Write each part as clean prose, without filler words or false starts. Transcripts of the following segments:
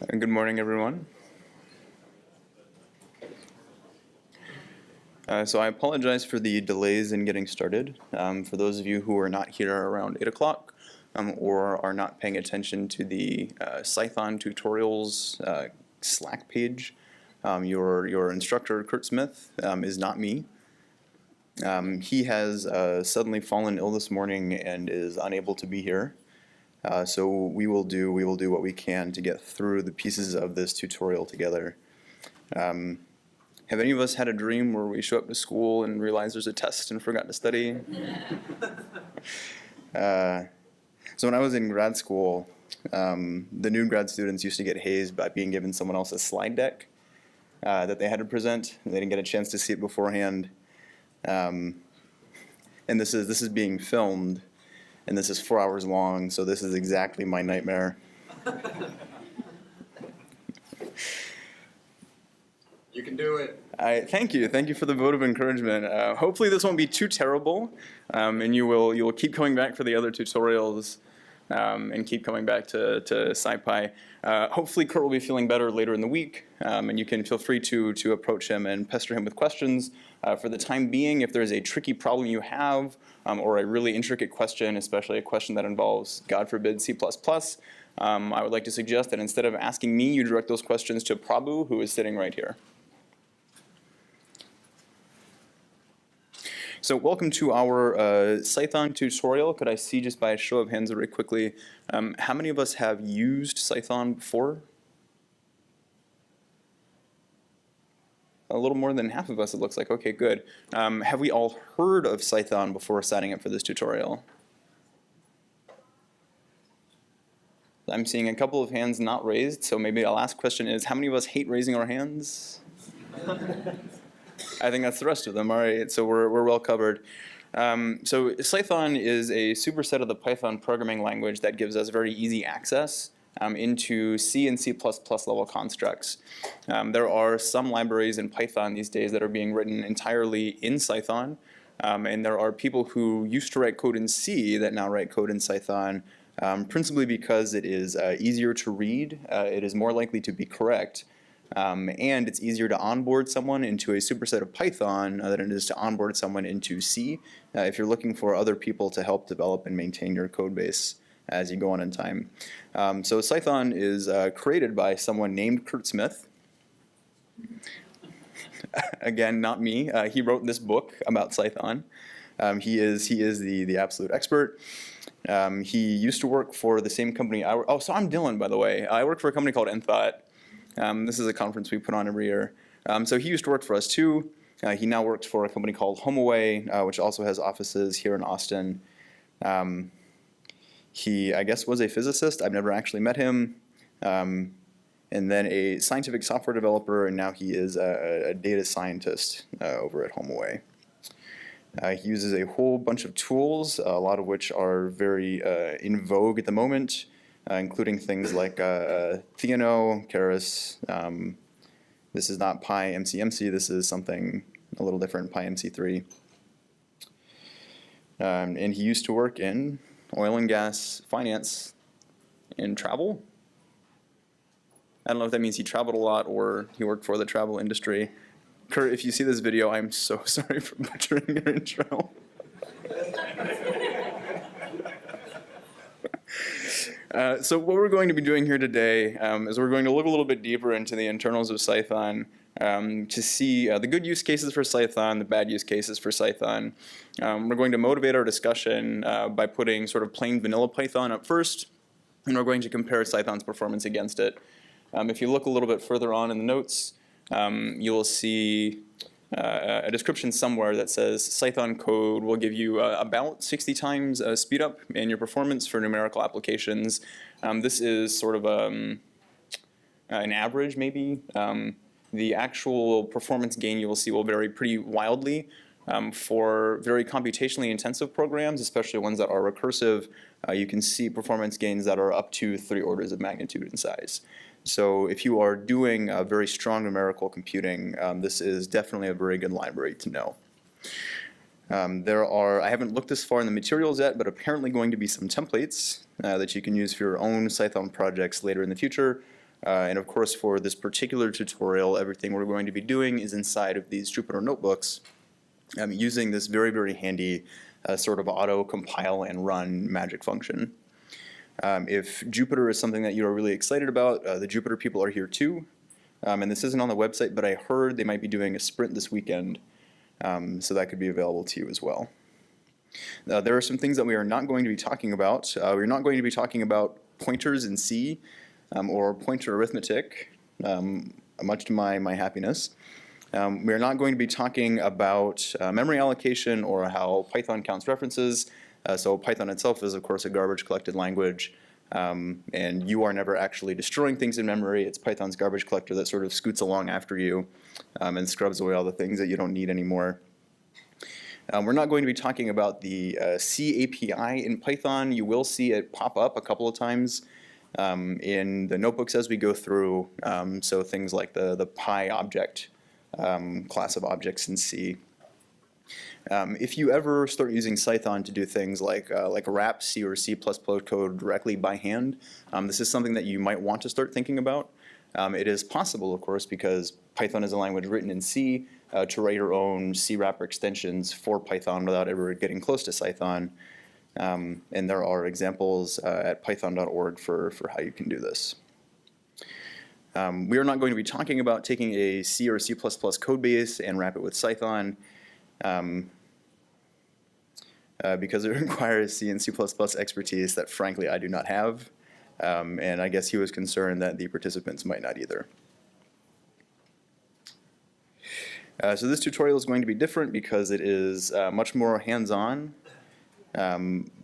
Good morning, everyone. So I apologize for the delays in getting started. For those of you who are not here around 8 o'clock or are not paying attention to the Cython tutorials Slack page, your instructor, Kurt Smith, is not me. He has suddenly fallen ill this morning and is unable to be here. So we will do what we can to get through the pieces of this tutorial together. Have any of us had a dream where we show up to school and realize there's a test and forgot to study? So when I was in grad school, the new grad students used to get hazed by being given someone else's slide deck that they had to present. They didn't get a chance to see it beforehand. And this is being filmed, and this is 4 hours long, so this is exactly my nightmare. You can do it. Thank you for the vote of encouragement. Hopefully this won't be too terrible, and you will keep coming back for the other tutorials, and keep coming back to SciPy. Hopefully Kurt will be feeling better later in the week, and you can feel free to approach him and pester him with questions. For the time being, if there's a tricky problem you have, or a really intricate question, especially a question that involves, God forbid, C++, I would like to suggest that instead of asking me, you direct those questions to Prabhu, who is sitting right here. So welcome to our Cython tutorial. Could I see, just by a show of hands very quickly, how many of us have used Cython before? A little more than half of us, it looks like. Okay, good. Have we all heard of Cython before signing up for this tutorial? I'm seeing a couple of hands not raised, so maybe our last question is, how many of us hate raising our hands? I think that's the rest of them. All right, so we're well covered. So Cython is a superset of the Python programming language that gives us very easy access into C and C++ level constructs. There are some libraries in Python these days that are being written entirely in Cython, and there are people who used to write code in C that now write code in Cython, principally because it is easier to read, it is more likely to be correct, and it's easier to onboard someone into a superset of Python than it is to onboard someone into C if you're looking for other people to help develop and maintain your code base as you go on in time. So Cython is created by someone named Kurt Smith. Again, not me. He wrote this book about Cython. He is the absolute expert. He used to work for the same company. So I'm Dillon, by the way. I work for a company called Niederhut. This is a conference we put on every year. So he used to work for us too. He now works for a company called HomeAway, which also has offices here in Austin. He, I guess, was a physicist. I've never actually met him. And then a scientific software developer, and now he is a data scientist over at HomeAway. He uses a whole bunch of tools, a lot of which are very in vogue at the moment, including things like Theano, Keras. This is not PyMCMC, this is something a little different, PyMC3. And he used to work in oil and gas, finance, and travel. I don't know if that means he traveled a lot or he worked for the travel industry. Kurt, if you see this video, I'm so sorry for butchering your intro. So what we're going to be doing here today is we're going to look a little bit deeper into the internals of Cython to see the good use cases for Cython, the bad use cases for Cython. We're going to motivate our discussion by putting sort of plain vanilla Python up first, and we're going to compare Cython's performance against it. If you look a little bit further on in the notes, you will see a description somewhere that says Cython code will give you about 60 times speed up in your performance for numerical applications. This is sort of an average, maybe. The actual performance gain you will see will vary pretty wildly. For very computationally intensive programs, especially ones that are recursive, you can see performance gains that are up to 3 orders of magnitude in size. So if you are doing very strong numerical computing, this is definitely a very good library to know. I haven't looked this far in the materials yet, but apparently going to be some templates that you can use for your own Cython projects later in the future. And of course, for this particular tutorial, everything we're going to be doing is inside of these Jupyter notebooks, using this very, very handy sort of auto compile and run magic function. If Jupyter is something that you're really excited about, the Jupyter people are here too. And this isn't on the website, but I heard they might be doing a sprint this weekend, so that could be available to you as well. There are some things that we are not going to be talking about. We're not going to be talking about pointers in C or pointer arithmetic, much to my happiness. We're not going to be talking about memory allocation or how Python counts references. So Python itself is, of course, a garbage collected language. And you are never actually destroying things in memory. It's Python's garbage collector that sort of scoots along after you and scrubs away all the things that you don't need anymore. We're not going to be talking about the C API in Python. You will see it pop up a couple of times in the notebooks as we go through. So things like the PyObject class of objects in C. If you ever start using Cython to do things like wrap C or C++ code directly by hand, this is something that you might want to start thinking about. It is possible, of course, because Python is a language written in C, to write your own C wrapper extensions for Python without ever getting close to Cython. And there are examples at python.org for how you can do this. We are not going to be talking about taking a C or C++ code base and wrap it with Cython. Because it requires C and C++ expertise that, frankly, I do not have. And I guess he was concerned that the participants might not either. So this tutorial is going to be different because it is much more hands-on,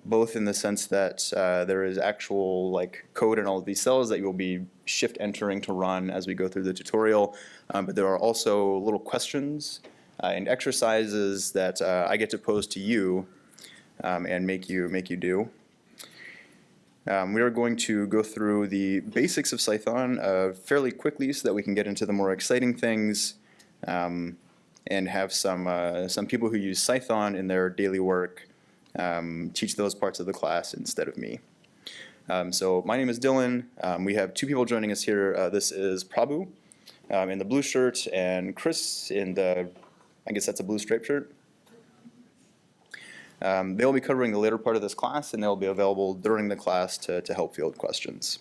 both in the sense that there is actual code in all of these cells that you'll be shift entering to run as we go through the tutorial. But there are also little questions and exercises that I get to pose to you and make you do. We are going to go through the basics of Cython fairly quickly so that we can get into the more exciting things and have some people who use Cython in their daily work teach those parts of the class instead of me. So my name is Dillon. We have two people joining us here. This is Prabhu in the blue shirt and Chris in the, I guess that's a blue striped shirt. They'll be covering the later part of this class, and they'll be available during the class to help field questions.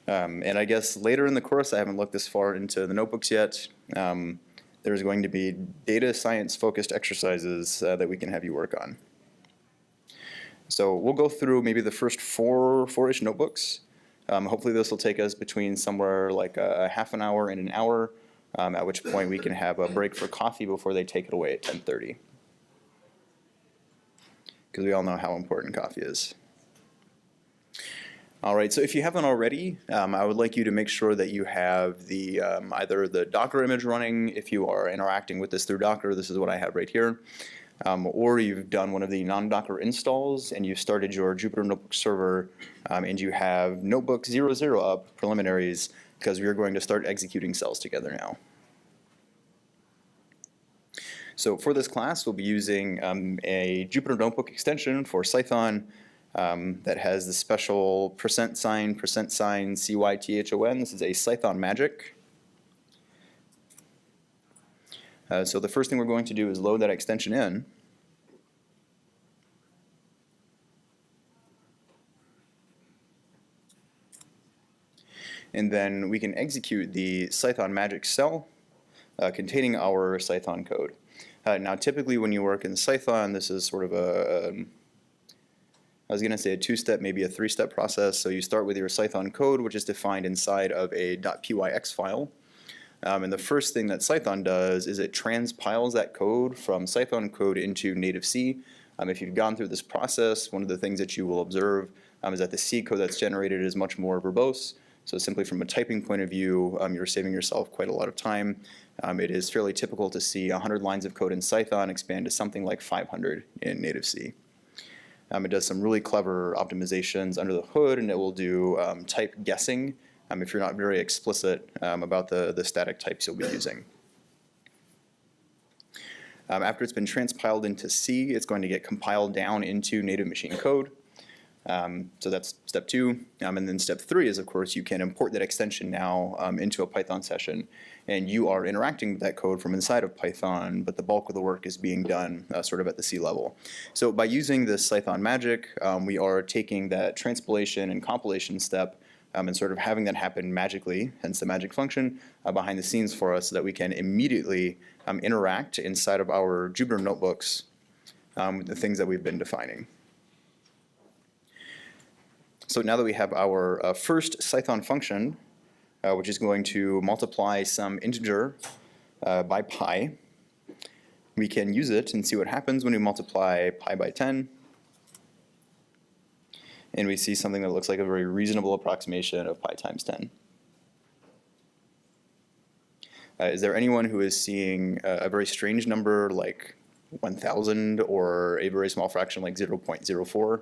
And I guess later in the course, I haven't looked this far into the notebooks yet, there's going to be data science-focused exercises that we can have you work on. So we'll go through maybe the first four-ish notebooks. Hopefully this will take us between somewhere like a half an hour and an hour. At which point we can have a break for coffee before they take it away at 10:30. Because we all know how important coffee is. All right, so if you haven't already, I would like you to make sure that you have the either the Docker image running if you are interacting with this through Docker. This is what I have right here. Or you've done one of the non-Docker installs and you've started your Jupyter Notebook server and you have notebook 00 up, preliminaries, because we are going to start executing cells together now. So for this class, we'll be using a Jupyter Notebook extension for Cython that has the special %sign, CYTHON. This is a Cython magic. So the first thing we're going to do is load that extension in. And then we can execute the Cython magic cell containing our Cython code. Now typically when you work in Cython, this is sort of I was going to say a two-step, maybe a three-step process. So you start with your Cython code, which is defined inside of a .pyx file. And the first thing that Cython does is it transpiles that code from Cython code into native C. If you've gone through this process, one of the things that you will observe is that the C code that's generated is much more verbose. So simply from a typing point of view, you're saving yourself quite a lot of time. It is fairly typical to see 100 lines of code in Cython expand to something like 500 in native C. It does some really clever optimizations under the hood, and it will do type guessing if you're not very explicit about the static types you'll be using. After it's been transpiled into C, it's going to get compiled down into native machine code. So that's step 2. And then step 3 is, of course, you can import that extension now into a Python session. And you are interacting with that code from inside of Python, but the bulk of the work is being done sort of at the C level. So by using this Cython magic, we are taking that transpilation and compilation step and sort of having that happen magically, hence the magic function, behind the scenes for us so that we can immediately interact inside of our Jupyter notebooks with the things that we've been defining. So now that we have our first Cython function, which is going to multiply some integer by pi, we can use it and see what happens when we multiply pi by 10. And we see something that looks like a very reasonable approximation of pi times 10. Is there anyone who is seeing a very strange number like 1,000 or a very small fraction like 0.04?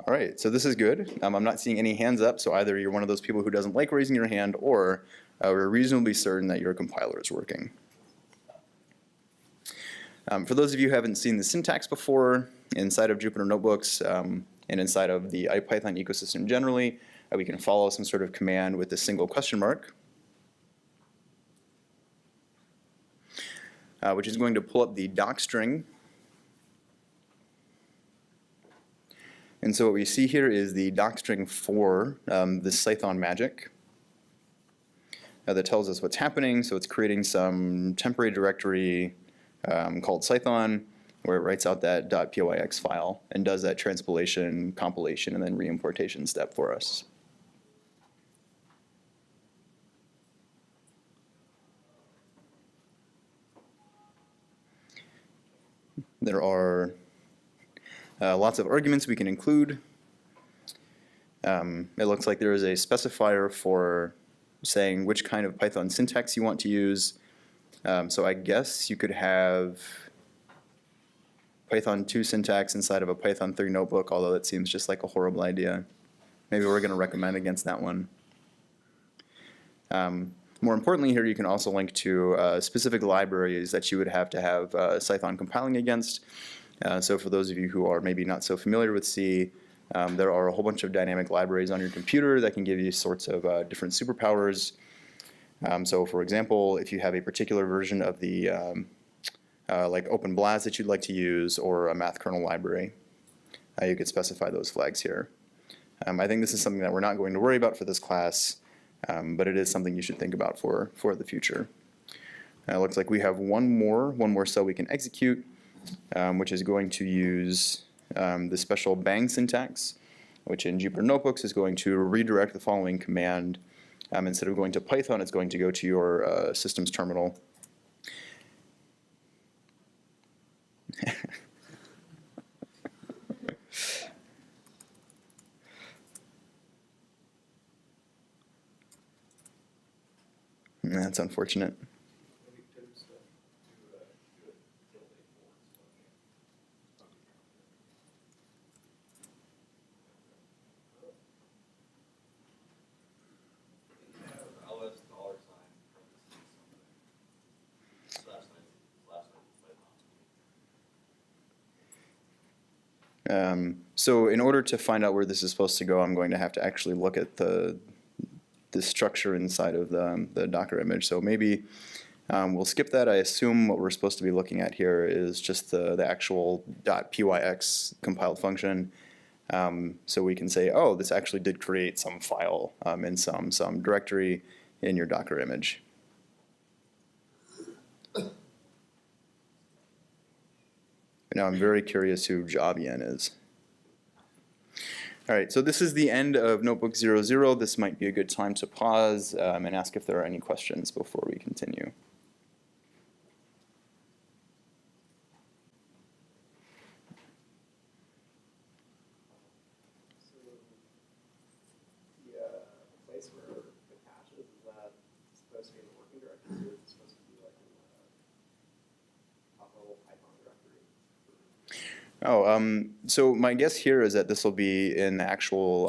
All right, so this is good. I'm not seeing any hands up, so either you're one of those people who doesn't like raising your hand, or we're reasonably certain that your compiler is working. For those of you who haven't seen the syntax before, inside of Jupyter Notebooks and inside of the IPython ecosystem generally, we can follow some sort of command with a single question mark, which is going to pull up the doc string. And so what we see here is the doc string for this Cython magic that tells us what's happening. So it's creating some temporary directory called Cython, where it writes out that .pyx file and does that transpilation, compilation, and then reimportation step for us. There are lots of arguments we can include. It looks like there is a specifier for saying which kind of Python syntax you want to use. So I guess you could have Python 2 syntax inside of a Python 3 notebook, although that seems just like a horrible idea. Maybe we're going to recommend against that one. More importantly here, you can also link to specific libraries that you would have to have Cython compiling against. So for those of you who are maybe not so familiar with C, there are a whole bunch of dynamic libraries on your computer that can give you sorts of different superpowers. So for example, if you have a particular version of the like OpenBLAS that you'd like to use, or a math kernel library, you could specify those flags here. I think this is something that we're not going to worry about for this class, but it is something you should think about for the future. It looks like we have one more cell we can execute, which is going to use the special bang syntax, which in Jupyter Notebooks is going to redirect the following command. Instead of going to Python, it's going to go to your system's terminal. That's unfortunate. So in order to find out where this is supposed to go, I'm going to have to actually look at the structure inside of the Docker image. So maybe we'll skip that. I assume what we're supposed to be looking at here is just the actual .pyx compiled function. So we can say, oh, this actually did create some file in some directory in your Docker image. Now I'm very curious who Javian is. All right, so this is the end of Notebook 00. This might be a good time to pause and ask if there are any questions before we continue. So the place where the cache is that supposed to be in the working directory, or is it supposed to be like in the top level Python directory? Oh, so my guess here is that this will be in the actual,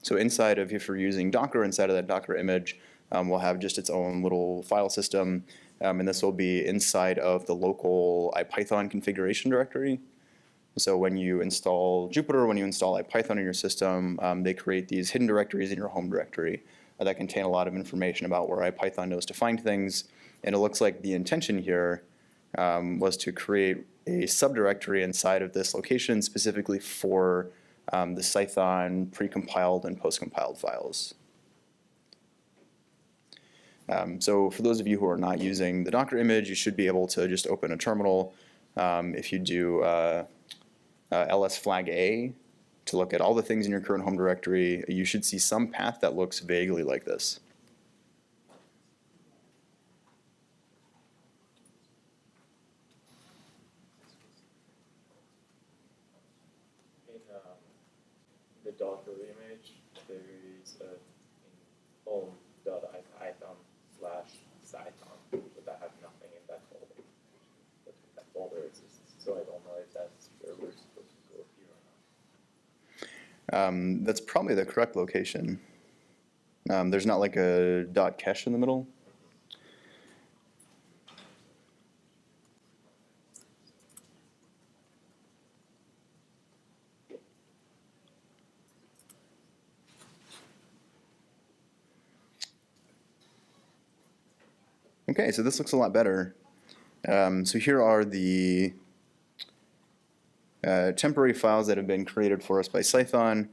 so inside of, if you're using Docker, inside of that Docker image, we'll have just its own little file system, and this will be inside of the local IPython configuration directory. So when you install Jupyter, when you install IPython in your system, they create these hidden directories in your home directory that contain a lot of information about where IPython knows to find things. And it looks like the intention here was to create a subdirectory inside of this location specifically for the Cython precompiled and postcompiled files. So for those of you who are not using the Docker image, you should be able to just open a terminal. If you do ls flag a to look at all the things in your current home directory, you should see some path that looks vaguely like this. In the Docker image, there is a home.ipython/Cython, but I have nothing in that folder. But that folder exists, so I don't know if that's where we're supposed to go here or not. That's probably the correct location. There's not like a .cache in the middle. Okay, so this looks a lot better. So here are the temporary files that have been created for us by Cython.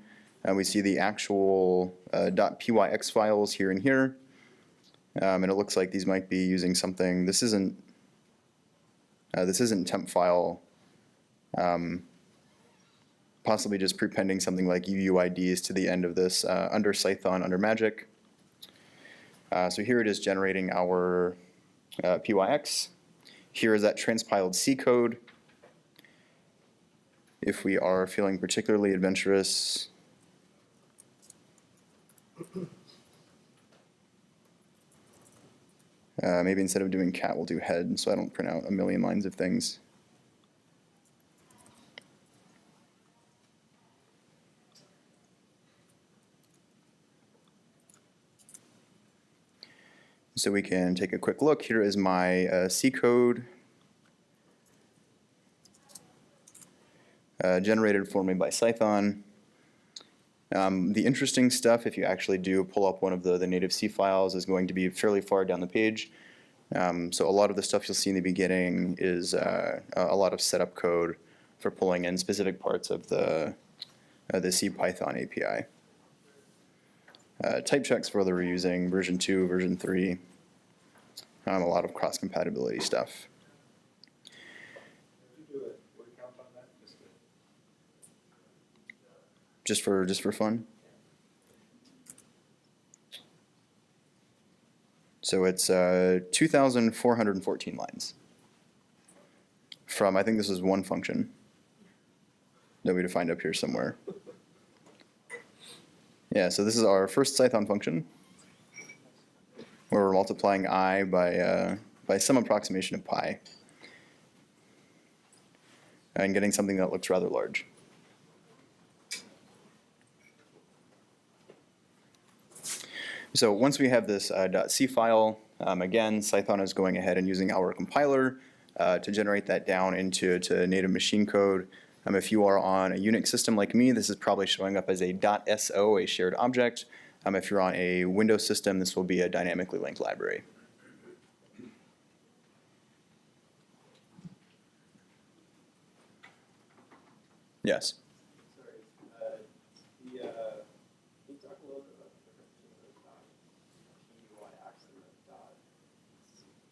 We see the actual .pyx files here and here. And it looks like these might be using something. This isn't temp file. Possibly just prepending something like UUIDs to the end of this under Cython, under magic. So here it is generating our PYX. Here is that transpiled C code. If we are feeling particularly adventurous, maybe instead of doing cat, we'll do head, so I don't print out a million lines of things. So we can take a quick look. Here is my C code generated for me by Cython. The interesting stuff, if you actually do pull up one of the native C files, is going to be fairly far down the page. So a lot of the stuff you'll see in the beginning is a lot of setup code for pulling in specific parts of the CPython API. Type checks for whether we're using version 2, version 3. A lot of cross-compatibility stuff. Did you do a word count on that? Just for fun. So it's 2,414 lines from, I think this is one function that we defined up here somewhere. Yeah, so this is our first Cython function, where we're multiplying I by some approximation of pi, and getting something that looks rather large. So once we have this .c file, again, Cython is going ahead and using our compiler to generate that down into native machine code. If you are on a Unix system like me, this is probably showing up as a .so, a shared object. If you're on a Windows system, this will be a dynamically linked library. Yes? Sorry. Can you talk a little bit about the difference between the .pyx and the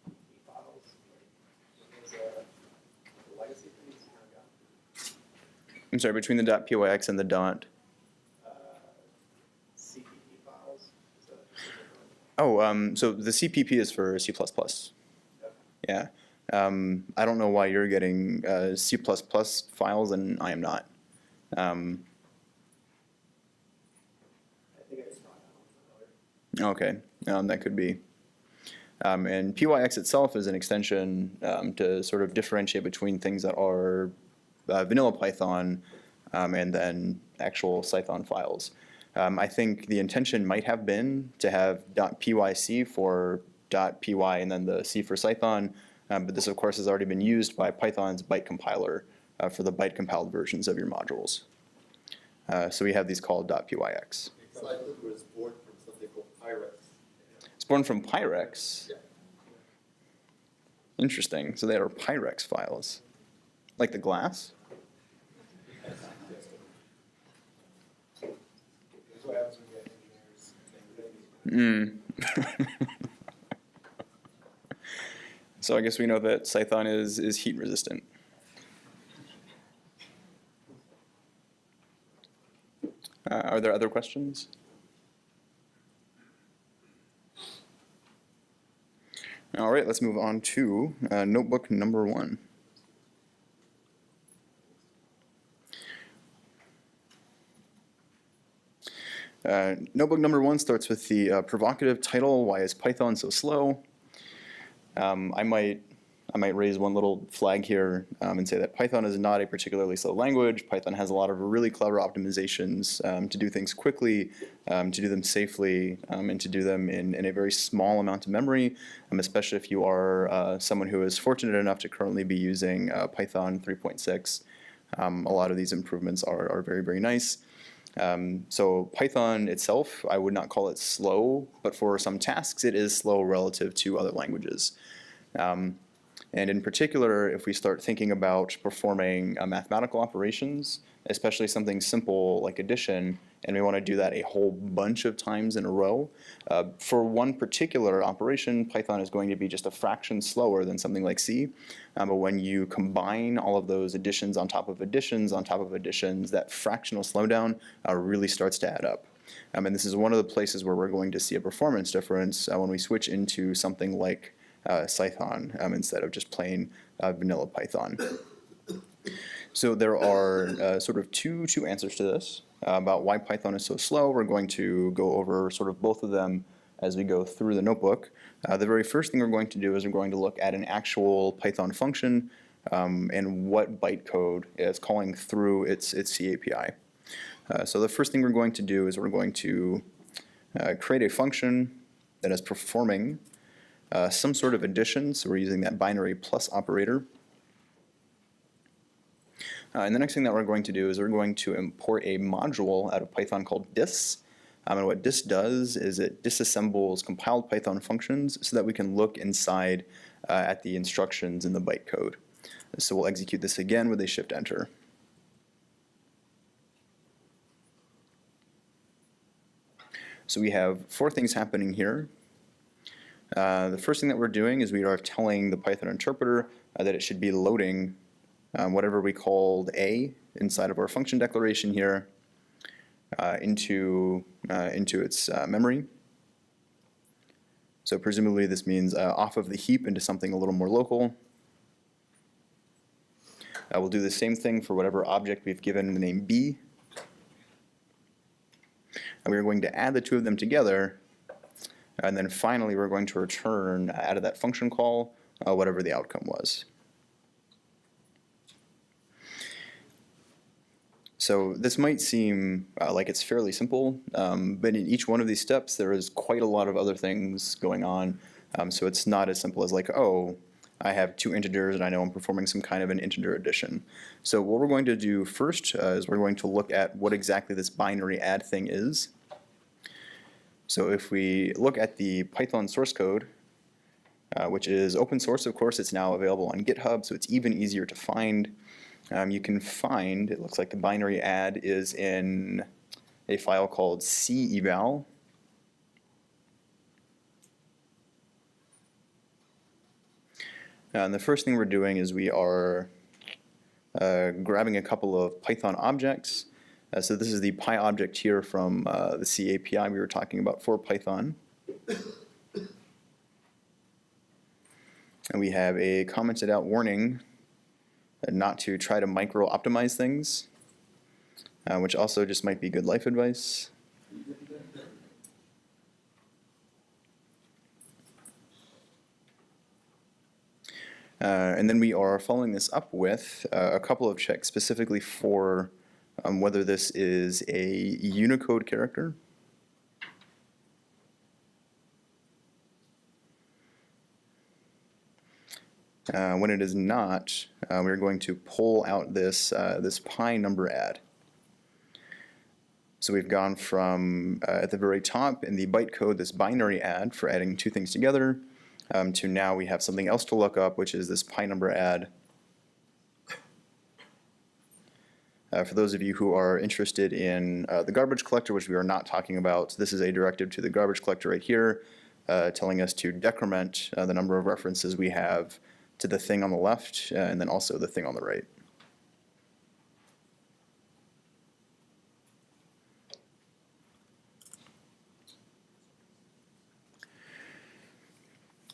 .cpp files? Like, the legacy things kind of got I'm sorry, between the .pyx and the CPP files. Is that so the CPP is for C++. okay. Yeah. I don't know why you're getting C++ files and I am not. I think I just found that one familiar. Okay, that could be. And PYX itself is an extension to sort of differentiate between things that are vanilla Python and then actual Cython files. I think the intention might have been to have .pyc for .py and then the C for Cython, but this of course has already been used by Python's byte compiler for the byte compiled versions of your modules. So we have these called .pyx. Cython was born from something called Pyrex. It's born from Pyrex. Yeah. Interesting. So they are Pyrex files, like the glass. That's what happens when you get engineers think big. So I guess we know that Cython is heat resistant. Are there other questions? All right, let's move on to notebook number 1. Notebook number 1 starts with the provocative title, "Why is Python so slow?" I might raise one little flag here and say that Python is not a particularly slow language. Python has a lot of really clever optimizations to do things quickly, to do them safely, and to do them in a very small amount of memory, especially if you are someone who is fortunate enough to currently be using Python 3.6. A lot of these improvements are very, very nice. So Python itself, I would not call it slow, but for some tasks it is slow relative to other languages. And in particular, if we start thinking about performing mathematical operations, especially something simple like addition, and we want to do that a whole bunch of times in a row, for one particular operation, Python is going to be just a fraction slower than something like C. But when you combine all of those additions on top of additions on top of additions, that fractional slowdown really starts to add up. And this is one of the places where we're going to see a performance difference when we switch into something like Cython instead of just plain vanilla Python. So there are sort of two answers to this about why Python is so slow. We're going to go over sort of both of them as we go through the notebook. The very first thing we're going to do is we're going to look at an actual Python function and what bytecode is calling through its C API. So the first thing we're going to do is we're going to create a function that is performing some sort of addition, so we're using that binary plus operator. And the next thing that we're going to do is we're going to import a module out of Python called dis. And what dis does is it disassembles compiled Python functions so that we can look inside at the instructions in the bytecode. So we'll execute this again with a shift enter. So we have 4 things happening here. The first thing that we're doing is we are telling the Python interpreter that it should be loading whatever we called A inside of our function declaration here into its memory. So presumably this means off of the heap into something a little more local. We'll do the same thing for whatever object we've given the name B. And we're going to add the two of them together. And then finally, we're going to return out of that function call whatever the outcome was. So this might seem like it's fairly simple, but in each one of these steps, there is quite a lot of other things going on. So it's not as simple as like, oh, I have 2 integers and I know I'm performing some kind of an integer addition. So what we're going to do first is we're going to look at what exactly this binary add thing is. So if we look at the Python source code, which is open source, of course, it's now available on GitHub, so it's even easier to find. You can find, it looks like the binary add is in a file called ceval. And the first thing we're doing is we are grabbing a couple of Python objects. So this is the Py object here from the C API we were talking about for Python. And we have a commented out warning not to try to micro optimize things, which also just might be good life advice. And then we are following this up with a couple of checks specifically for whether this is a Unicode character. When it is not, we're going to pull out this, this pi number add. So we've gone from, at the very top in the bytecode, this binary add for adding two things together, to now we have something else to look up, which is this pi number add. For those of you who are interested in the garbage collector, which we are not talking about, this is a directive to the garbage collector right here, telling us to decrement the number of references we have to the thing on the left, and then also the thing on the right.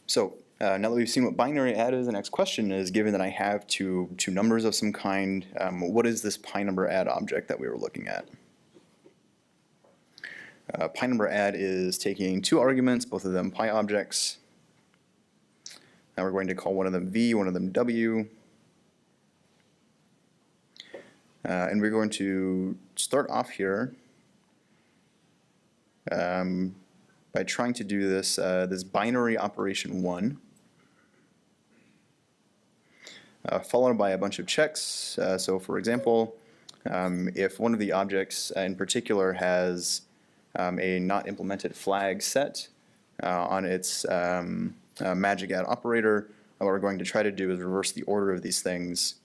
So now that we've seen what binary add is, the next question is, given that I have two numbers of some kind, what is this pi number add object that we were looking at? Pi number add is taking two arguments, both of them pi objects. Now we're going to call one of them v, one of them w. And we're going to start off here by trying to do this, this binary operation 1, followed by a bunch of checks. So for example, if one of the objects in particular has a not implemented flag set on its magic add operator, what we're going to try to do is reverse the order of these things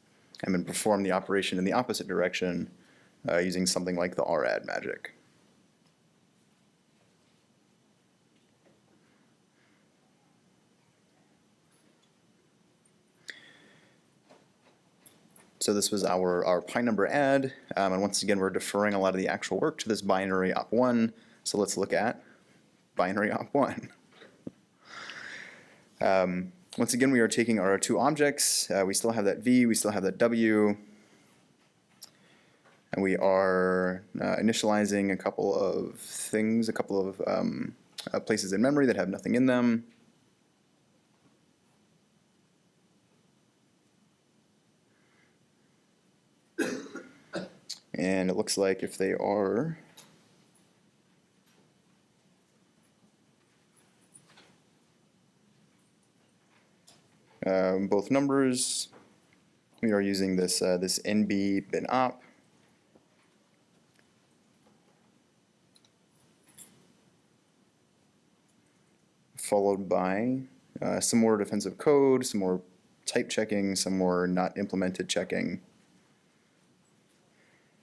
and then perform the operation in the opposite direction using something like the radd magic. So this was our pi number add, and once again we're deferring a lot of the actual work to this binary op1. So let's look at binary op1. Once again we are taking our two objects. We still have that v, we still have that w, and we are initializing a couple of things, a couple of places in memory that have nothing in them. And it looks like if they are both numbers, we are using this this nb bin op. Followed by some more defensive code, some more type checking, some more not implemented checking.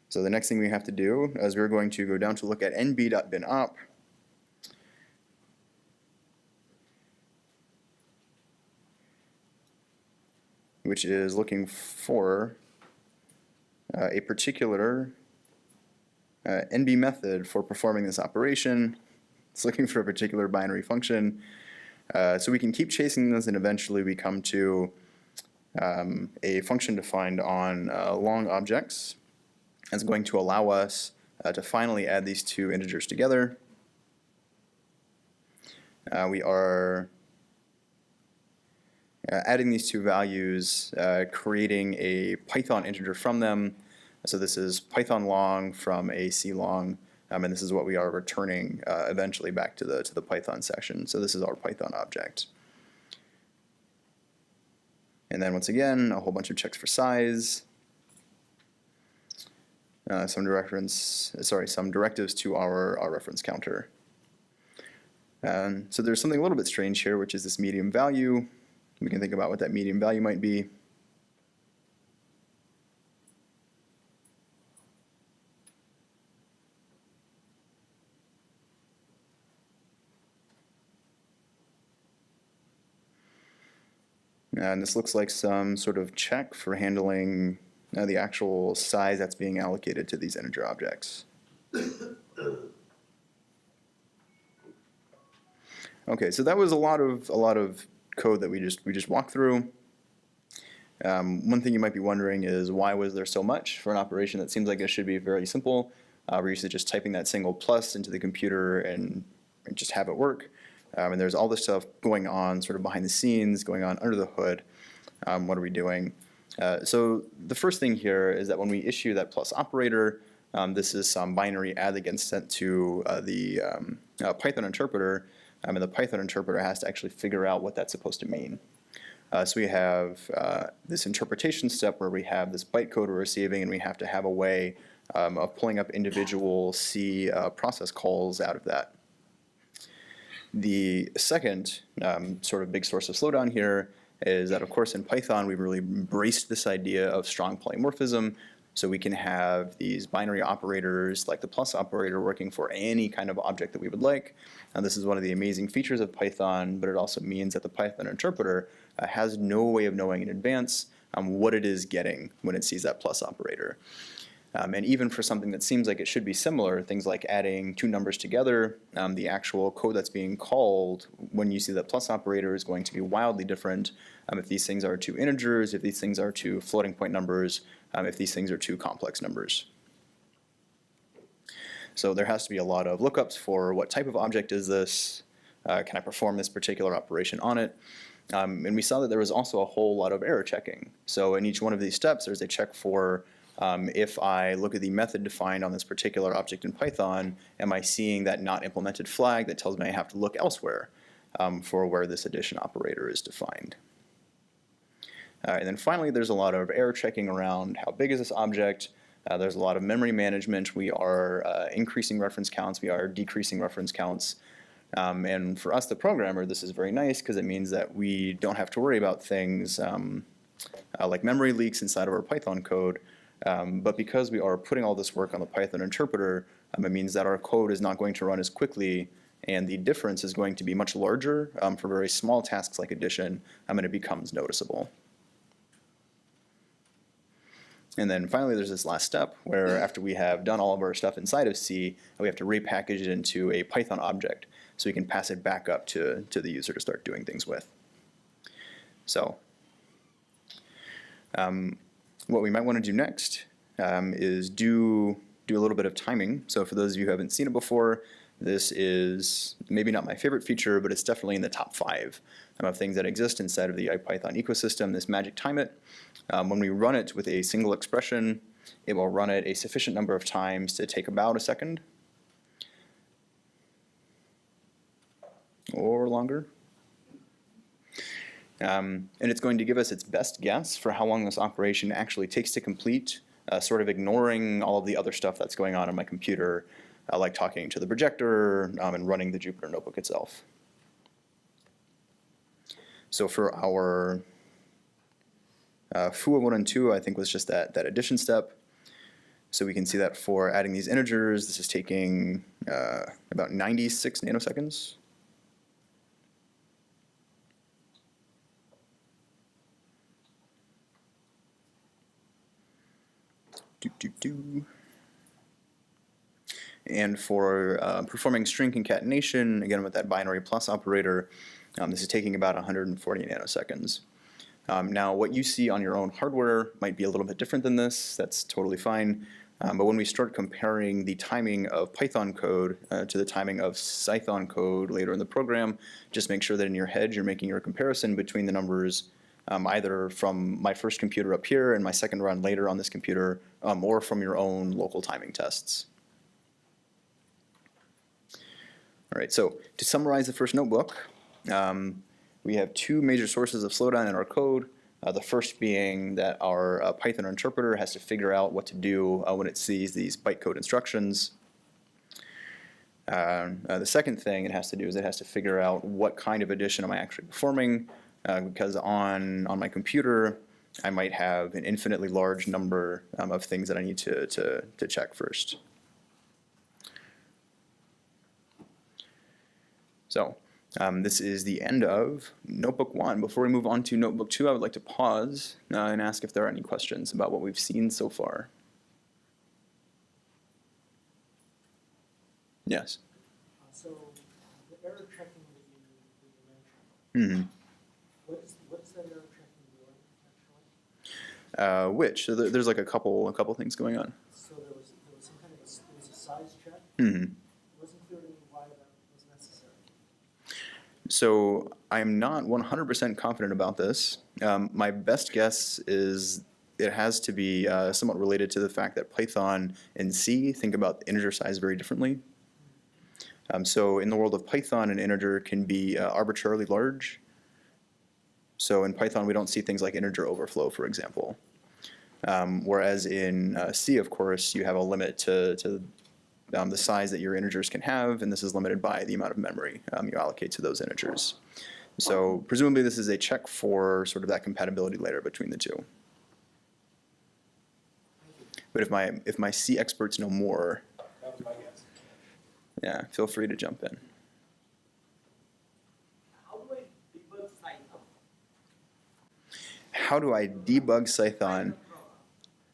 So the next thing we have to do is we're going to go down to look at nb.binop. Which is looking for a particular NB method for performing this operation. It's looking for a particular binary function. So we can keep chasing this, and eventually we come to a function defined on long objects. It's going to allow us to finally add these two integers together. We are adding these two values, creating a Python integer from them. So this is Python long from a C long, and this is what we are returning eventually back to the Python section. So this is our Python object. And then once again, a whole bunch of checks for size. Some directives to our reference counter. So there's something a little bit strange here, which is this medium value. We can think about what that medium value might be. And this looks like some sort of check for handling the actual size that's being allocated to these integer objects. Okay, so that was a lot of code that we just walked through. One thing you might be wondering is, why was there so much for an operation that seems like it should be very simple? We're used to just typing that single plus into the computer and just have it work. And there's all this stuff going on sort of behind the scenes, going on under the hood. What are we doing? So the first thing here is that when we issue that plus operator, this is some binary add that gets sent to the Python interpreter, and the Python interpreter has to actually figure out what that's supposed to mean. So we have this interpretation step where we have this bytecode we're receiving, and we have to have a way of pulling up individual C process calls out of that. The second sort of big source of slowdown here is that, of course, in Python, we've really embraced this idea of strong polymorphism. So we can have these binary operators like the plus operator working for any kind of object that we would like. And this is one of the amazing features of Python, but it also means that the Python interpreter has no way of knowing in advance what it is getting when it sees that plus operator. And even for something that seems like it should be similar, things like adding two numbers together, the actual code that's being called when you see that plus operator is going to be wildly different if these things are two integers, if these things are two floating point numbers, if these things are two complex numbers. So there has to be a lot of lookups for what type of object is this, can I perform this particular operation on it? And we saw that there was also a whole lot of error checking. So in each one of these steps, there's a check for if I look at the method defined on this particular object in Python, am I seeing that not implemented flag that tells me I have to look elsewhere for where this addition operator is defined. And then finally, there's a lot of error checking around how big is this object. There's a lot of memory management. We are increasing reference counts. We are decreasing reference counts. And for us, the programmer, this is very nice because it means that we don't have to worry about things like memory leaks inside of our Python code. But because we are putting all this work on the Python interpreter, it means that our code is not going to run as quickly, and the difference is going to be much larger for very small tasks like addition, and it becomes noticeable. And then finally, there's this last step where after we have done all of our stuff inside of C, we have to repackage it into a Python object so we can pass it back up to the user to start doing things with. So what we might want to do next is do a little bit of timing. So for those of you who haven't seen it before, this is maybe not my favorite feature, but it's definitely in the top 5 of things that exist inside of the IPython ecosystem, this magic time it. When we run it with a single expression, it will run it a sufficient number of times to take about a second or longer. And it's going to give us its best guess for how long this operation actually takes to complete, sort of ignoring all of the other stuff that's going on my computer, like talking to the projector and running the Jupyter Notebook itself. So for our foo 1 and 2, I think was just that addition step. So we can see that for adding these integers, this is taking about 96 nanoseconds. And for performing string concatenation, again with that binary plus operator, this is taking about 140 nanoseconds. Now what you see on your own hardware might be a little bit different than this. That's totally fine. But when we start comparing the timing of Python code to the timing of Cython code later in the program, just make sure that in your head you're making your comparison between the numbers either from my first computer up here and my second run later on this computer, or from your own local timing tests. All right, so to summarize the first notebook, we have 2 major sources of slowdown in our code. The first being that our Python interpreter has to figure out what to do when it sees these bytecode instructions. The second thing it has to do is it has to figure out what kind of addition am I actually performing, because on my computer I might have an infinitely large number of things that I need to check first. So this is the end of Notebook 1. Before we move on to Notebook 2, I would like to pause and ask if there are any questions about what we've seen so far. Yes? So the error checking that you mentioned, what's that error checking doing actually? Which? So there's like a couple things going on. So there was some kind of there was a size check. Mm-hmm. It wasn't clear to me why that was necessary. So I'm not 100% confident about this. My best guess is it has to be somewhat related to the fact that Python and C think about the integer size very differently. So in the world of Python, an integer can be arbitrarily large. So in Python, we don't see things like integer overflow, for example. Whereas in C, of course, you have a limit to the size that your integers can have, and this is limited by the amount of memory you allocate to those integers. So presumably this is a check for sort of that compatibility layer between the two. But if my C experts know more, That was my guess. yeah, feel free to jump in. How do I debug Cython? How do I debug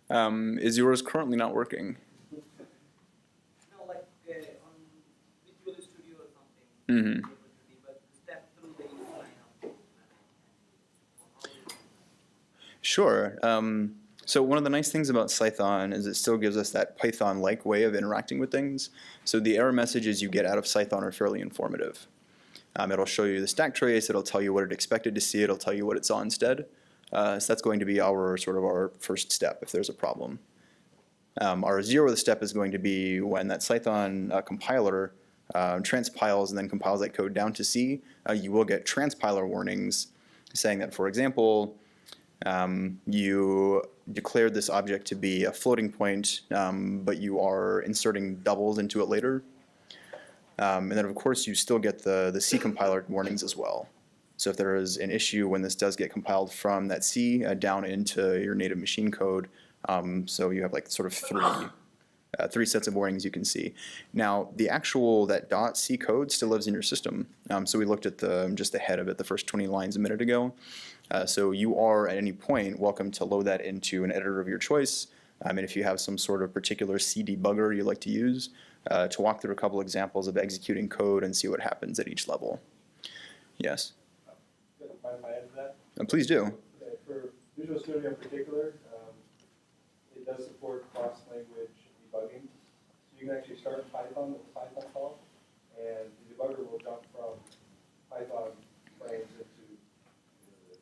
Cython? Is yours currently not working? No, like on Visual Studio or something. Mhm. Able to debug step through the line of. Sure. So one of the nice things about Cython is it still gives us that Python-like way of interacting with things. So the error messages you get out of Cython are fairly informative. It'll show you the stack trace. It'll tell you what it expected to see. It'll tell you what it saw instead. So that's going to be our first step if there's a problem. Our 0th step is going to be when that Cython compiler transpiles and then compiles that code down to C. You will get transpiler warnings saying that, for example, you declared this object to be a floating point, but you are inserting doubles into it later. And then, of course, you still get the C compiler warnings as well. So if there is an issue when this does get compiled from that C down into your native machine code, so you have like sort of three sets of warnings you can see. Now, that .c code still lives in your system. So we looked at just the head of it, the first 20 lines a minute ago. So you are, at any point, welcome to load that into an editor of your choice. And if you have some sort of particular C debugger you like to use, to walk through a couple examples of executing code and see what happens at each level. Yes? Mind if I add to that? Please do. For Visual Studio in particular, it does support cross-language debugging. So you can actually start in Python with a Python call, and the debugger will jump from Python frames into the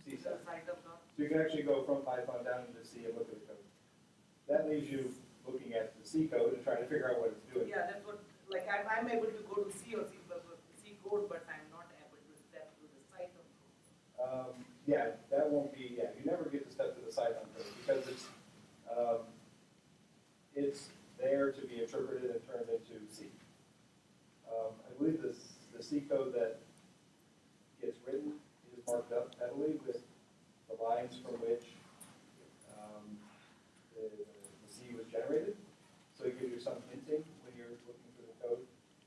C set. So you can actually go from Python down into C and look at the code. That leaves you looking at the C code and trying to figure out what it's doing. Yeah, that's what, like I'm able to go to C or C code, but I'm not able to step through the Cython code. Yeah, that won't be, yeah, you never get to step to the Cython code because it's there to be interpreted and turned into C. I believe the C code that gets written is marked up heavily with the lines from which the C was generated. So it gives you some hinting when you're looking through the code,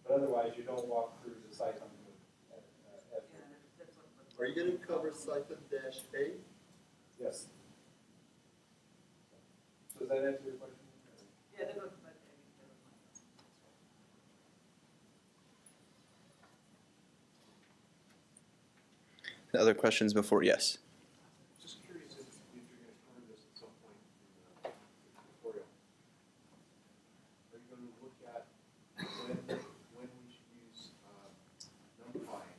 but otherwise you don't walk through the Cython code. That's what. Are you going to cover Cython-A? Yes. So does that answer your question? Yeah, that was. Other questions before? Yes. Just curious if you're going to cover this at some point in the tutorial. Are you going to look at when we should use NumPy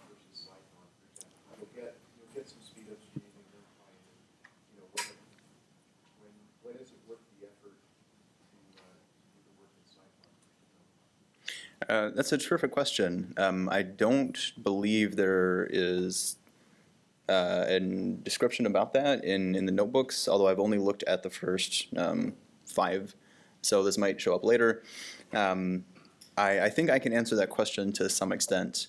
versus Cython, for example? You'll get some speed ups using NumPy, and when is it worth the effort to do the work in Cython? That's a terrific question. I don't believe there is a description about that in the notebooks, although I've only looked at the first 5, so this might show up later. I think I can answer that question to some extent.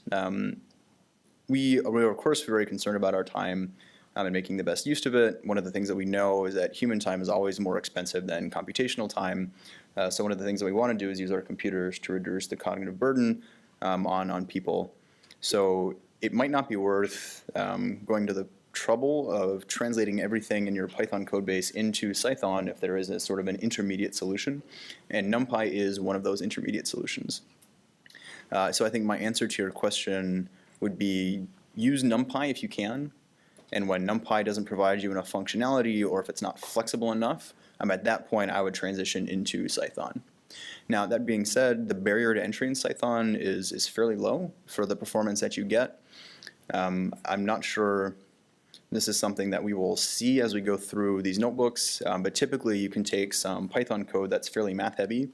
We are, of course, very concerned about our time and making the best use of it. One of the things that we know is that human time is always more expensive than computational time. So one of the things that we want to do is use our computers to reduce the cognitive burden on people. So it might not be worth going to the trouble of translating everything in your Python code base into Cython if there is a sort of an intermediate solution. And NumPy is one of those intermediate solutions. So I think my answer to your question would be use NumPy if you can. And when NumPy doesn't provide you enough functionality or if it's not flexible enough, at that point I would transition into Cython. Now, that being said, the barrier to entry in Cython is fairly low for the performance that you get. I'm not sure this is something that we will see as we go through these notebooks, but typically you can take some Python code that's fairly math heavy.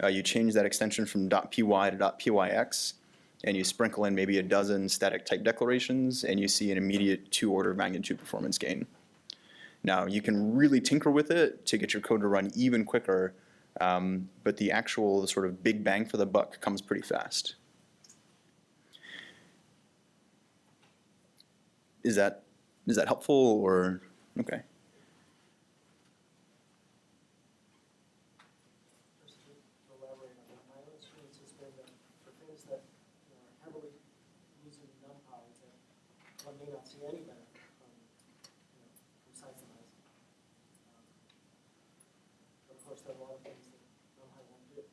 You change that extension from .py to .pyx, and you sprinkle in maybe a dozen static type declarations, and you see an immediate 2-order of magnitude performance gain. Now, you can really tinker with it to get your code to run even quicker, but the actual sort of big bang for the buck comes pretty fast. Is that helpful, or okay? Just to elaborate on that, my own experience has been that for things that are heavily using NumPy, that one may not see any benefit from Cythonizing. But of course, there are a lot of things that NumPy won't do.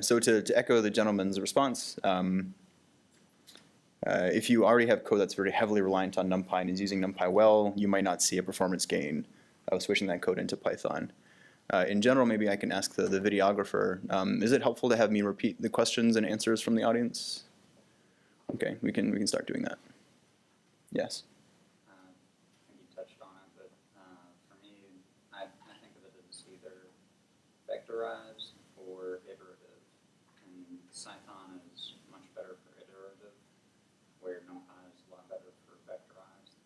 So to echo the gentleman's response, if you already have code that's very heavily reliant on NumPy and is using NumPy well, you might not see a performance gain of switching that code into Python. In general, maybe I can ask the videographer, is it helpful to have me repeat the questions and answers from the audience? Okay, we can start doing that. Yes? I think you touched on it, but for me, I think of it as either vectorized or iterative. And Cython is much better for iterative, where NumPy is a lot better for vectorized.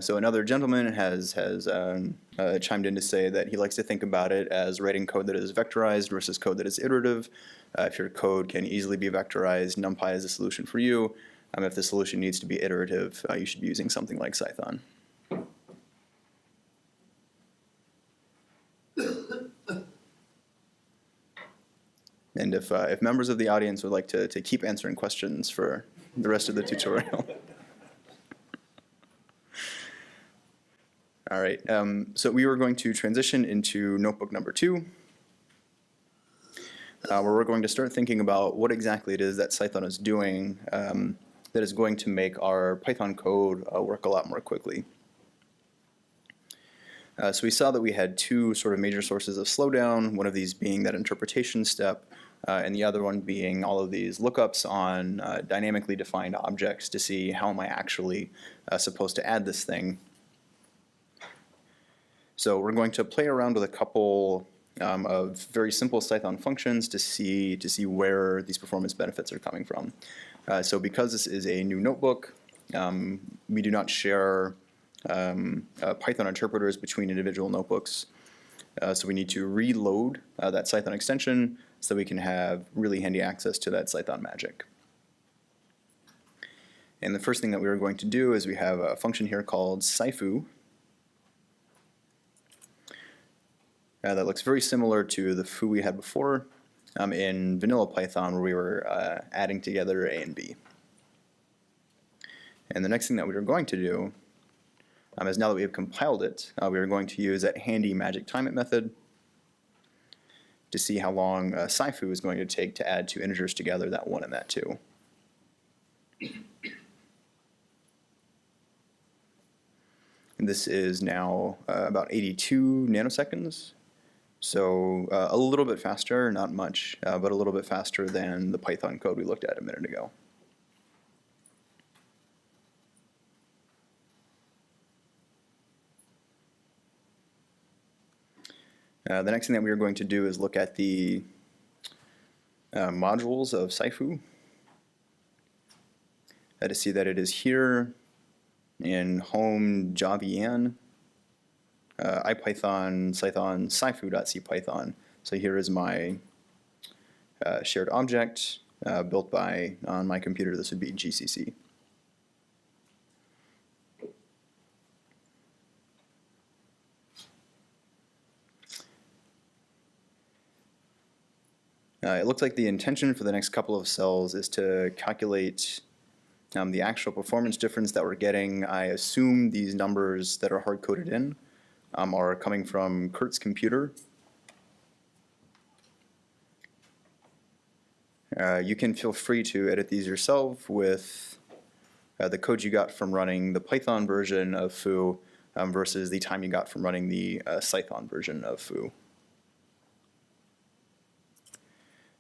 So another gentleman has chimed in to say that he likes to think about it as writing code that is vectorized versus code that is iterative. If your code can easily be vectorized, NumPy is a solution for you. If the solution needs to be iterative, you should be using something like Cython. And if members of the audience would like to keep answering questions for the rest of the tutorial. All right, so we were going to transition into notebook number 2, where we're going to start thinking about what exactly it is that Cython is doing that is going to make our Python code work a lot more quickly. So we saw that we had 2 sort of major sources of slowdown, one of these being that interpretation step, and the other one being all of these lookups on dynamically defined objects to see how am I actually supposed to add this thing. So we're going to play around with a couple of very simple Cython functions to see where these performance benefits are coming from. So because this is a new notebook, we do not share Python interpreters between individual notebooks. So we need to reload that Cython extension so we can have really handy access to that Cython magic. And the first thing that we are going to do is we have a function here called scifu. That looks very similar to the foo we had before in vanilla Python, where we were adding together A and B. And the next thing that we are going to do is, now that we have compiled it, we are going to use that handy magic time it method to see how long scifu is going to take to add 2 integers together, that 1 and that 2. And this is now about 82 nanoseconds. So a little bit faster, not much, but a little bit faster than the Python code we looked at a minute ago. The next thing that we are going to do is look at the modules of scifu to see that it is here in home javian, IPython, Cython, scifu.cpython. So here is my shared object built on my computer. This would be GCC. It looks like the intention for the next couple of cells is to calculate the actual performance difference that we're getting. I assume these numbers that are hard-coded in are coming from Kurt's computer. You can feel free to edit these yourself with the code you got from running the Python version of foo versus the time you got from running the Cython version of foo.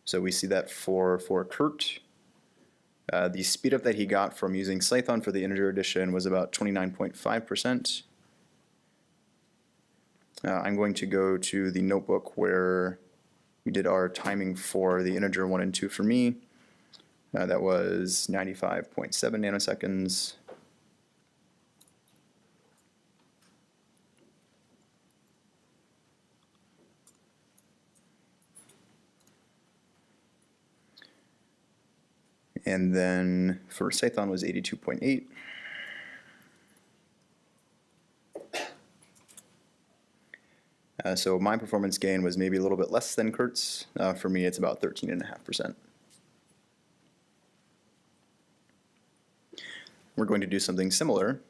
So we see that for Kurt, the speed up that he got from using Cython for the integer addition was about 29.5%. I'm going to go to the notebook where we did our timing for the integer 1 and 2 for me. That was 95.7 nanoseconds. And then for Cython was 82.8. So my performance gain was maybe a little bit less than Kurt's. For me, it's about 13.5%. We're going to do something similar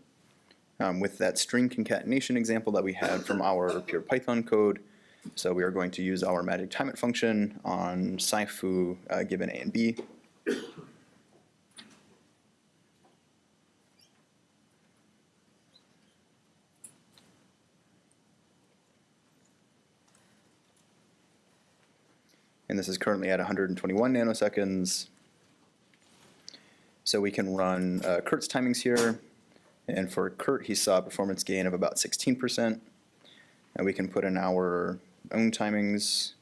with that string concatenation example that we had from our pure Python code. So we are going to use our magic time it function on sci-foo given a and b. And this is currently at 121 nanoseconds. So we can run Kurt's timings here. And for Kurt, he saw a performance gain of about 16%. And we can put in our own timings.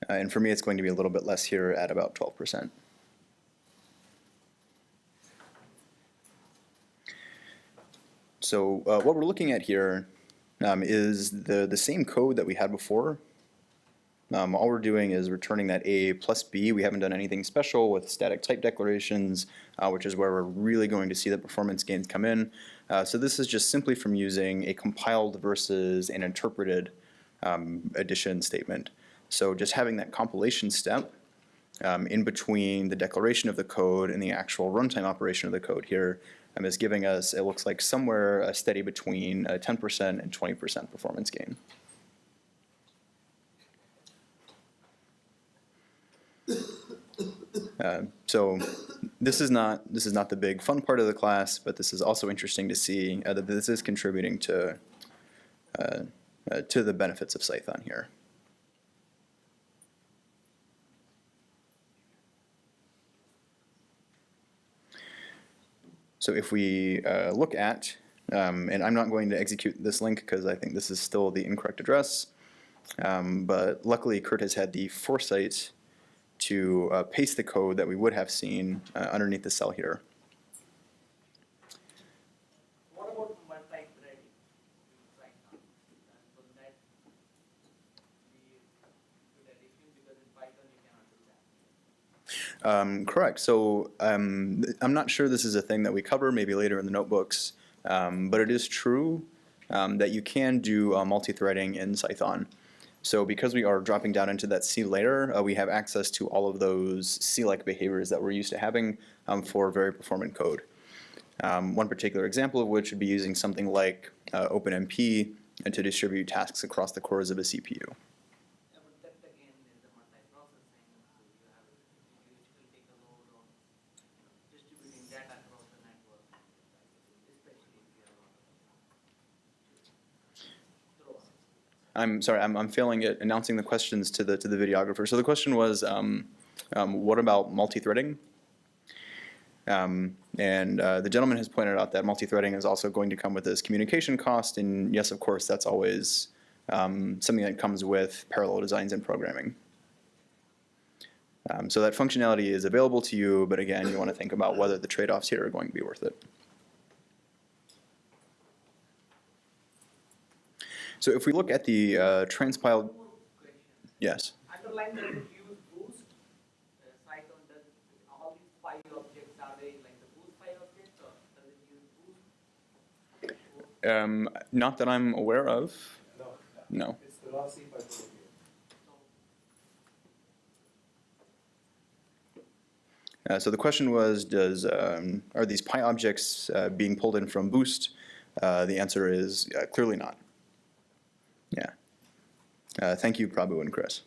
And for me, it's going to be a little bit less here at about 12%. So what we're looking at here is the same code that we had before. All we're doing is returning that A plus B. We haven't done anything special with static type declarations, which is where we're really going to see the performance gains come in. So this is just simply from using a compiled versus an interpreted addition statement. So just having that compilation step in between the declaration of the code and the actual runtime operation of the code here is giving us, it looks like, somewhere steady between 10% and 20% performance gain. So this is not the big fun part of the class, but this is also interesting to see that this is contributing to the benefits of Cython here. So if we look at, and I'm not going to execute this link because I think this is still the incorrect address, but luckily Kurt has had the foresight to paste the code that we would have seen underneath the cell here. What about multi-threading right now? So that be good addition because in Python you cannot do that. Correct. So I'm not sure this is a thing that we cover, maybe later in the notebooks, but it is true that you can do multi-threading in Cython. So because we are dropping down into that C layer, we have access to all of those C-like behaviors that we're used to having for very performant code. One particular example of which would be using something like OpenMP to distribute tasks across the cores of a CPU. Yeah, but that again is the multi-processing, so you have you usually take a load on distributing data across the network, especially if you have a lot of throw outs. I'm sorry, I'm failing at announcing the questions to the videographer. So the question was, what about multi-threading? And the gentleman has pointed out that multi-threading is also going to come with this communication cost, and yes, of course, that's always something that comes with parallel designs and programming. So that functionality is available to you, but again, you want to think about whether the trade-offs here are going to be worth it. So if we look at the transpiled, Question. yes. Underline doesn't use boost. Cython does all these phi objects, are they like the boost phi objects or does it use boost? Not that I'm aware of. No. It's the raw SciPy code here. So the question was, are these pi objects being pulled in from boost? The answer is clearly not. Yeah. Thank you, Prabhu and Chris.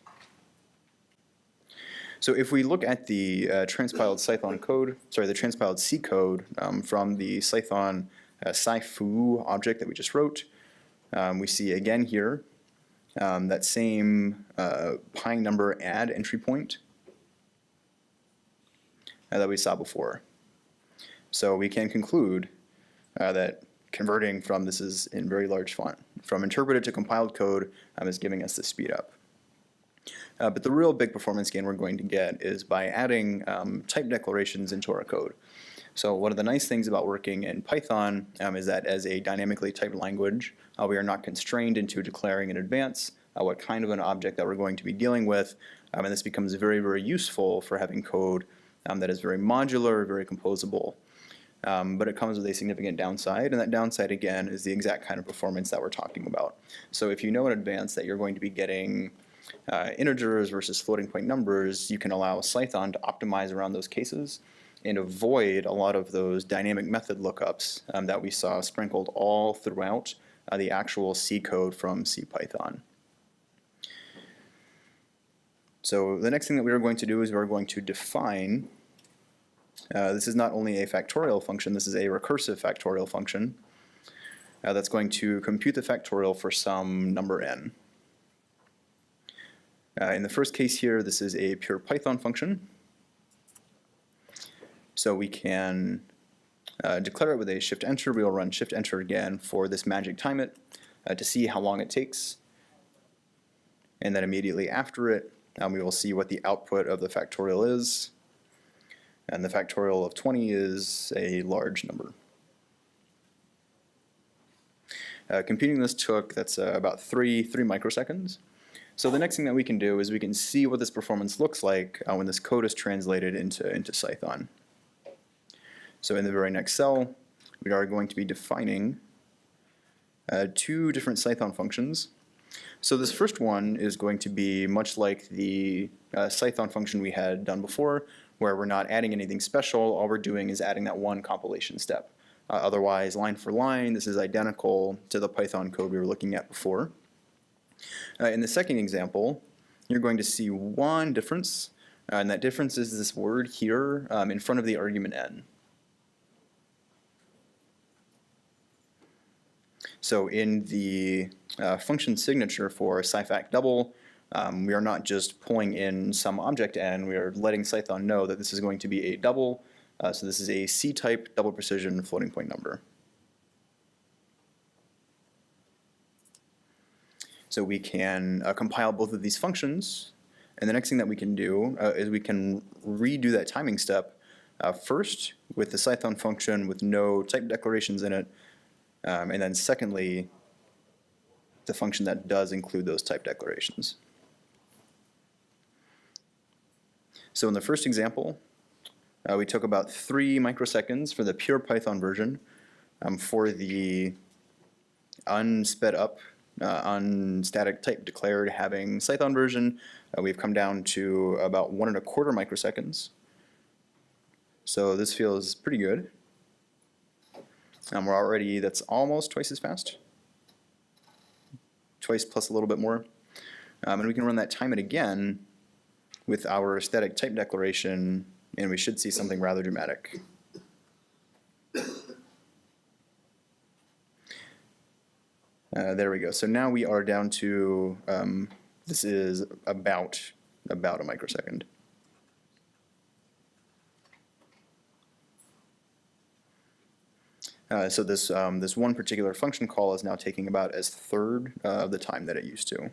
So if we look at the transpiled Cython code, sorry, the transpiled C code from the Cython sci-foo object that we just wrote, we see again here that same pi number add entry point that we saw before. So we can conclude that converting from, this is in very large font, from interpreted to compiled code is giving us the speed up. But the real big performance gain we're going to get is by adding type declarations into our code. So one of the nice things about working in Python is that as a dynamically typed language, we are not constrained into declaring in advance what kind of an object that we're going to be dealing with. And this becomes very, very useful for having code that is very modular, very composable. But it comes with a significant downside, and that downside, again, is the exact kind of performance that we're talking about. So if you know in advance that you're going to be getting integers versus floating point numbers, you can allow Cython to optimize around those cases and avoid a lot of those dynamic method lookups that we saw sprinkled all throughout the actual C code from CPython. So the next thing that we are going to do is we're going to define, this is not only a factorial function, this is a recursive factorial function that's going to compute the factorial for some number n. In the first case here, this is a pure Python function. So we can declare it with a shift enter. We will run shift enter again for this magic time it to see how long it takes. And then immediately after it, we will see what the output of the factorial is. And the factorial of 20 is a large number. Computing this took, that's about 3 microseconds. So the next thing that we can do is we can see what this performance looks like when this code is translated into Cython. So in the very next cell, we are going to be defining 2 different Cython functions. So this first one is going to be much like the Cython function we had done before, where we're not adding anything special. All we're doing is adding that one compilation step. Otherwise, line for line, this is identical to the Python code we were looking at before. In the second example, you're going to see one difference, and that difference is this word here in front of the argument n. So in the function signature for scifact double, we are not just pulling in some object n, we are letting Cython know that this is going to be a double. So this is a C-type double precision floating point number. So we can compile both of these functions, and the next thing that we can do is we can redo that timing step first with the Cython function with no type declarations in it, and then secondly, the function that does include those type declarations. So in the first example, we took about 3 microseconds for the pure Python version. For the unsped up, unstatic type declared having Cython version, we've come down to about 1.25 microseconds. So this feels pretty good. We're already, that's almost twice as fast. Twice plus a little bit more. And we can run that time it again with our static type declaration, and we should see something rather dramatic. There we go. So now we are down to, this is about a microsecond. So this one particular function call is now taking about a third of the time that it used to.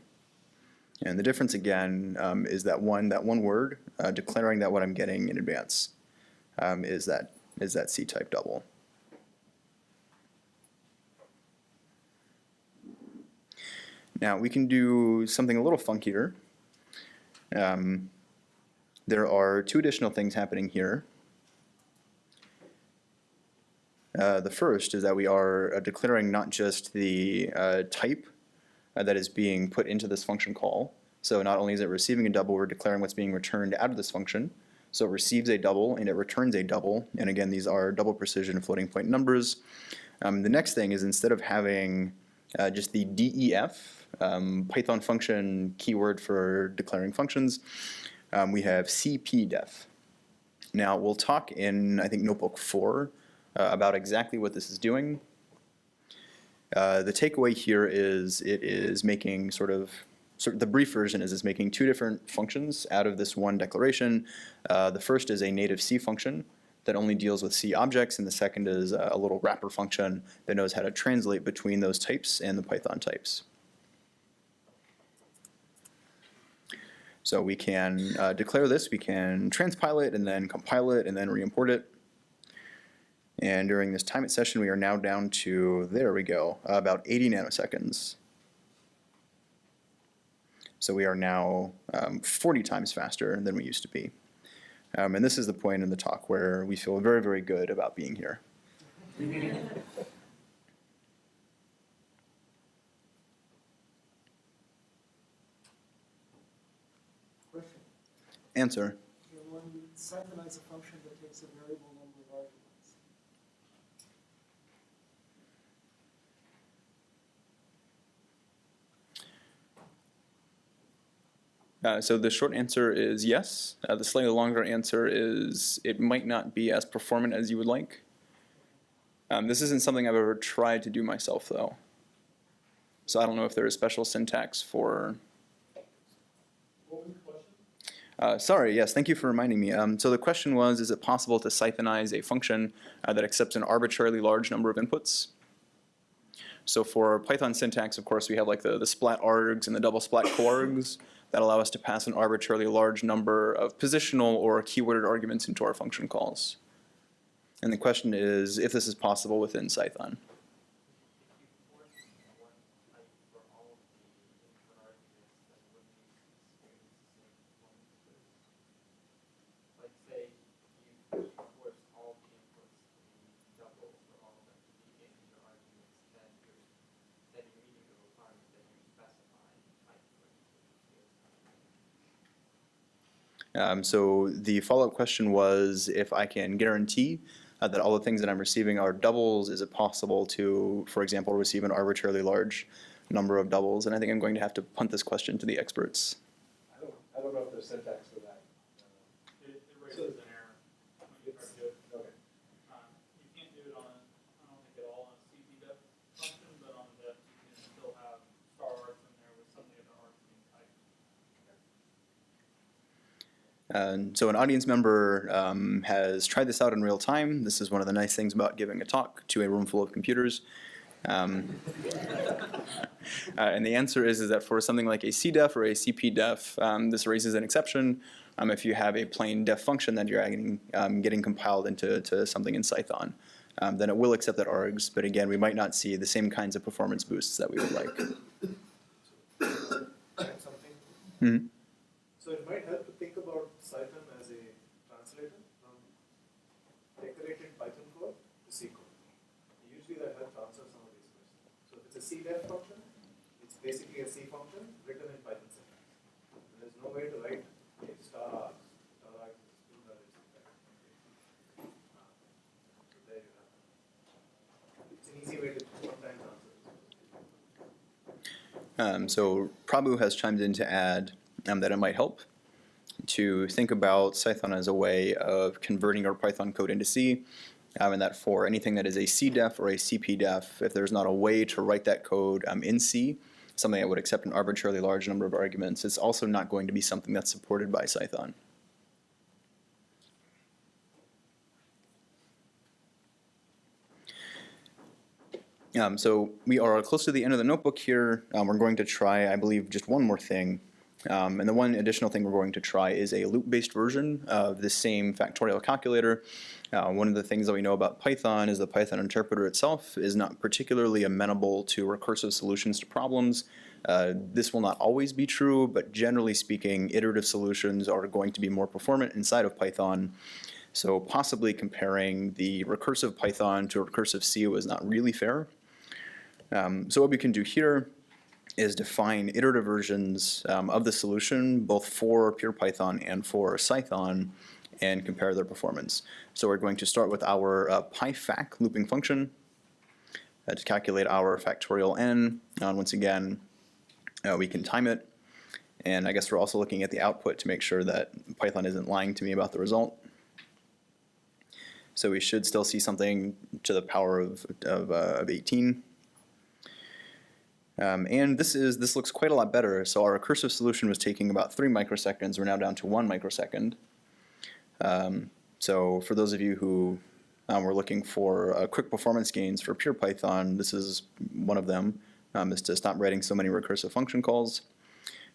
And the difference again is that one word declaring that what I'm getting in advance is that C-type double. Now we can do something a little funkier. There are 2 additional things happening here. The first is that we are declaring not just the type that is being put into this function call. So not only is it receiving a double, we're declaring what's being returned out of this function. So it receives a double and it returns a double. And again, these are double precision floating point numbers. The next thing is instead of having just the DEF, Python function keyword for declaring functions, we have CPDEF. Now we'll talk in, I think, Notebook 4 about exactly what this is doing. The takeaway here is it is making the brief version is it's making 2 different functions out of this one declaration. The first is a native C function that only deals with C objects, and the second is a little wrapper function that knows how to translate between those types and the Python types. So we can declare this, we can transpile it, and then compile it, and then re-import it. And during this time it session, we are now down to, there we go, about 80 nanoseconds. So we are now 40 times faster than we used to be. And this is the point in the talk where we feel very, very good about being here. Question. Answer. Okay, when you cythonize a function that takes a variable number of arguments, So the short answer is yes. The slightly longer answer is it might not be as performant as you would like. This isn't something I've ever tried to do myself, though. So I don't know if there is special syntax for... What was the question? Sorry, yes, thank you for reminding me. So the question was, is it possible to Cythonize a function that accepts an arbitrarily large number of inputs? So for Python syntax, of course, we have like the splat args and the double splat coargs that allow us to pass an arbitrarily large number of positional or keyworded arguments into our function calls. And the question is if this is possible within Cython. So the follow-up question was if I can guarantee that all the things that I'm receiving are doubles, is it possible to, for example, receive an arbitrarily large number of doubles? And I think I'm going to have to punt this question to the experts. I don't know if there's syntax for that. It raises an error when you try to do it. Okay. You can't do it on, I don't think at all on a CPDEF function, but on the def you can still have star args in there with some of the other args being typed. So an audience member has tried this out in real time. This is one of the nice things about giving a talk to a room full of computers. And the answer is that for something like a CDEF or a CPDEF, this raises an exception if you have a plain def function that you're getting compiled into something in Cython. Then it will accept that args, but again, we might not see the same kinds of performance boosts that we would like. Something. Mm-hmm. So it might help to think about Cython as a translator from decorated Python code to C code. Usually that helps answer some of these questions. So if it's a CDEF function, it's basically a C function written in Python syntax. And there's no way to write a star args. Star args is true that it's syntax. So there you have it. It's an easy way to sometimes answer this. So Prabhu has chimed in to add that it might help to think about Cython as a way of converting our Python code into C, and that for anything that is a CDEF or a CPDEF, if there's not a way to write that code in C, something that would accept an arbitrarily large number of arguments, it's also not going to be something that's supported by Cython. So we are close to the end of the notebook here. We're going to try, I believe, just one more thing. And the one additional thing we're going to try is a loop-based version of the same factorial calculator. One of the things that we know about Python is the Python interpreter itself is not particularly amenable to recursive solutions to problems. This will not always be true, but generally speaking, iterative solutions are going to be more performant inside of Python. So possibly comparing the recursive Python to recursive C was not really fair. So what we can do here is define iterative versions of the solution, both for pure Python and for Cython, and compare their performance. So we're going to start with our pyfac looping function to calculate our factorial n. Once again, we can time it. And I guess we're also looking at the output to make sure that Python isn't lying to me about the result. So we should still see something to the power of 18. And this looks quite a lot better. So our recursive solution was taking about 3 microseconds. We're now down to 1 microsecond. So for those of you who were looking for quick performance gains for pure Python, this is one of them, is to stop writing so many recursive function calls.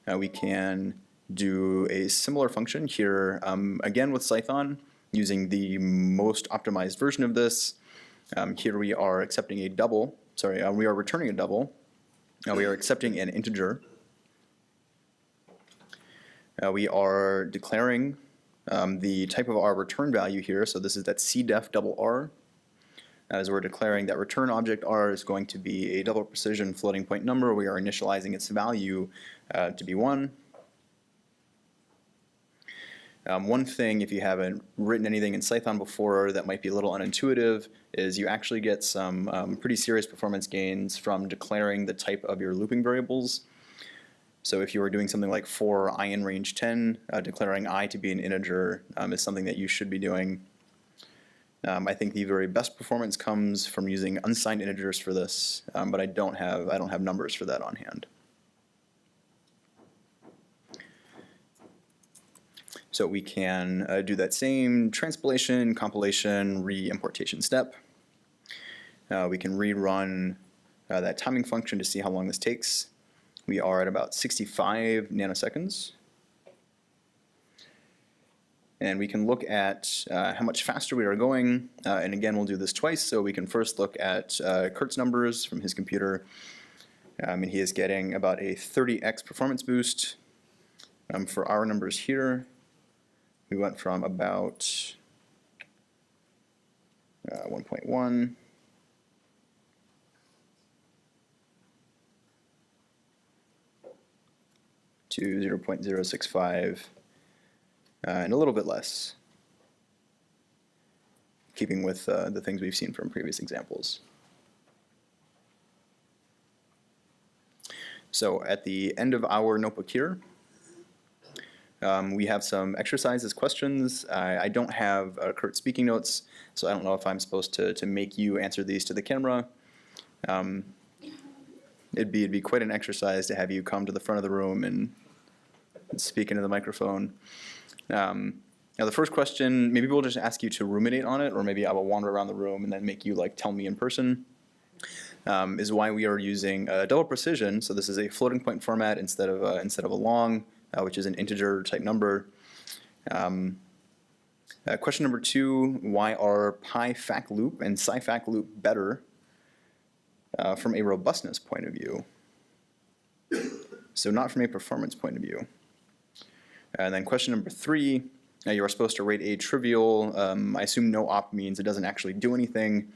We can do a similar function here, again with Cython, using the most optimized version of this. Here we are accepting a double, we are returning a double. We are accepting an integer. We are declaring the type of our return value here, so this is that cdef double r. As we're declaring that return object r is going to be a double precision floating point number, we are initializing its value to be 1. One thing, if you haven't written anything in Cython before that might be a little unintuitive, is you actually get some pretty serious performance gains from declaring the type of your looping variables. So if you were doing something like for I in range 10, declaring I to be an integer is something that you should be doing. I think the very best performance comes from using unsigned integers for this, but I don't have numbers for that on hand. So we can do that same transpilation, compilation, re-importation step. We can rerun that timing function to see how long this takes. We are at about 65 nanoseconds. And we can look at how much faster we are going. And again, we'll do this twice. So we can first look at Kurt's numbers from his computer. And he is getting about a 30x performance boost. For our numbers here, we went from about 1.1 to 0.065 and a little bit less, keeping with the things we've seen from previous examples. So at the end of our notebook here, we have some exercises, questions. I don't have Kurt's speaking notes, so I don't know if I'm supposed to make you answer these to the camera. It'd be quite an exercise to have you come to the front of the room and speak into the microphone. Now the first question, maybe we'll just ask you to ruminate on it, or maybe I will wander around the room and then make you tell me in person, is why we are using double precision. So this is a floating point format instead of a long, which is an integer type number. Question number 2, why are PyFac loop and SciFac loop better from a robustness point of view? So not from a performance point of view. And then question number 3, you are supposed to rate a trivial, I assume no op means it doesn't actually do anything,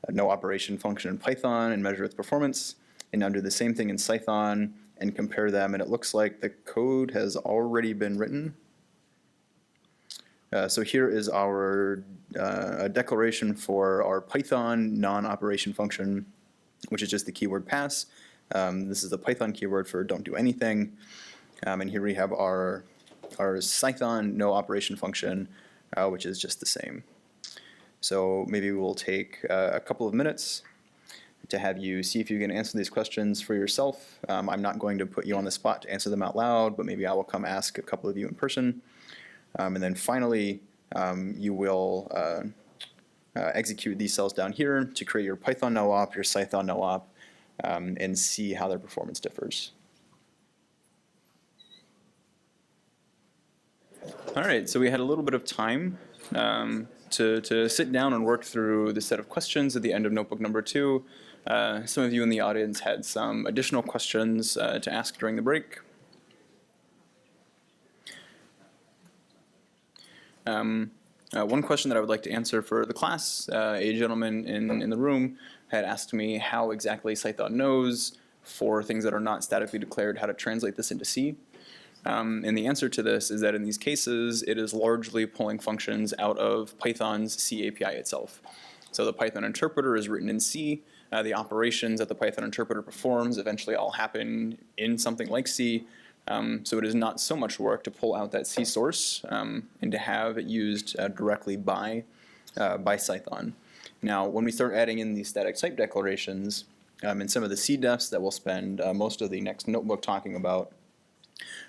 no operation function in Python and measure its performance, and now do the same thing in Cython and compare them, and it looks like the code has already been written. So here is our declaration for our Python non-operation function, which is just the keyword pass. This is the Python keyword for don't do anything. And here we have our Cython no operation function, which is just the same. So maybe we'll take a couple of minutes to have you see if you can answer these questions for yourself. I'm not going to put you on the spot to answer them out loud, but maybe I will come ask a couple of you in person. And then finally, you will execute these cells down here to create your Python no-op, your Cython no-op, and see how their performance differs. All right, so we had a little bit of time to sit down and work through the set of questions at the end of notebook number 2. Some of you in the audience had some additional questions to ask during the break. One question that I would like to answer for the class, a gentleman in the room had asked me how exactly Cython knows for things that are not statically declared how to translate this into C. And the answer to this is that in these cases, it is largely pulling functions out of Python's C API itself. So the Python interpreter is written in C. The operations that the Python interpreter performs eventually all happen in something like C. So it is not so much work to pull out that C source and to have it used directly by Cython. Now, when we start adding in these static type declarations and some of the C defs that we'll spend most of the next notebook talking about,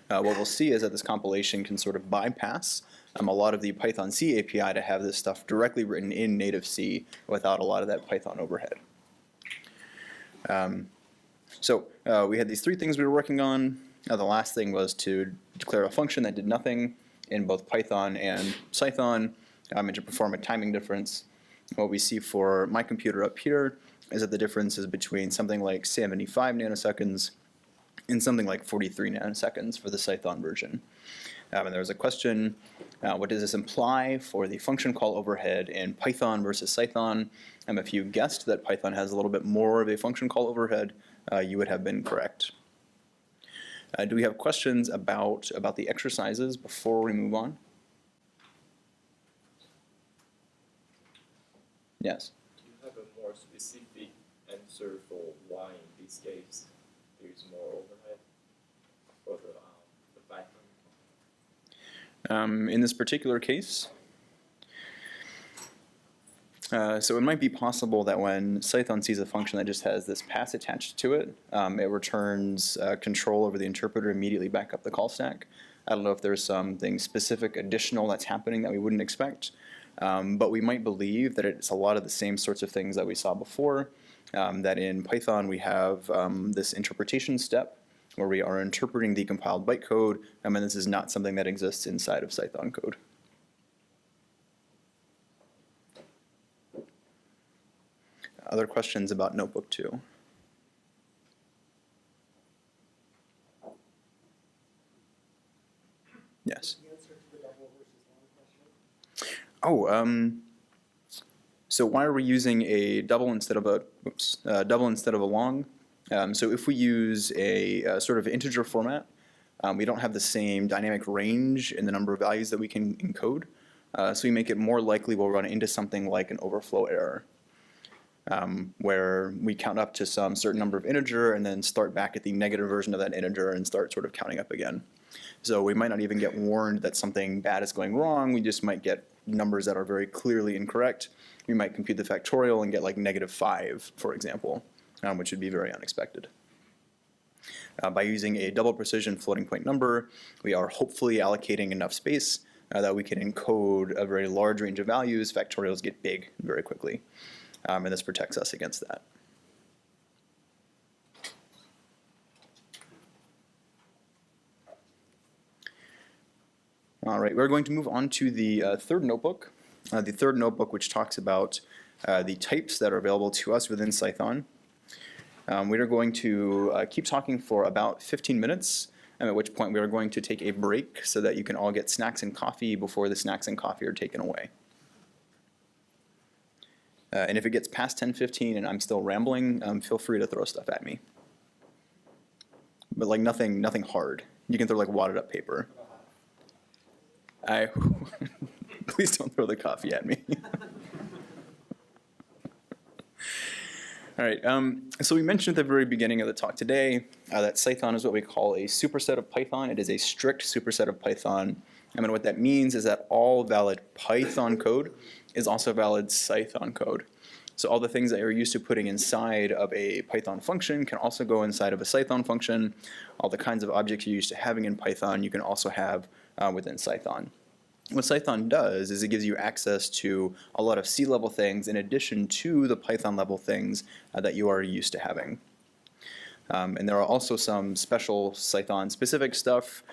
what we'll see is that this compilation can sort of bypass a lot of the Python C API to have this stuff directly written in native C without a lot of that Python overhead. So we had these three things we were working on. The last thing was to declare a function that did nothing in both Python and Cython, and to perform a timing difference. What we see for my computer up here is that the difference is between something like 75 nanoseconds and something like 43 nanoseconds for the Cython version. And there was a question, what does this imply for the function call overhead in Python versus Cython? If you guessed that Python has a little bit more of a function call overhead, you would have been correct. Do we have questions about the exercises before we move on? Yes? Do you have a more specific answer for why in this case there is more overhead for the Python? In this particular case, so it might be possible that when Cython sees a function that just has this pass attached to it, it returns control over the interpreter immediately back up the call stack. I don't know if there's something specific additional that's happening that we wouldn't expect, but we might believe that it's a lot of the same sorts of things that we saw before, that in Python we have this interpretation step where we are interpreting the compiled bytecode, and this is not something that exists inside of Cython code. Other questions about Notebook 2? Yes? The answer to the double versus long question? So why are we using a double instead of a long? So if we use a sort of integer format, we don't have the same dynamic range in the number of values that we can encode. So we make it more likely we'll run into something like an overflow error, where we count up to some certain number of integer and then start back at the negative version of that integer and start sort of counting up again. So we might not even get warned that something bad is going wrong. We just might get numbers that are very clearly incorrect. We might compute the factorial and get like -5, for example, which would be very unexpected. By using a double precision floating point number, we are hopefully allocating enough space that we can encode a very large range of values. Factorials get big very quickly. And this protects us against that. All right, we're going to move on to the third notebook. The third notebook, which talks about the types that are available to us within Cython. We are going to keep talking for about 15 minutes, at which point we are going to take a break so that you can all get snacks and coffee before the snacks and coffee are taken away. And if it gets past 10:15 and I'm still rambling, feel free to throw stuff at me. But like nothing hard. You can throw like wadded up paper. Please don't throw the coffee at me. All right, so we mentioned at the very beginning of the talk today that Cython is what we call a superset of Python. It is a strict superset of Python. And what that means is that all valid Python code is also valid Cython code. So all the things that you're used to putting inside of a Python function can also go inside of a Cython function. All the kinds of objects you're used to having in Python you can also have within Cython. What Cython does is it gives you access to a lot of C-level things in addition to the Python-level things that you are used to having. And there are also some special Cython-specific stuff.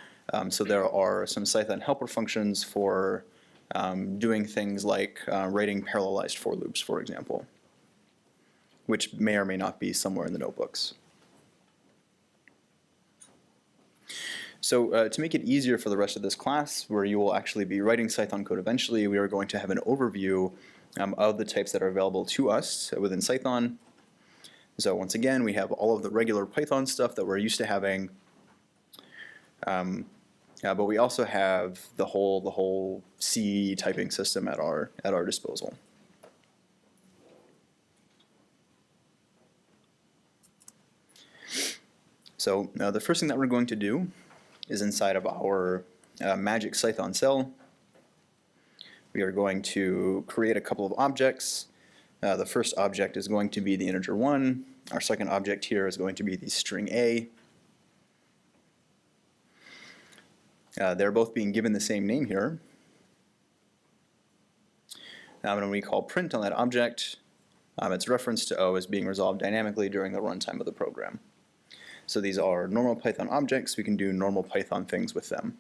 So there are some Cython helper functions for doing things like writing parallelized for loops, for example, which may or may not be somewhere in the notebooks. So to make it easier for the rest of this class, where you will actually be writing Cython code eventually, we are going to have an overview of the types that are available to us within Cython. So once again, we have all of the regular Python stuff that we're used to having. But we also have the whole C typing system at our disposal. So the first thing that we're going to do is inside of our magic Cython cell. We are going to create a couple of objects. The first object is going to be the integer 1. Our second object here is going to be the string A. They're both being given the same name here. And when we call print on that object, its reference to O is being resolved dynamically during the runtime of the program. So these are normal Python objects. We can do normal Python things with them.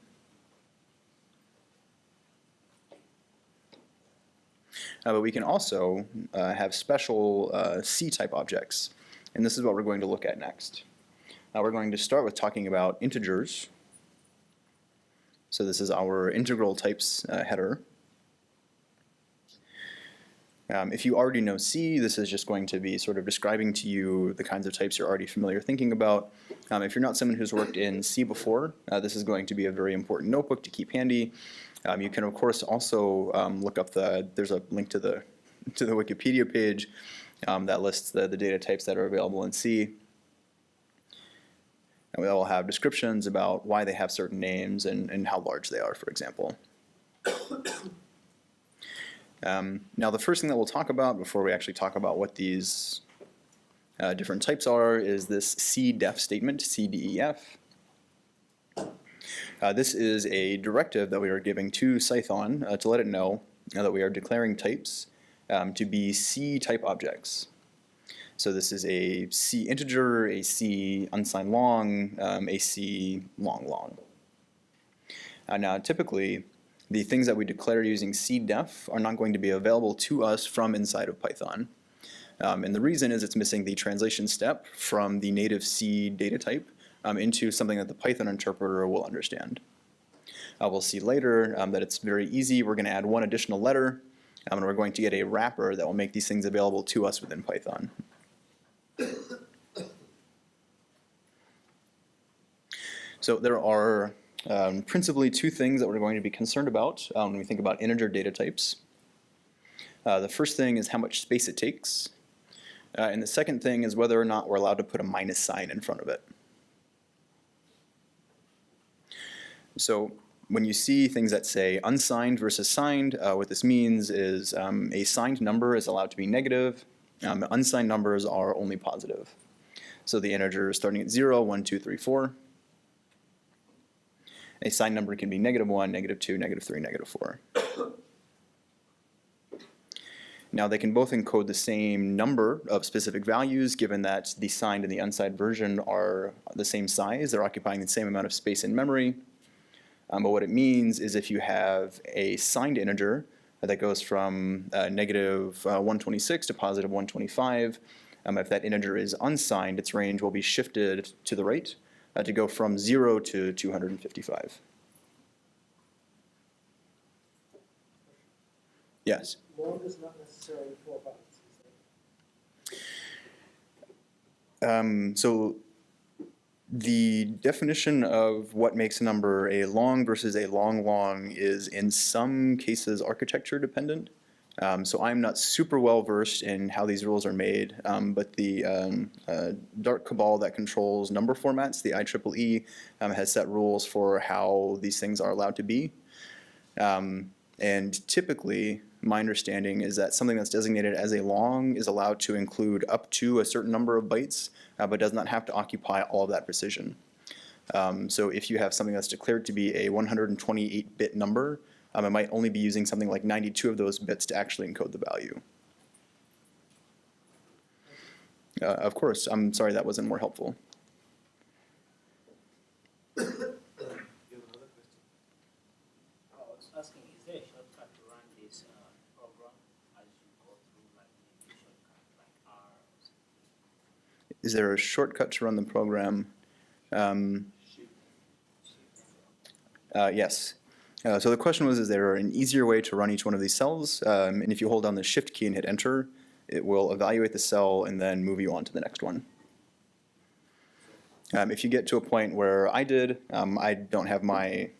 But we can also have special C-type objects. And this is what we're going to look at next. We're going to start with talking about integers. So this is our integral types header. If you already know C, this is just going to be sort of describing to you the kinds of types you're already familiar thinking about. If you're not someone who's worked in C before, this is going to be a very important notebook to keep handy. You can, of course, also look up there's a link to the Wikipedia page that lists the data types that are available in C. And we all have descriptions about why they have certain names and how large they are, for example. Now, the first thing that we'll talk about before we actually talk about what these different types are is this cdef statement, cdef. This is a directive that we are giving to Cython to let it know that we are declaring types to be C-type objects. So this is a C integer, a C unsigned long, a C long. Now, typically, the things that we declare using cdef are not going to be available to us from inside of Python. And the reason is it's missing the translation step from the native C data type into something that the Python interpreter will understand. We'll see later that it's very easy. We're going to add one additional letter, and we're going to get a wrapper that will make these things available to us within Python. So there are principally two things that we're going to be concerned about when we think about integer data types. The first thing is how much space it takes. And the second thing is whether or not we're allowed to put a minus sign in front of it. So when you see things that say unsigned versus signed, what this means is a signed number is allowed to be negative. Unsigned numbers are only positive. So the integer is starting at 0, 1, 2, 3, 4. A signed number can be -1, -2, -3, -4. Now they can both encode the same number of specific values given that the signed and the unsigned version are the same size. They're occupying the same amount of space in memory. But what it means is if you have a signed integer that goes from -126 to +125, if that integer is unsigned, its range will be shifted to the right to go from 0 to 255. Yes? Long is not necessarily 4 bytes, is it? So the definition of what makes a number a long versus a long is in some cases architecture dependent. So I'm not super well versed in how these rules are made, but the dark cabal that controls number formats, the IEEE, has set rules for how these things are allowed to be. And typically, my understanding is that something that's designated as a long is allowed to include up to a certain number of bytes, but does not have to occupy all of that precision. So if you have something that's declared to be a 128-bit number, it might only be using something like 92 of those bits to actually encode the value. Of course, I'm sorry that wasn't more helpful. You have another question? I was asking, is there a shortcut to run this program as you go through like maybe a shortcut like R or something? Is there a shortcut to run the program? Yes. So the question was, is there an easier way to run each one of these cells? And if you hold down the Shift key and hit Enter, it will evaluate the cell and then move you on to the next one. If you get to a point where I did, I don't have my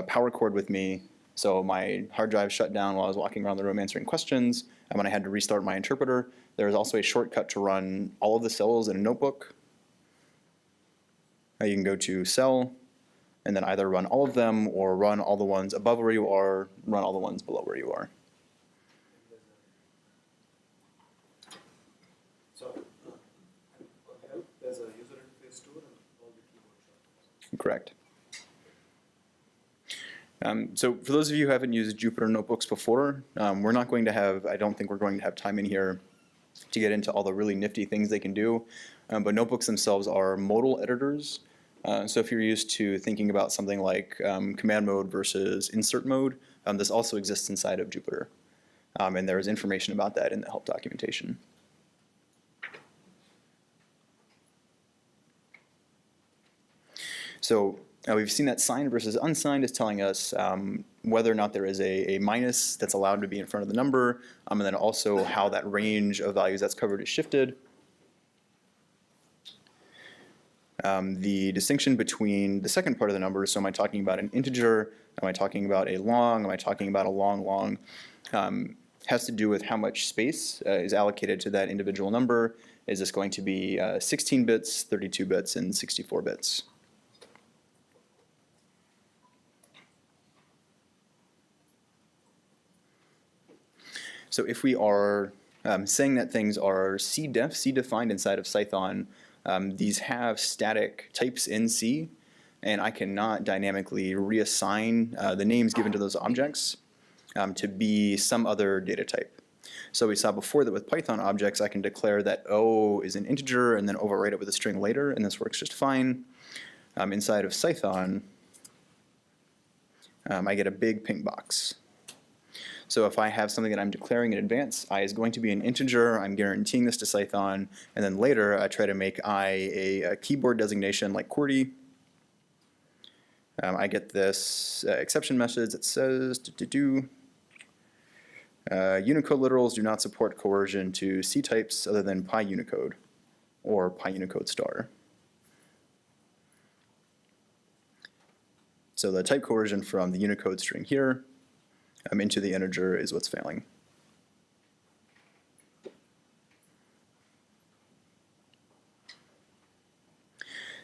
power cord with me, so my hard drive shut down while I was walking around the room answering questions, and when I had to restart my interpreter. There is also a shortcut to run all of the cells in a notebook. You can go to Cell, and then either run all of them or run all the ones above where you are, run all the ones below where you are. So, for help, there's a user interface tool and all the keyboard shortcuts. Correct. So for those of you who haven't used Jupyter Notebooks before, we're not going to have, I don't think we're going to have time in here to get into all the really nifty things they can do. But notebooks themselves are modal editors. So if you're used to thinking about something like command mode versus insert mode, this also exists inside of Jupyter. And there is information about that in the help documentation. So we've seen that signed versus unsigned is telling us whether or not there is a minus that's allowed to be in front of the number, and then also how that range of values that's covered is shifted. The distinction between the second part of the number, so am I talking about an integer, am I talking about a long, am I talking about a long, has to do with how much space is allocated to that individual number. Is this going to be 16 bits, 32 bits, and 64 bits? So if we are saying that things are C-defined inside of Cython, these have static types in C, and I cannot dynamically reassign the names given to those objects to be some other data type. So we saw before that with Python objects, I can declare that O is an integer and then overwrite it with a string later, and this works just fine. Inside of Cython, I get a big pink box. So if I have something that I'm declaring in advance, I is going to be an integer, I'm guaranteeing this to Cython, and then later I try to make I a keyboard designation like QWERTY. I get this exception message that says, Unicode literals do not support coercion to C types other than PyUnicode or PyUnicode star. So the type coercion from the Unicode string here into the integer is what's failing.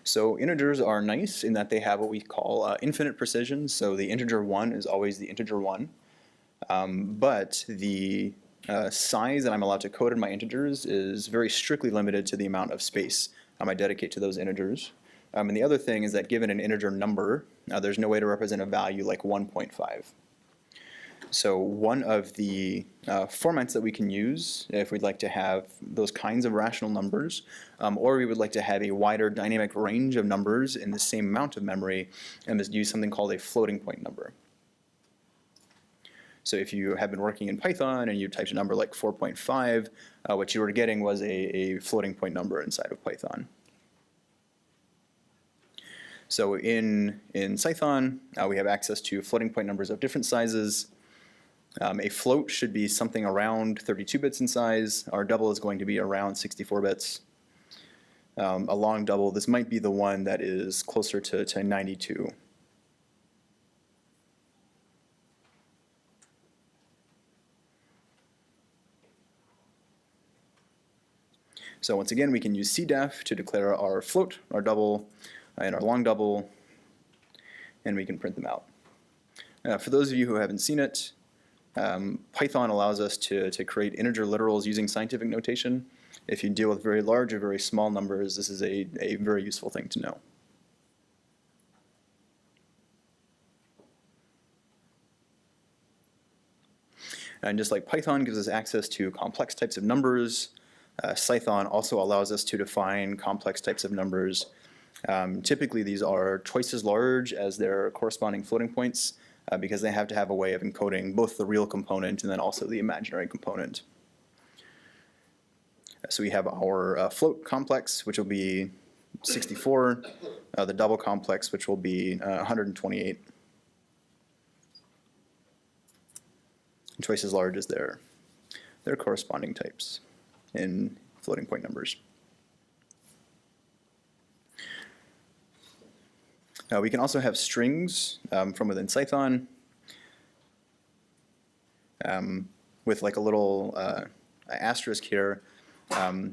So integers are nice in that they have what we call infinite precision. So the integer 1 is always the integer 1. But the size that I'm allowed to code in my integers is very strictly limited to the amount of space I dedicate to those integers. And the other thing is that given an integer number, there's no way to represent a value like 1.5. So one of the formats that we can use if we'd like to have those kinds of rational numbers, or we would like to have a wider dynamic range of numbers in the same amount of memory, and is use something called a floating point number. So if you have been working in Python and you typed a number like 4.5, what you were getting was a floating point number inside of Python. So in Cython, we have access to floating point numbers of different sizes. A float should be something around 32 bits in size. Our double is going to be around 64 bits. A long double, this might be the one that is closer to 92. So once again, we can use cdef to declare our float, our double, and our long double, and we can print them out. For those of you who haven't seen it, Python allows us to create integer literals using scientific notation. If you deal with very large or very small numbers, this is a very useful thing to know. And just like Python gives us access to complex types of numbers, Cython also allows us to define complex types of numbers. Typically, these are twice as large as their corresponding floating points because they have to have a way of encoding both the real component and then also the imaginary component. So we have our float complex, which will be 64, the double complex, which will be 128. Twice as large as their corresponding types in floating point numbers. We can also have strings from within Cython with like a little asterisk here.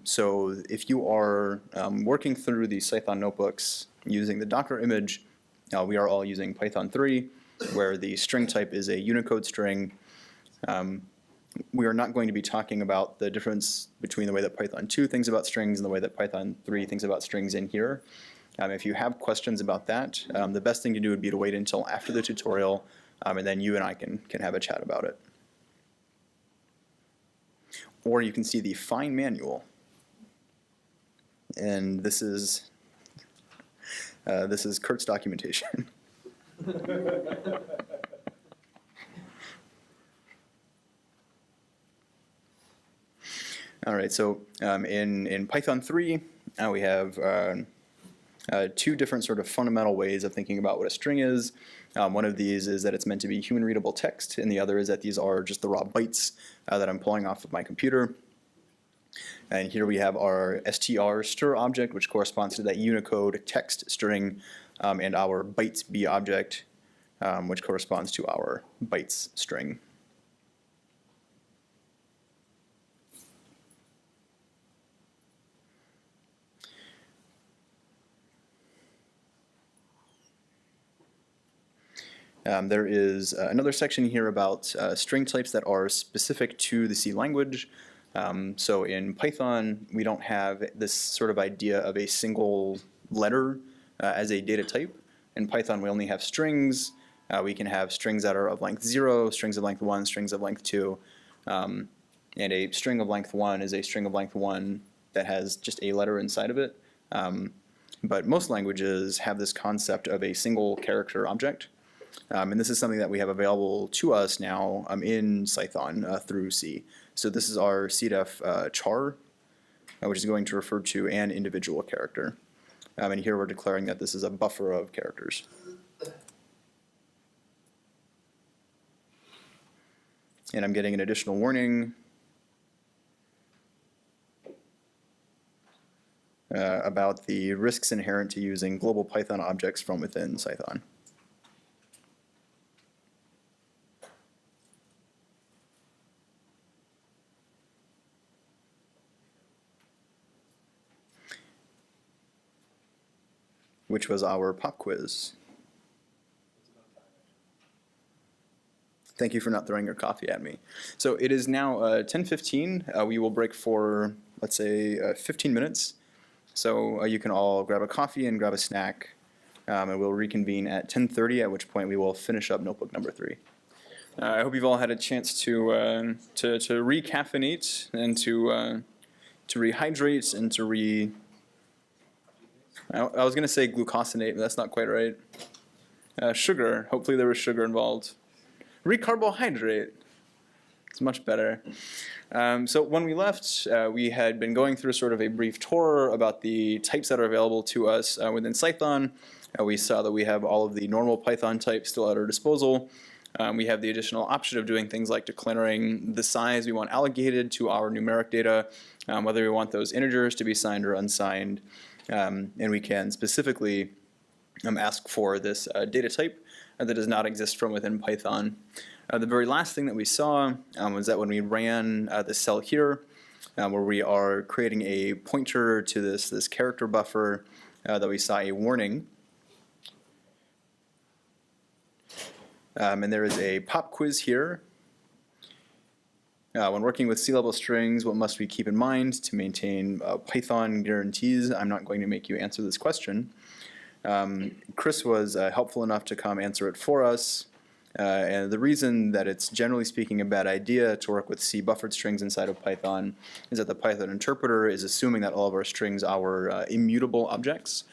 So if you are working through the Cython notebooks using the Docker image, we are all using Python 3, where the string type is a Unicode string. We are not going to be talking about the difference between the way that Python 2 thinks about strings and the way that Python 3 thinks about strings in here. If you have questions about that, the best thing to do would be to wait until after the tutorial and then you and I can have a chat about it. Or you can see the fine manual. And this is Kurt's documentation. All right, so in Python 3, we have two different sort of fundamental ways of thinking about what a string is. One of these is that it's meant to be human readable text, and the other is that these are just the raw bytes that I'm pulling off of my computer. And here we have our str object, which corresponds to that Unicode text string, and our bytes b object, which corresponds to our bytes string. There is another section here about string types that are specific to the C language. So in Python, we don't have this sort of idea of a single letter as a data type. In Python, we only have strings. We can have strings that are of length 0, strings of length 1, strings of length 2. And a string of length 1 is a string of length 1 that has just a letter inside of it. But most languages have this concept of a single character object. And this is something that we have available to us now in Cython through C. So this is our cdef char, which is going to refer to an individual character. And here we're declaring that this is a buffer of characters. And I'm getting an additional warning about the risks inherent to using global Python objects from within Cython. Which was our pop quiz. Thank you for not throwing your coffee at me. So it is now 10:15. We will break for, let's say, 15 minutes. So you can all grab a coffee and grab a snack, and we'll reconvene at 10:30, at which point we will finish up notebook number 3. I hope you've all had a chance to recaffeinate and to rehydrate and to I was going to say glucosinate, but that's not quite right. Sugar. Hopefully there was sugar involved. Recarbohydrate. It's much better. So when we left, we had been going through sort of a brief tour about the types that are available to us within Cython. We saw that we have all of the normal Python types still at our disposal. We have the additional option of doing things like declaring the size we want allocated to our numeric data, whether we want those integers to be signed or unsigned. And we can specifically ask for this data type that does not exist from within Python. The very last thing that we saw was that when we ran the cell here, where we are creating a pointer to this character buffer, that we saw a warning. And there is a pop quiz here. When working with C-level strings, what must we keep in mind to maintain Python guarantees? I'm not going to make you answer this question. Chris was helpful enough to come answer it for us. And the reason that it's generally speaking a bad idea to work with C buffered strings inside of Python is that the Python interpreter is assuming that all of our strings are immutable objects,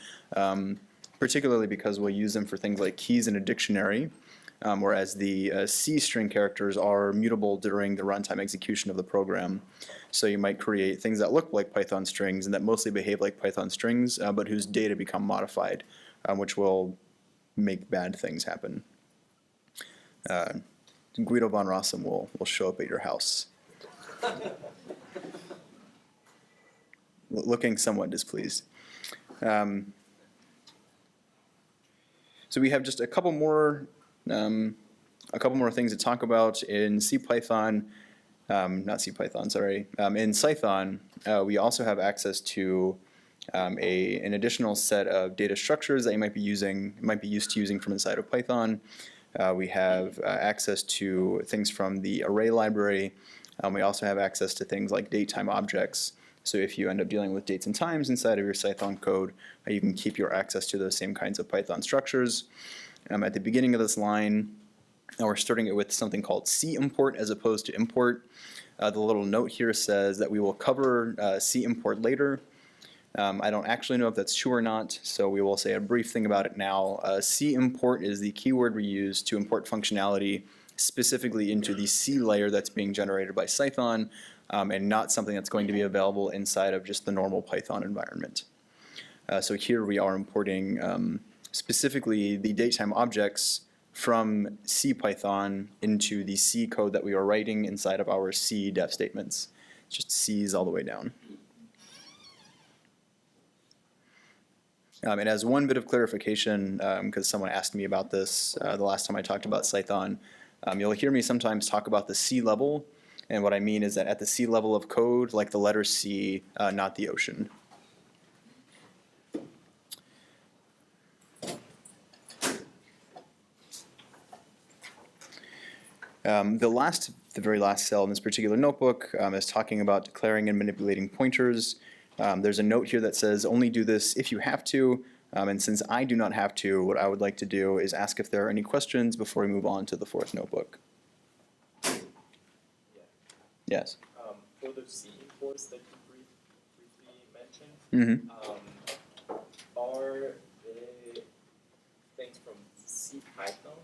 particularly because we'll use them for things like keys in a dictionary. Whereas the C string characters are mutable during the runtime execution of the program. So you might create things that look like Python strings and that mostly behave like Python strings, but whose data become modified, which will make bad things happen. Guido von Rossum will show up at your house, looking somewhat displeased. So we have just a couple more things to talk about in CPython, not CPython, sorry. In Cython, we also have access to an additional set of data structures that you might be used to using from inside of Python. We have access to things from the array library. We also have access to things like datetime objects. So if you end up dealing with dates and times inside of your Cython code, you can keep your access to those same kinds of Python structures. At the beginning of this line, And we're starting it with something called C-import as opposed to import. The little note here says that we will cover C-import later. I don't actually know if that's true or not, so we will say a brief thing about it now. C-import is the keyword we use to import functionality specifically into the C layer that's being generated by Cython, and not something that's going to be available inside of just the normal Python environment. So here we are importing specifically the datetime objects from CPython into the C code that we are writing inside of our C def statements. It's just C's all the way down. And as one bit of clarification, because someone asked me about this the last time I talked about Cython, you'll hear me sometimes talk about the C level, and what I mean is that at the C level of code, like the letter C, not the ocean. The very last cell in this particular notebook is talking about declaring and manipulating pointers. There's a note here that says only do this if you have to, and since I do not have to, what I would like to do is ask if there are any questions before we move on to the fourth notebook. Yeah. Yes? For the C imports that you briefly mentioned, Mm-hmm. Are they things from CPython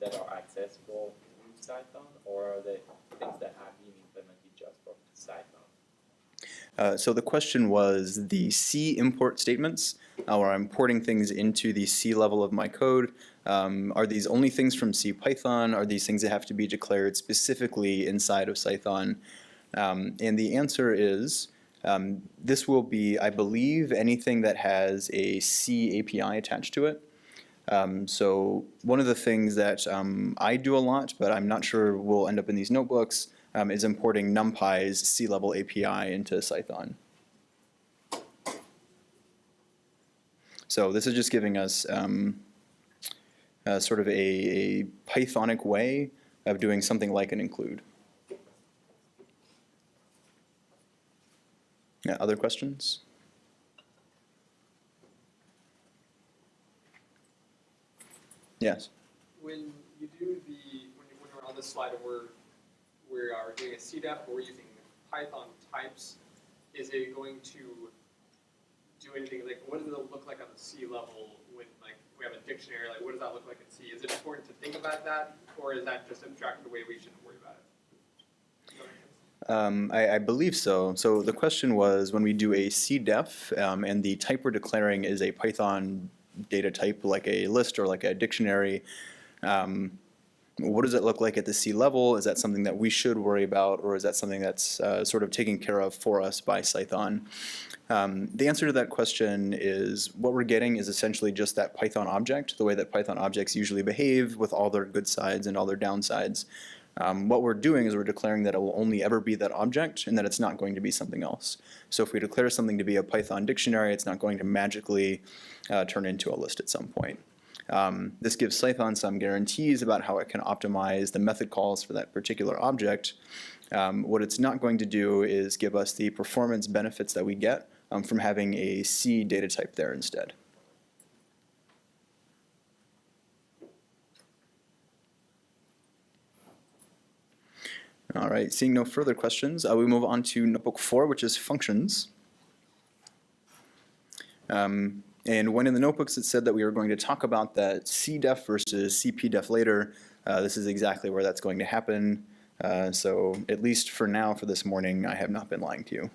that are accessible through Cython, or are they things that have been implemented just for Cython? So the question was the C import statements, where I'm importing things into the C level of my code. Are these only things from CPython? Are these things that have to be declared specifically inside of Cython? And the answer is this will be, I believe, anything that has a C API attached to it. So one of the things that I do a lot, but I'm not sure will end up in these notebooks, is importing NumPy's C-level API into Cython. So this is just giving us sort of a Pythonic way of doing something like an include. Yeah, other questions? Yes. When you do when we're on this slide and we are doing a CDEF, or we're using Python types, is it going to do anything, like what does it look like on the C level when like we have a dictionary, like what does that look like in C? Is it important to think about that, or is that just abstracted away, we shouldn't worry about it? I believe so. So the question was, when we do a CDEF and the type we're declaring is a Python data type like a list or like a dictionary, what does it look like at the C level? Is that something that we should worry about, or is that something that's sort of taken care of for us by Cython? The answer to that question is what we're getting is essentially just that Python object, the way that Python objects usually behave with all their good sides and all their downsides. What we're doing is we're declaring that it will only ever be that object and that it's not going to be something else. So if we declare something to be a Python dictionary, it's not going to magically turn into a list at some point. This gives Cython some guarantees about how it can optimize the method calls for that particular object. What it's not going to do is give us the performance benefits that we get from having a C data type there instead. All right, seeing no further questions, we move on to notebook 4, which is functions. And when in the notebooks it said that we were going to talk about that CDEF versus CPDEF later, this is exactly where that's going to happen. So at least for now, for this morning, I have not been lying to you.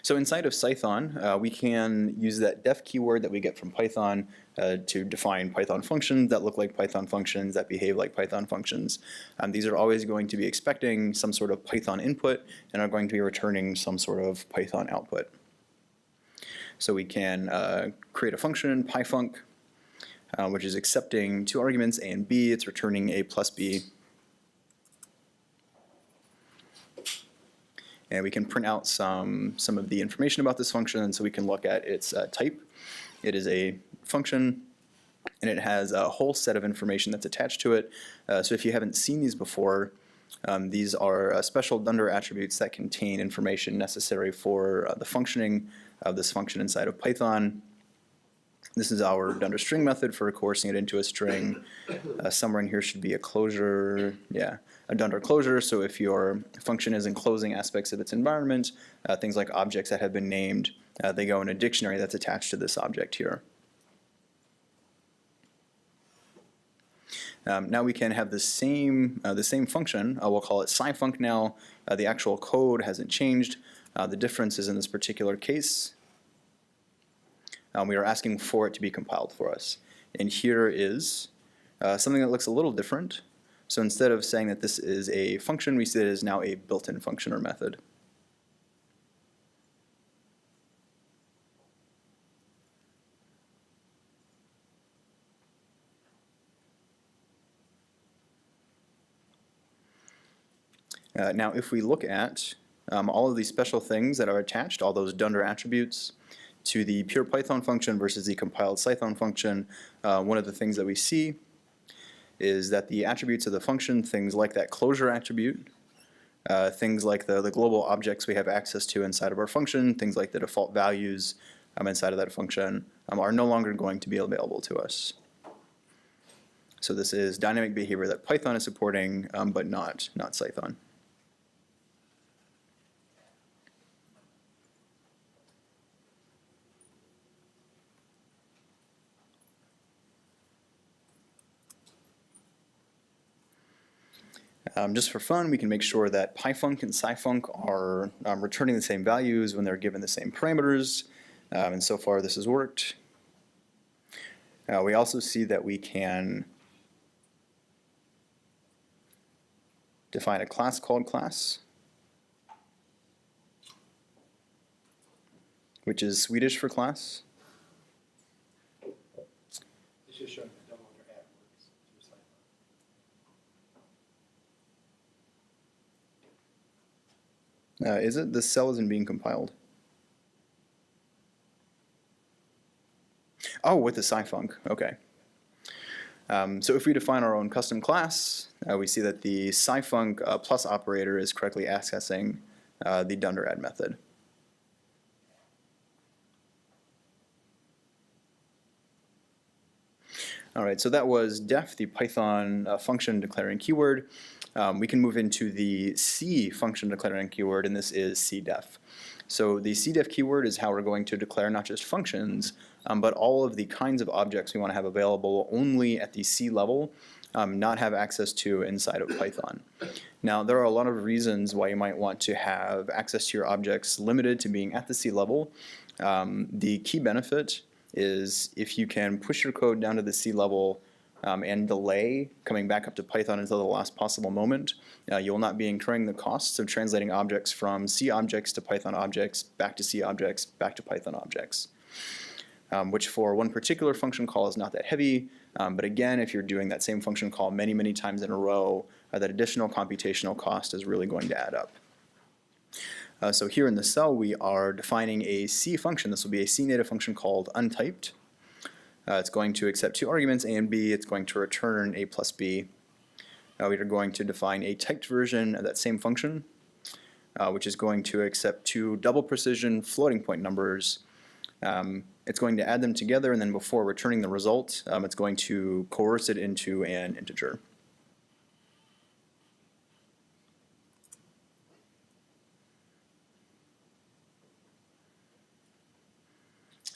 So inside of Cython, we can use that def keyword that we get from Python to define Python functions that look like Python functions, that behave like Python functions. These are always going to be expecting some sort of Python input and are going to be returning some sort of Python output. So we can create a function, pyfunc, which is accepting 2 arguments, A and B. It's returning A plus B. And we can print out some of the information about this function, so we can look at its type. It is a function, and it has a whole set of information that's attached to it. So if you haven't seen these before, these are special Dunder attributes that contain information necessary for the functioning of this function inside of Python. This is our $string method for coursing it into a string. Somewhere in here should be a closure, yeah, a $closure. So if your function is enclosing aspects of its environment, things like objects that have been named, they go in a dictionary that's attached to this object here. Now we can have the same function. We'll call it SciFunc now. The actual code hasn't changed. The difference is in this particular case, we are asking for it to be compiled for us. And here is something that looks a little different. So instead of saying that this is a function, we see that it is now a built-in function or method. Now if we look at all of these special things that are attached, all those dunder attributes, to the pure Python function versus the compiled Cython function, one of the things that we see is that the attributes of the function, things like that closure attribute, things like the global objects we have access to inside of our function, things like the default values inside of that function, are no longer going to be available to us. So this is dynamic behavior that Python is supporting, but not Cython. Just for fun, we can make sure that pyfunc and scifunc are returning the same values when they're given the same parameters, and so far this has worked. We also see that we can define a class called class, which is Swedish for class. It's just showing that no longer add works through Cython. Is it? The cell isn't being compiled. Oh, with the scifunc. Okay. So if we define our own custom class, we see that the scifunc plus operator is correctly accessing the dunder add method. All right, so that was def, the Python function declaring keyword. We can move into the C function declaring keyword, and this is cdef. So the cdef keyword is how we're going to declare not just functions, but all of the kinds of objects we want to have available only at the C level, not have access to inside of Python. Now, there are a lot of reasons why you might want to have access to your objects limited to being at the C level. The key benefit is if you can push your code down to the C level and delay coming back up to Python until the last possible moment, you will not be incurring the costs of translating objects from C objects to Python objects, back to C objects, back to Python objects, which for one particular function call is not that heavy, but again, if you're doing that same function call many, many times in a row, that additional computational cost is really going to add up. So here in the cell, we are defining a C function. This will be a C native function called untyped. It's going to accept two arguments, A and B. It's going to return A plus B. We are going to define a typed version of that same function, which is going to accept two double precision floating point numbers. It's going to add them together, and then before returning the result, it's going to coerce it into an integer.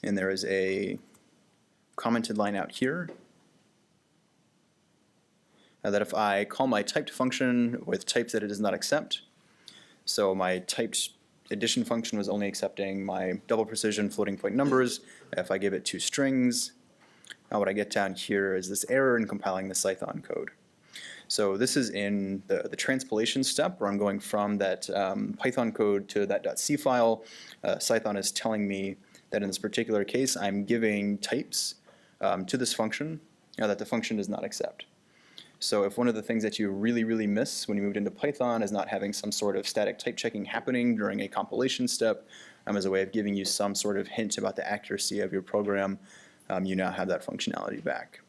And there is a commented line out here that if I call my typed function with types that it does not accept, so my typed addition function was only accepting my double precision floating point numbers. If I give it two strings, what I get down here is this error in compiling the Cython code. So this is in the transpilation step where I'm going from that Python code to that .c file. Cython is telling me that in this particular case I'm giving types to this function that the function does not accept. So if one of the things that you really, really miss when you moved into Python is not having some sort of static type checking happening during a compilation step as a way of giving you some sort of hint about the accuracy of your program, you now have that functionality back.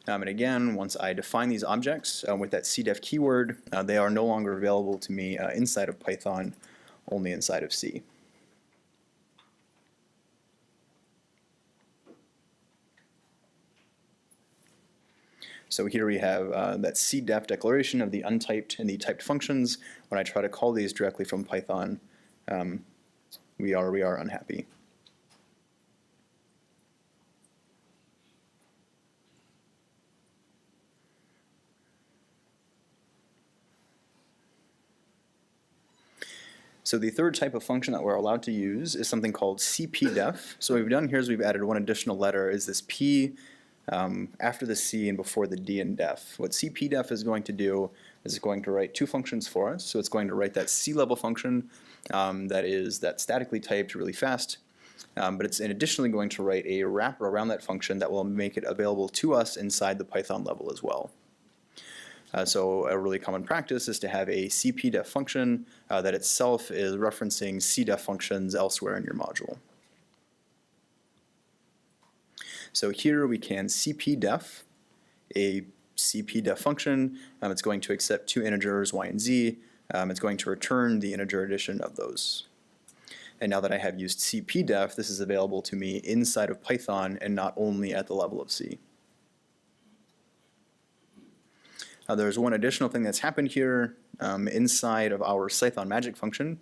And again, once I define these objects with that cdef keyword, they are no longer available to me inside of Python. only inside of C. So here we have that cdef declaration of the untyped and the typed functions. When I try to call these directly from Python, we are unhappy. So the third type of function that we're allowed to use is something called cpdef. So what we've done here is we've added one additional letter, is this p after the c and before the d in def. What cpdef is going to do is it's going to write two functions for us. So it's going to write that C-level function that statically typed really fast, but it's additionally going to write a wrapper around that function that will make it available to us inside the Python level as well. So a really common practice is to have a cpdef function that itself is referencing cdef functions elsewhere in your module. So here we can cpdef a cpdef function. It's going to accept two integers, y and z. It's going to return the integer addition of those. And now that I have used cpdef, this is available to me inside of Python and not only at the level of C. There's one additional thing that's happened here. Inside of our Cython magic function,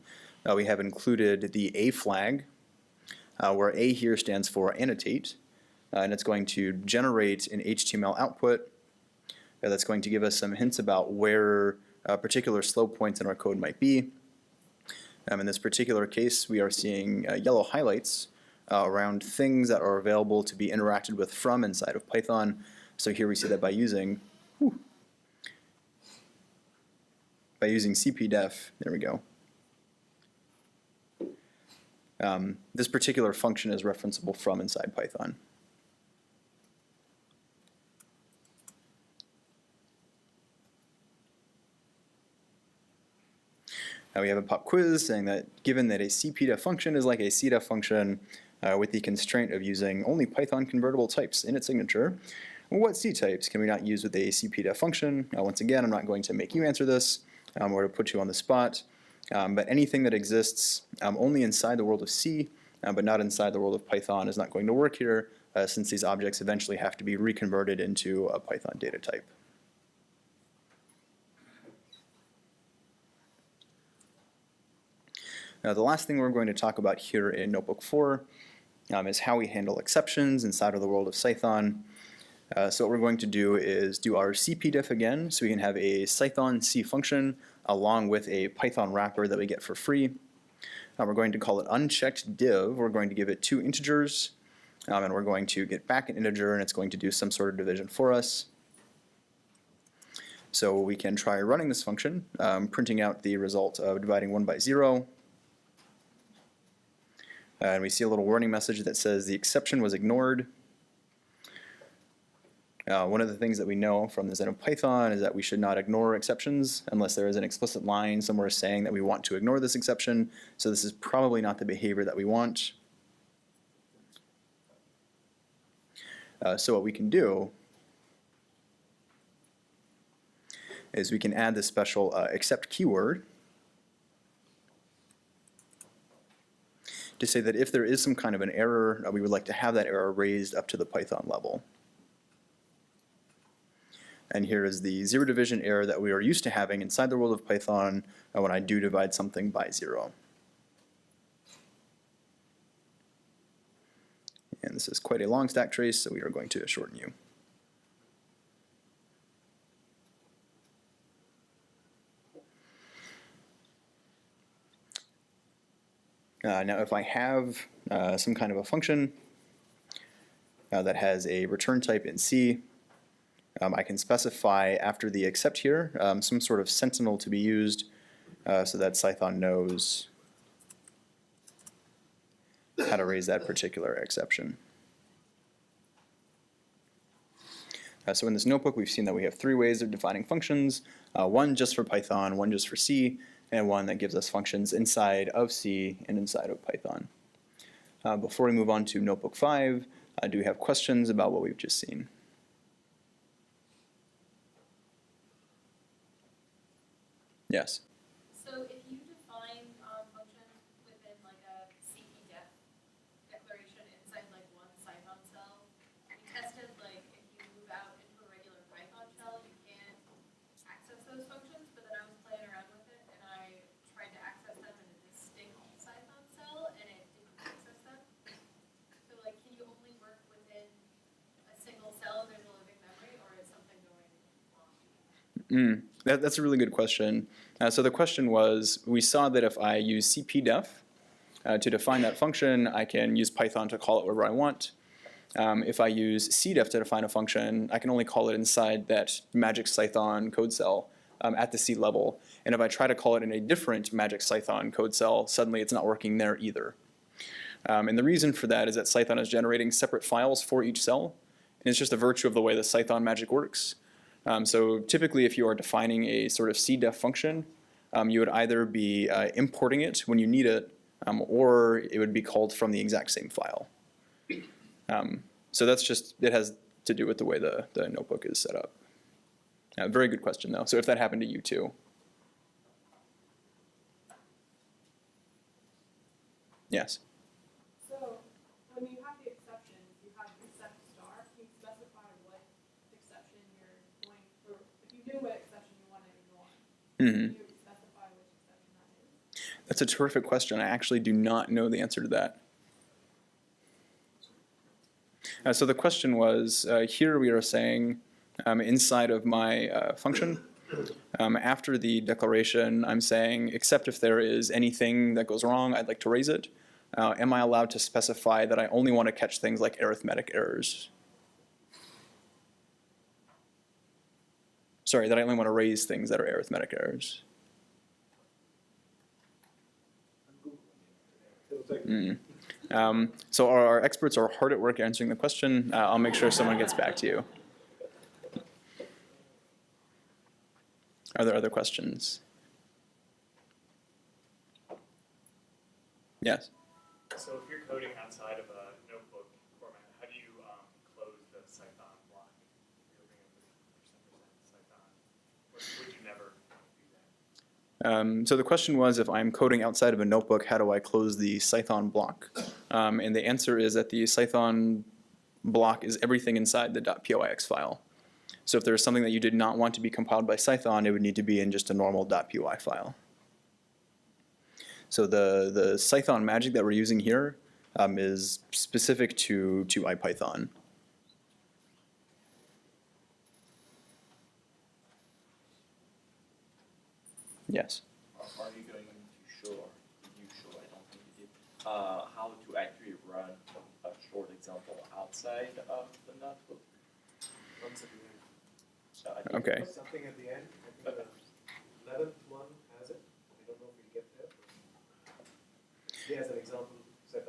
we have included the A flag, where A here stands for annotate, and it's going to generate an HTML output that's going to give us some hints about where particular slope points in our code might be. In this particular case, we are seeing yellow highlights around things that are available to be interacted with from inside of Python. So here we see that by using cpdef, there we go. This particular function is referenceable from inside Python. Now we have a pop quiz saying that given that a cpdef function is like a cdef function with the constraint of using only Python convertible types in its signature, what C types can we not use with a cpdef function? Once again, I'm not going to make you answer this or to put you on the spot, but anything that exists only inside the world of C, but not inside the world of Python is not going to work here, since these objects eventually have to be reconverted into a Python data type. Now, the last thing we're going to talk about here in Notebook 4 is how we handle exceptions inside of the world of Cython. So what we're going to do is do our cpdef again, so we can have a Cython C function along with a Python wrapper that we get for free. We're going to call it unchecked div. We're going to give it two integers, and we're going to get back an integer, and it's going to do some sort of division for us. So we can try running this function, printing out the result of dividing 1 by 0. And we see a little warning message that says the exception was ignored. One of the things that we know from the Zen of Python is that we should not ignore exceptions unless there is an explicit line somewhere saying that we want to ignore this exception. So this is probably not the behavior that we want. So what we can do is we can add this special except keyword to say that if there is some kind of an error, we would like to have that error raised up to the Python level. And here is the zero division error that we are used to having inside the world of Python when I do divide something by 0. And this is quite a long stack trace, so we are going to shorten you. Now if I have some kind of a function that has a return type in C, I can specify after the except here some sort of sentinel to be used so that Cython knows how to raise that particular exception. So in this notebook, we've seen that we have 3 ways of defining functions, one just for Python, one just for C, and one that gives us functions inside of C and inside of Python. Before we move on to Notebook 5, do we have questions about what we've just seen? Yes? So if you define functions That's a really good question. So the question was, we saw that if I use cpdef to define that function, I can use Python to call it wherever I want. If I use cdef to define a function, I can only call it inside that magic Cython code cell at the C level. And if I try to call it in a different magic Cython code cell, suddenly it's not working there either. And the reason for that is that Cython is generating separate files for each cell. And it's just a virtue of the way the Cython magic works. So typically, if you are defining a sort of cdef function, you would either be importing it when you need it, or it would be called from the exact same file. So that's just, it has to do with the way the notebook is set up. Very good question, though. So if that happened to you, too. Yes? So when you have the exceptions, you have except star. Can you specify what exception you're going for? If you knew what exception you want to ignore, can you specify which exception that is? That's a terrific question. I actually do not know the answer to that. So the question was, here we are saying inside of my function, after the declaration, I'm saying, except if there is anything that goes wrong, I'd like to raise it. Am I allowed to specify that I only want to catch things like arithmetic errors? Sorry, that I only want to raise things that are arithmetic errors. So our experts are hard at work answering the question. I'll make sure someone gets back to you. Are there other questions? Yes? So if you're coding outside of a notebook format, how do you close the Cython block? If you're looking at the %Cython, or would you never do that? So the question was, if I'm coding outside of a notebook, how do I close the Cython block? And the answer is that the Cython block is everything inside the .pyx file. So if there's something that you did not want to be compiled by Cython, it would need to be in just a normal .py file. So the Cython magic that we're using here is specific to IPython. Yes? Are you going to show, or did you show, I don't think you did, how to actually run a short example outside of the notebook? Okay. Something at the end. I think the 11th one has it. I don't know if we get there. He has an example set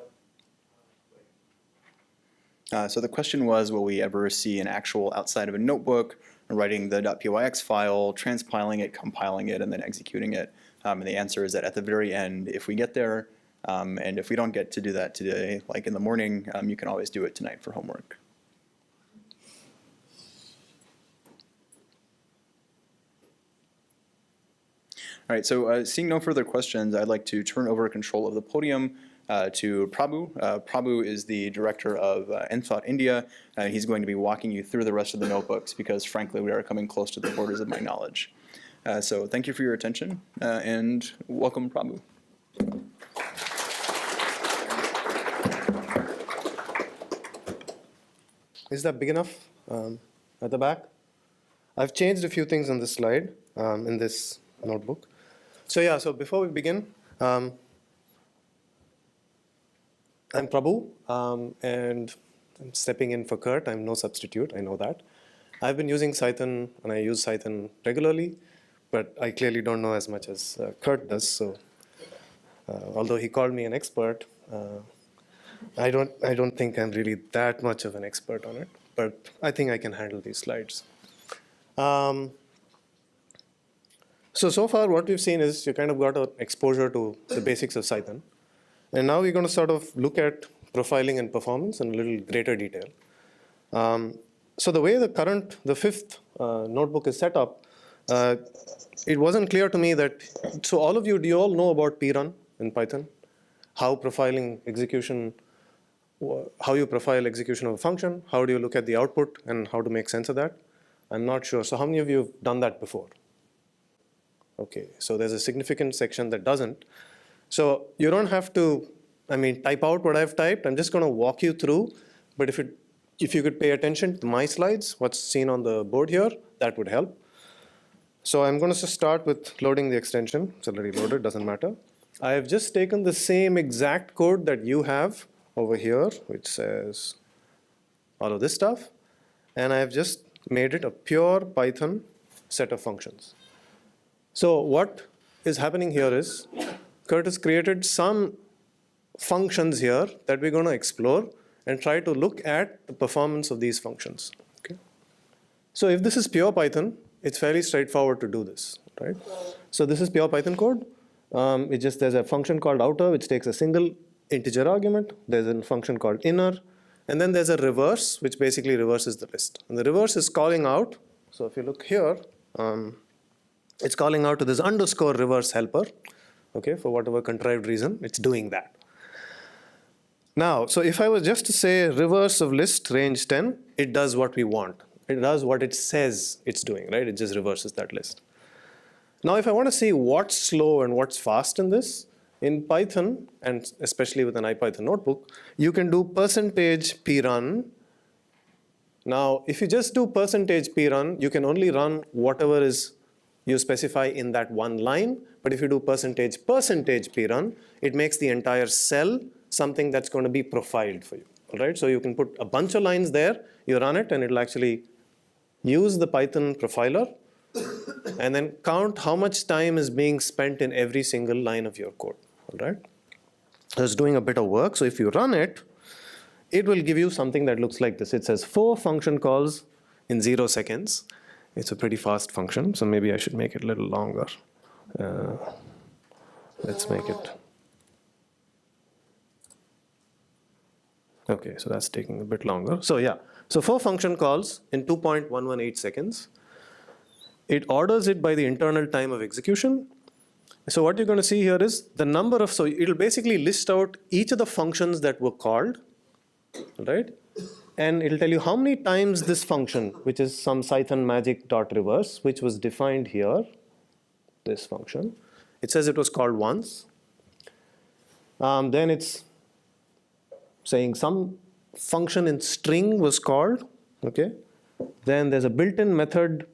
up. So the question was, will we ever see an actual outside of a notebook, writing the .pyx file, transpiling it, compiling it, and then executing it? And the answer is that at the very end, if we get there, and if we don't get to do that today, like in the morning, you can always do it tonight for homework. All right, so seeing no further questions, I'd like to turn over control of the podium to Prabhu. Prabhu is the director of Nthought India. He's going to be walking you through the rest of the notebooks because, frankly, we are coming close to the borders of my knowledge. So thank you for your attention, and welcome, Prabhu. Is that big enough at the back? I've changed a few things on this slide in this notebook. So yeah, so before we begin, I'm Prabhu, and I'm stepping in for Kurt. I'm no substitute, I know that. I've been using Cython, and I use Cython regularly, but I clearly don't know as much as Kurt does. So although he called me an expert, I don't think I'm really that much of an expert on it, but I think I can handle these slides. So far what we've seen is you kind of got an exposure to the basics of Cython. And now we're going to sort of look at profiling and performance in a little greater detail. So the way the fifth notebook is set up, it wasn't clear to me that, so all of you, do you all know about prun in Python? How profiling execution, how you profile execution of a function, how do you look at the output, and how to make sense of that? I'm not sure. So how many of you have done that before? Okay, so there's a significant section that doesn't. So you don't have to, type out what I've typed. I'm just going to walk you through. But if you could pay attention to my slides, what's seen on the board here, that would help. So I'm going to just start with loading the extension. It's already loaded, doesn't matter. I have just taken the same exact code that you have over here, which says all of this stuff, and I have just made it a pure Python set of functions. So what is happening here is Curtis created some functions here that we're going to explore and try to look at the performance of these functions. Okay? So if this is pure Python, it's fairly straightforward to do this, right? So this is pure Python code. There's a function called outer, which takes a single integer argument. There's a function called inner. And then there's a reverse, which basically reverses the list. And the reverse is calling out. So if you look here, it's calling out to this underscore reverse helper. Okay, for whatever contrived reason, it's doing that. Now, so if I was just to say reverse of list range 10, it does what we want. It does what it says it's doing, right? It just reverses that list. Now, if I want to see what's slow and what's fast in this, in Python, and especially with an IPython notebook, you can do %prun. Now, if you just do %prun, you can only run whatever is you specify in that one line. But if you do %prun, it makes the entire cell something that's going to be profiled for you. All right? So you can put a bunch of lines there, you run it, and it'll actually use the Python profiler and then count how much time is being spent in every single line of your code. All right? So it's doing a bit of work. So if you run it, it will give you something that looks like this. It says 4 function calls in 0 seconds. It's a pretty fast function, so maybe I should make it a little longer. Let's make it. Okay, so that's taking a bit longer. So yeah, so 4 function calls in 2.118 seconds. It orders it by the internal time of execution. So what you're going to see here is the number of, so it'll basically list out each of the functions that were called, right? And it'll tell you how many times this function, which is some Cython magic.reverse, which was defined here, this function. It says it was called once. Then it's saying some function in string was called, okay? Then there's a built-in method,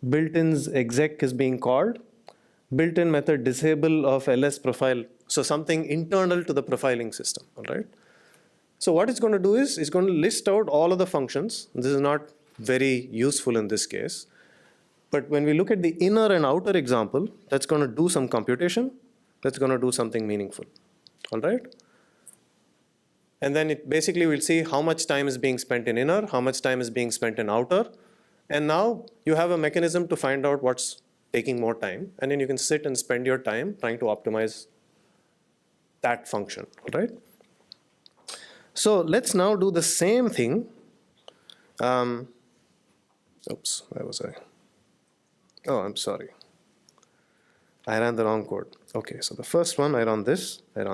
built-in's exec is being called, built-in method disable of ls profile, so something internal to the profiling system, all right? So what it's going to do is it's going to list out all of the functions. This is not very useful in this case. But when we look at the inner and outer example, that's going to do some computation. That's going to do something meaningful. All right? And then it basically will see how much time is being spent in inner, how much time is being spent in outer. And now you have a mechanism to find out what's taking more time. And then you can sit and spend your time trying to optimize that function. All right? So let's now do the same thing. Oops, where was I? Oh, I'm sorry. I ran the wrong code. Okay, so the first one, I run this, and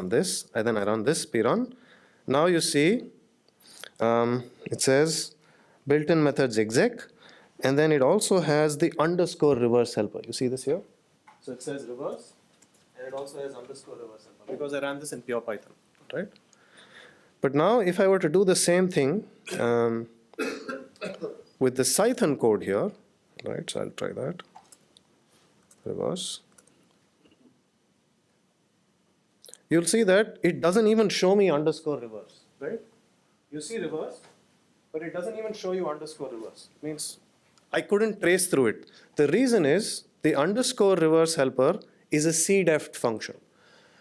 then I run this, prun. Now you see, it says built-in methods exec, and then it also has the underscore reverse helper. You see this here? So it says reverse, and it also has underscore reverse helper, because I ran this in pure Python, right? But now if I were to do the same thing with the Cython code here, right, so I'll try that, reverse. You'll see that it doesn't even show me underscore reverse, right? You see reverse, but it doesn't even show you underscore reverse. It means I couldn't trace through it. The reason is the underscore reverse helper is a C-def function,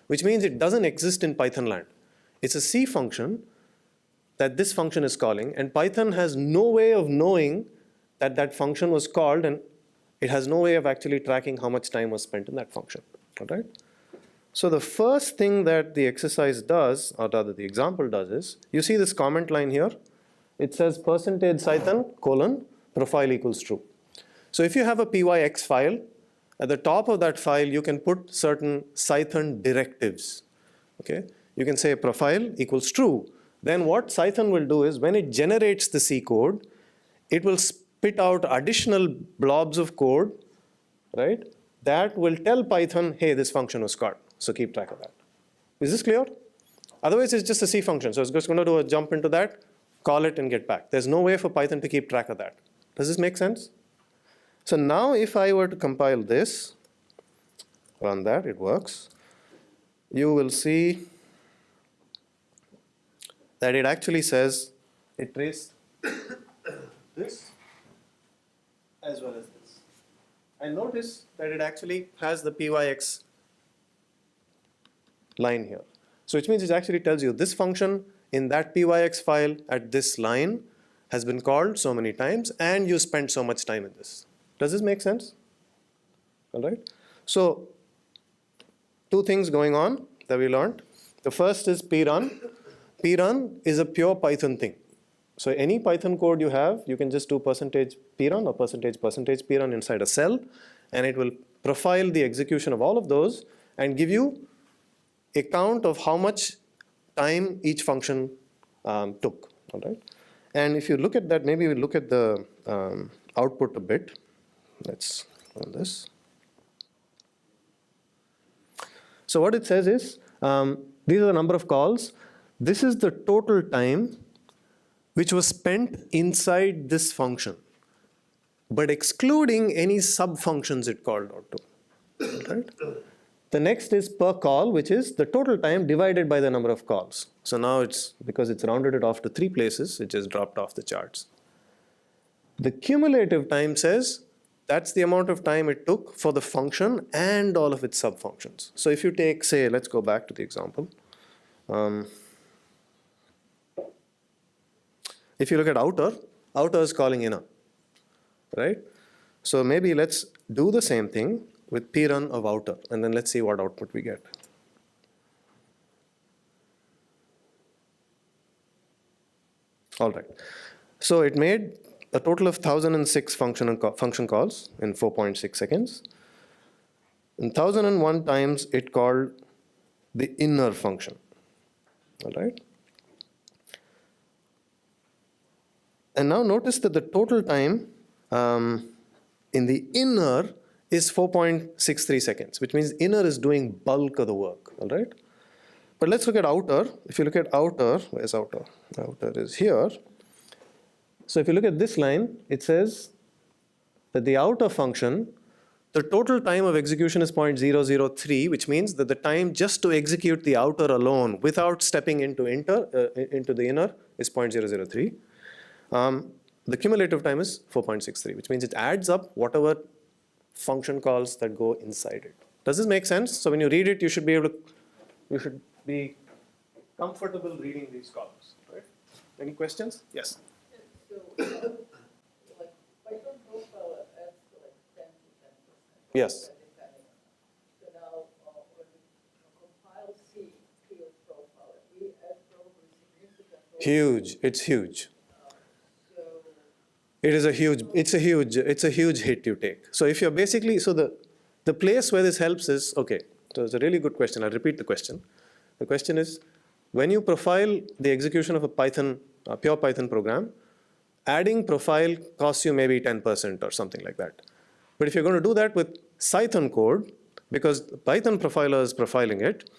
which means it doesn't exist in Python land. It's a C function that this function is calling, and Python has no way of knowing that that function was called, and it has no way of actually tracking how much time was spent in that function. All right? So the first thing that the exercise does, or rather the example does, is you see this comment line here. It says %Cython : profile equals true. So if you have a pyx file, at the top of that file you can put certain Cython directives. Okay? You can say profile equals true. Then what Cython will do is when it generates the C code, it will spit out additional blobs of code, right? That will tell Python, hey, this function was called. So keep track of that. Is this clear? Otherwise, it's just a C function. So it's just going to do a jump into that, call it, and get back. There's no way for Python to keep track of that. Does this make sense? So now if I were to compile this, run that, it works, you will see that it actually says it traced this as well as this. And notice that it actually has the PYX line here. So which means it actually tells you this function in that PYX file at this line has been called so many times and you spent so much time in this. Does this make sense? All right. So two things going on that we learned. The first is prun. Prun is a pure Python thing. So any Python code you have, you can just do %prun or %prun inside a cell, and it will profile the execution of all of those and give you a count of how much time each function took. All right. And if you look at that, maybe we look at the output a bit. Let's run this. So what it says is, these are the number of calls. This is the total time which was spent inside this function, but excluding any sub-functions it called out to. Right? The next is per call, which is the total time divided by the number of calls. So now it's, because it's rounded it off to 3 places, it just dropped off the charts. The cumulative time says that's the amount of time it took for the function and all of its sub-functions. So if you take, say, let's go back to the example. If you look at outer is calling inner, right? So maybe let's do the same thing with prun of outer, and then let's see what output we get. All right. So it made a total of 1,006 function calls in 4.6 seconds. And 1,001 times it called the inner function. All right. And now notice that the total time in the inner is 4.63 seconds, which means inner is doing bulk of the work. All right. But let's look at outer. If you look at outer, where's outer? Outer is here. So if you look at this line, it says that the outer function, the total time of execution is 0.003, which means that the time just to execute the outer alone without stepping into the inner is 0.003. The cumulative time is 4.63, which means it adds up whatever function calls that go inside it. Does this make sense? So when you read it, you should be comfortable reading these columns, right? Any questions? Yes. So, like Python profile adds like 10 to 10%. Yes. So now when we compile C field profile, we add probably significant. Huge. It's huge. So It is a huge. It's a huge hit you take. So if you're basically, so the place where this helps is, okay. So it's a really good question. I'll repeat the question. The question is, when you profile the execution of a pure Python program, adding profile costs you maybe 10% or something like that. But if you're going to do that with Cython code, because the Python profiler is profiling it,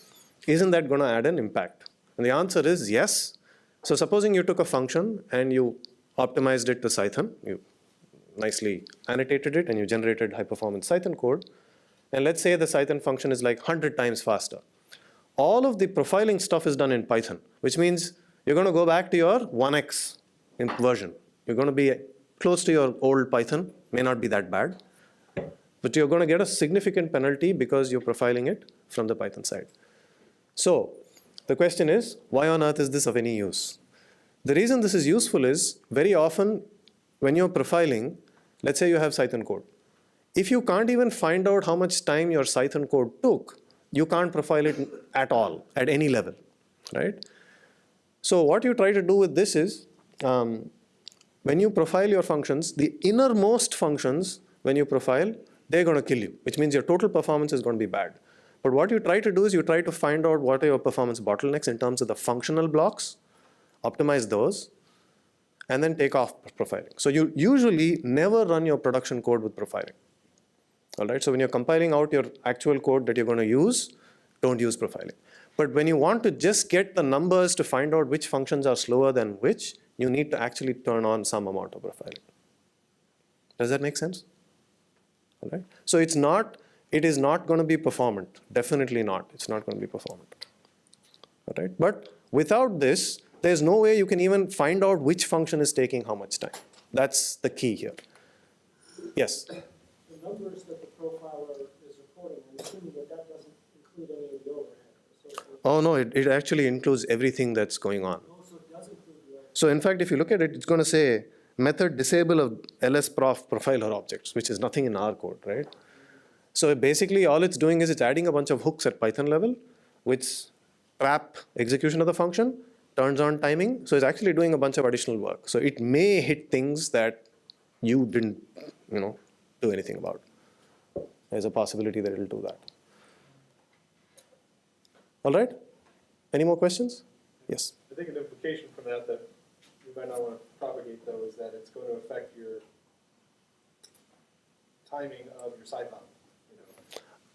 isn't that going to add an impact? And the answer is yes. So supposing you took a function and you optimized it to Cython, you nicely annotated it and you generated high performance Cython code. And let's say the Cython function is like 100 times faster. All of the profiling stuff is done in Python, which means you're going to go back to your 1x version. You're going to be close to your old Python, may not be that bad, but you're going to get a significant penalty because you're profiling it from the Python side. So the question is, why on earth is this of any use? The reason this is useful is very often when you're profiling, let's say you have Cython code. If you can't even find out how much time your Cython code took, you can't profile it at all, at any level, right? So what you try to do with this is, when you profile your functions, the innermost functions, when you profile, they're going to kill you, which means your total performance is going to be bad. But what you try to do is you try to find out what are your performance bottlenecks in terms of the functional blocks, optimize those, and then take off profiling. So you usually never run your production code with profiling. All right, so when you're compiling out your actual code that you're going to use, don't use profiling. But when you want to just get the numbers to find out which functions are slower than which, you need to actually turn on some amount of profiling. Does that make sense? All right? So it is not going to be performant. Definitely not. It's not going to be performant. All right? But without this, there's no way you can even find out which function is taking how much time. That's the key here. Yes? The numbers that the profiler is reporting, I'm assuming that that doesn't include any of the overhead. Oh, no, it actually includes everything that's going on. Also, it does include the overhead. So in fact, if you look at it, it's going to say method disable of lsprof profiler objects, which is nothing in our code, right? So basically, all it's doing is it's adding a bunch of hooks at Python level, which trap execution of the function, turns on timing. So it's actually doing a bunch of additional work. So it may hit things that you didn't, do anything about. There's a possibility that it'll do that. All right? Any more questions? Yes. I think an implication from that you might not want to propagate, though, is that it's going to affect your timing of your Cython.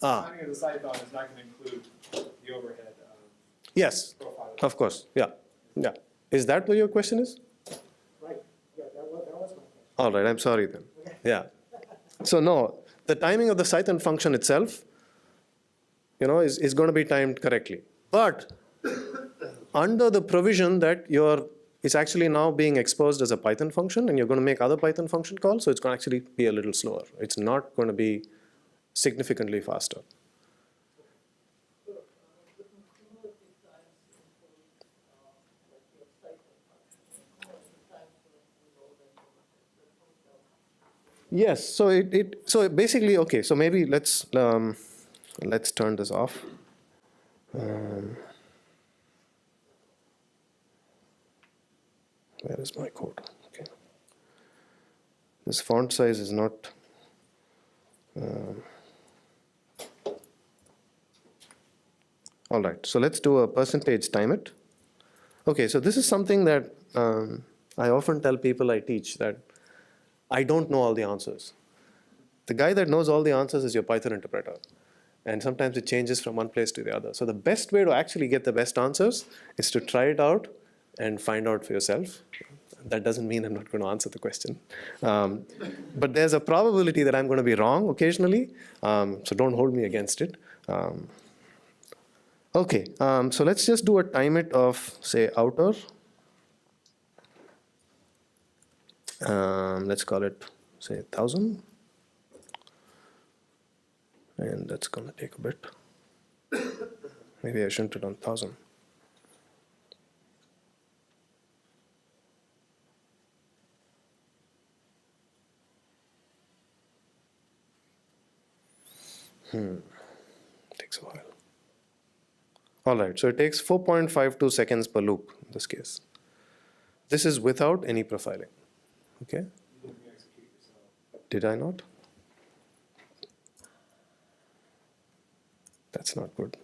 Timing of the Cython is not going to include the overhead Yes, profile. of course. Yeah. Yeah. Is that what your question is? Right, yeah, that was my question. All right, I'm sorry then. Yeah. So no, the timing of the Cython function itself, is going to be timed correctly. But under the provision that it's actually now being exposed as a Python function, and you're going to make other Python function calls, so it's going to actually be a little slower. It's not going to be significantly faster. So, the cumulative times include, like your Cython function, cumulative times for all the Yes. So basically, okay. So maybe let's turn this off. Where is my code? Okay. This font size is not. All right. So let's do a percentage time it. Okay. So this is something that I often tell people I teach, that I don't know all the answers. The guy that knows all the answers is your Python interpreter. And sometimes it changes from one place to the other. So the best way to actually get the best answers is to try it out and find out for yourself. That doesn't mean I'm not going to answer the question. But there's a probability that I'm going to be wrong occasionally. So don't hold me against it. Okay, so let's just do a time it of, say, outer. Let's call it, say, 1,000. And that's going to take a bit. Maybe I shouldn't have done 1,000. Takes a while. All right, so it takes 4.52 seconds per loop in this case. This is without any profiling. Okay? Did I not? That's not good.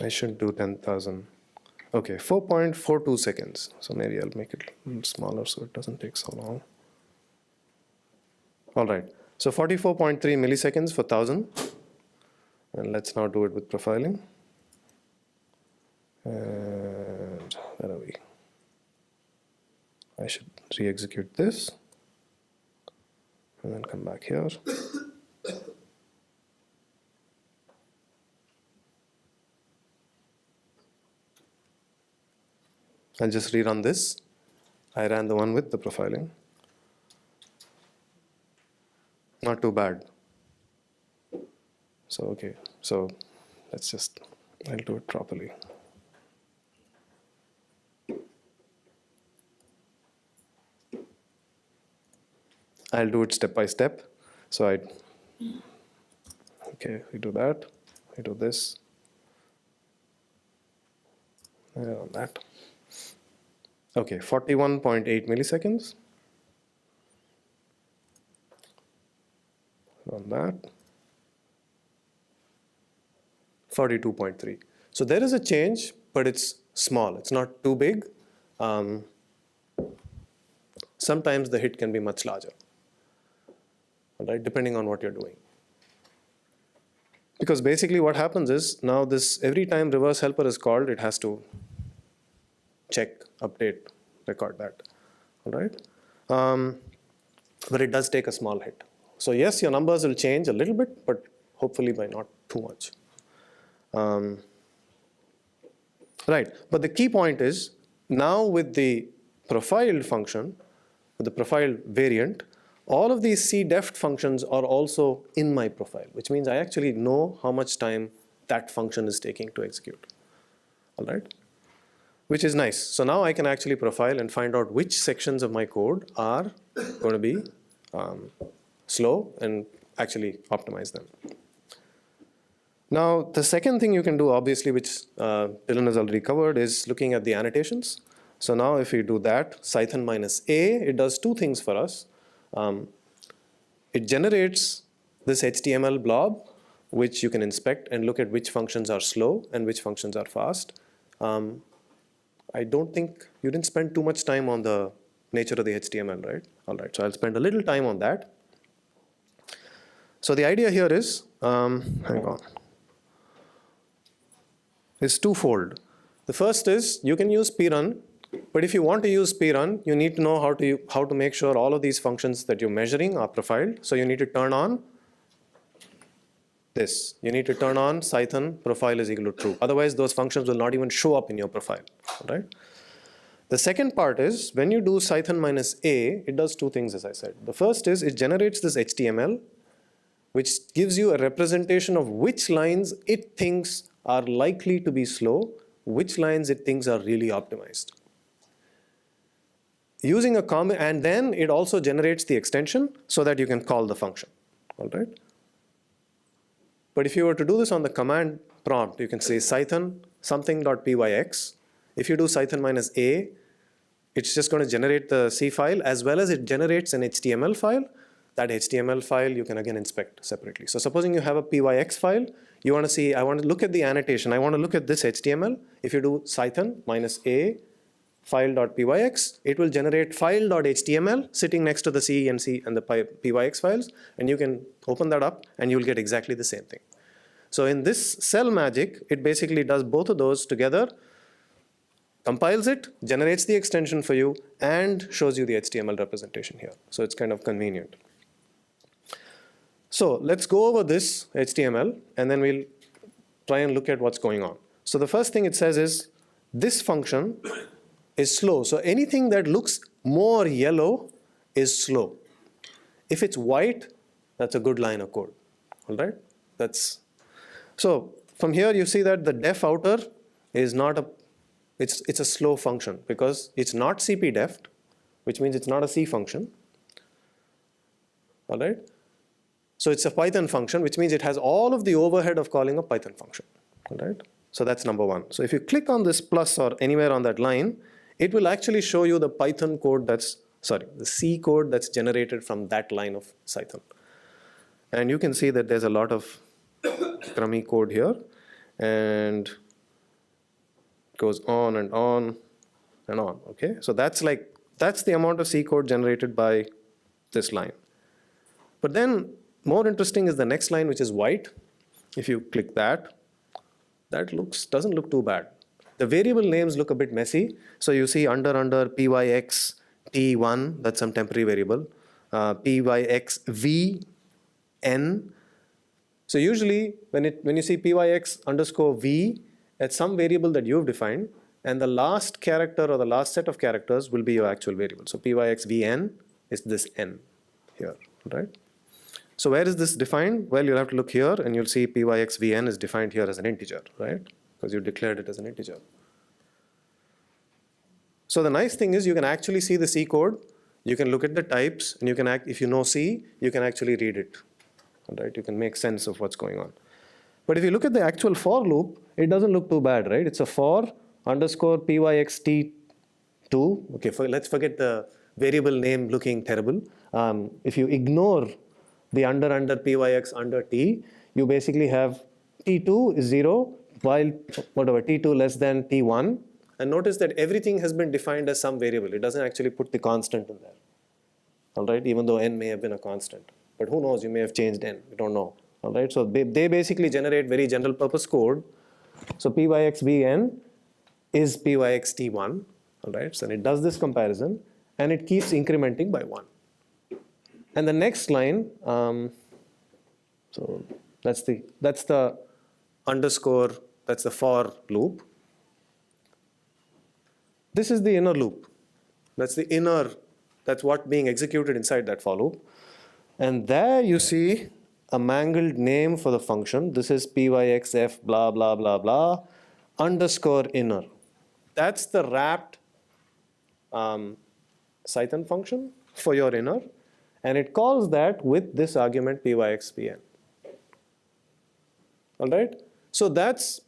I should do 10,000. Okay, 4.42 seconds. So maybe I'll make it a little smaller so it doesn't take so long. All right. So 44.3 milliseconds for 1,000. And let's now do it with profiling. And where are we? I should re-execute this. And then come back here. I'll just rerun this. I ran the one with the profiling. Not too bad. So, okay. So, I'll do it properly. I'll do it step by step. So, okay, we do that. We do this. On that. Okay, 41.8 milliseconds. On that. 42.3. So there is a change, but it's small. It's not too big. Sometimes the hit can be much larger, all right, depending on what you're doing. Because basically what happens is, now this, every time reverse helper is called, it has to check, update, record that, all right? But it does take a small hit. So yes, your numbers will change a little bit, but hopefully by not too much. Right, but the key point is, now with the profiled function, with the profiled variant, all of these cdef functions are also in my profile, which means I actually know how much time that function is taking to execute, all right? Which is nice. So now I can actually profile and find out which sections of my code are going to be slow and actually optimize them. Now, the second thing you can do, obviously, which Dillon has already covered, is looking at the annotations. So now if we do that, Cython -a, it does two things for us. It generates this HTML blob, which you can inspect and look at which functions are slow and which functions are fast. I don't think you didn't spend too much time on the nature of the HTML, right? All right, so I'll spend a little time on that. So the idea here is, hang on, is twofold. The first is you can use prun, but if you want to use prun, you need to know how to make sure all of these functions that you're measuring are profiled. So you need to turn on this. You need to turn on Cython profile is equal to true. Otherwise, those functions will not even show up in your profile, right? The second part is, when you do Cython -a, it does two things, as I said. The first is it generates this HTML, which gives you a representation of which lines it thinks are likely to be slow, which lines it thinks are really optimized. Using a comment, and then it also generates the extension so that you can call the function, all right? But if you were to do this on the command prompt, you can say Cython something.pyx. If you do Cython -a, it's just going to generate the C file, as well as it generates an HTML file. That HTML file you can again inspect separately. So supposing you have a pyx file, you want to see, I want to look at the annotation, I want to look at this HTML. If you do Cython -a file.pyx, it will generate file.html sitting next to the C and the pyx files, and you can open that up and you'll get exactly the same thing. So in this cell magic, it basically does both of those together, compiles it, generates the extension for you, and shows you the HTML representation here. So it's kind of convenient. So let's go over this HTML, and then we'll try and look at what's going on. So the first thing it says is, this function is slow. So anything that looks more yellow is slow. If it's white, that's a good line of code, all right? So from here you see that the def outer is not it's a slow function because it's not cpdef, which means it's not a C function, all right? So it's a Python function, which means it has all of the overhead of calling a Python function, all right? So that's number one. So if you click on this plus or anywhere on that line, it will actually show you the Python code the C code that's generated from that line of Cython. And you can see that there's a lot of crummy code here, and it goes on and on and on, okay? So that's the amount of C code generated by this line. But then more interesting is the next line, which is white. If you click that, doesn't look too bad. The variable names look a bit messy. So you see under pyx t1, that's some temporary variable, pyx vn. So usually when you see pyx underscore v, it's some variable that you've defined, and the last character or the last set of characters will be your actual variable. So pyx vn is this n here, right? So where is this defined? Well, you'll have to look here, and you'll see pyx vn is defined here as an integer, right? Because you declared it as an integer. So the nice thing is you can actually see the C code, you can look at the types, and you can if you know C, you can actually read it, right? You can make sense of what's going on. But if you look at the actual for loop, it doesn't look too bad, right? It's a for underscore pyxt2. Okay, let's forget the variable name looking terrible. If you ignore the under pyx under t, you basically have t2 is 0, while whatever t2 less than t1. And notice that everything has been defined as some variable. It doesn't actually put the constant in there, all right, even though n may have been a constant. But who knows, you may have changed n, we don't know, all right? So they basically generate very general purpose code. So pyxbn is pyxt1, all right? So it does this comparison, and it keeps incrementing by 1. And the next line, so that's the underscore, that's the for loop. This is the inner loop. That's the inner, that's what being executed inside that for loop. And there you see a mangled name for the function. This is pyxf blah, blah, blah, blah, underscore inner. That's the wrapped Cython function for your inner. And it calls that with this argument pyxbn. All right? So that's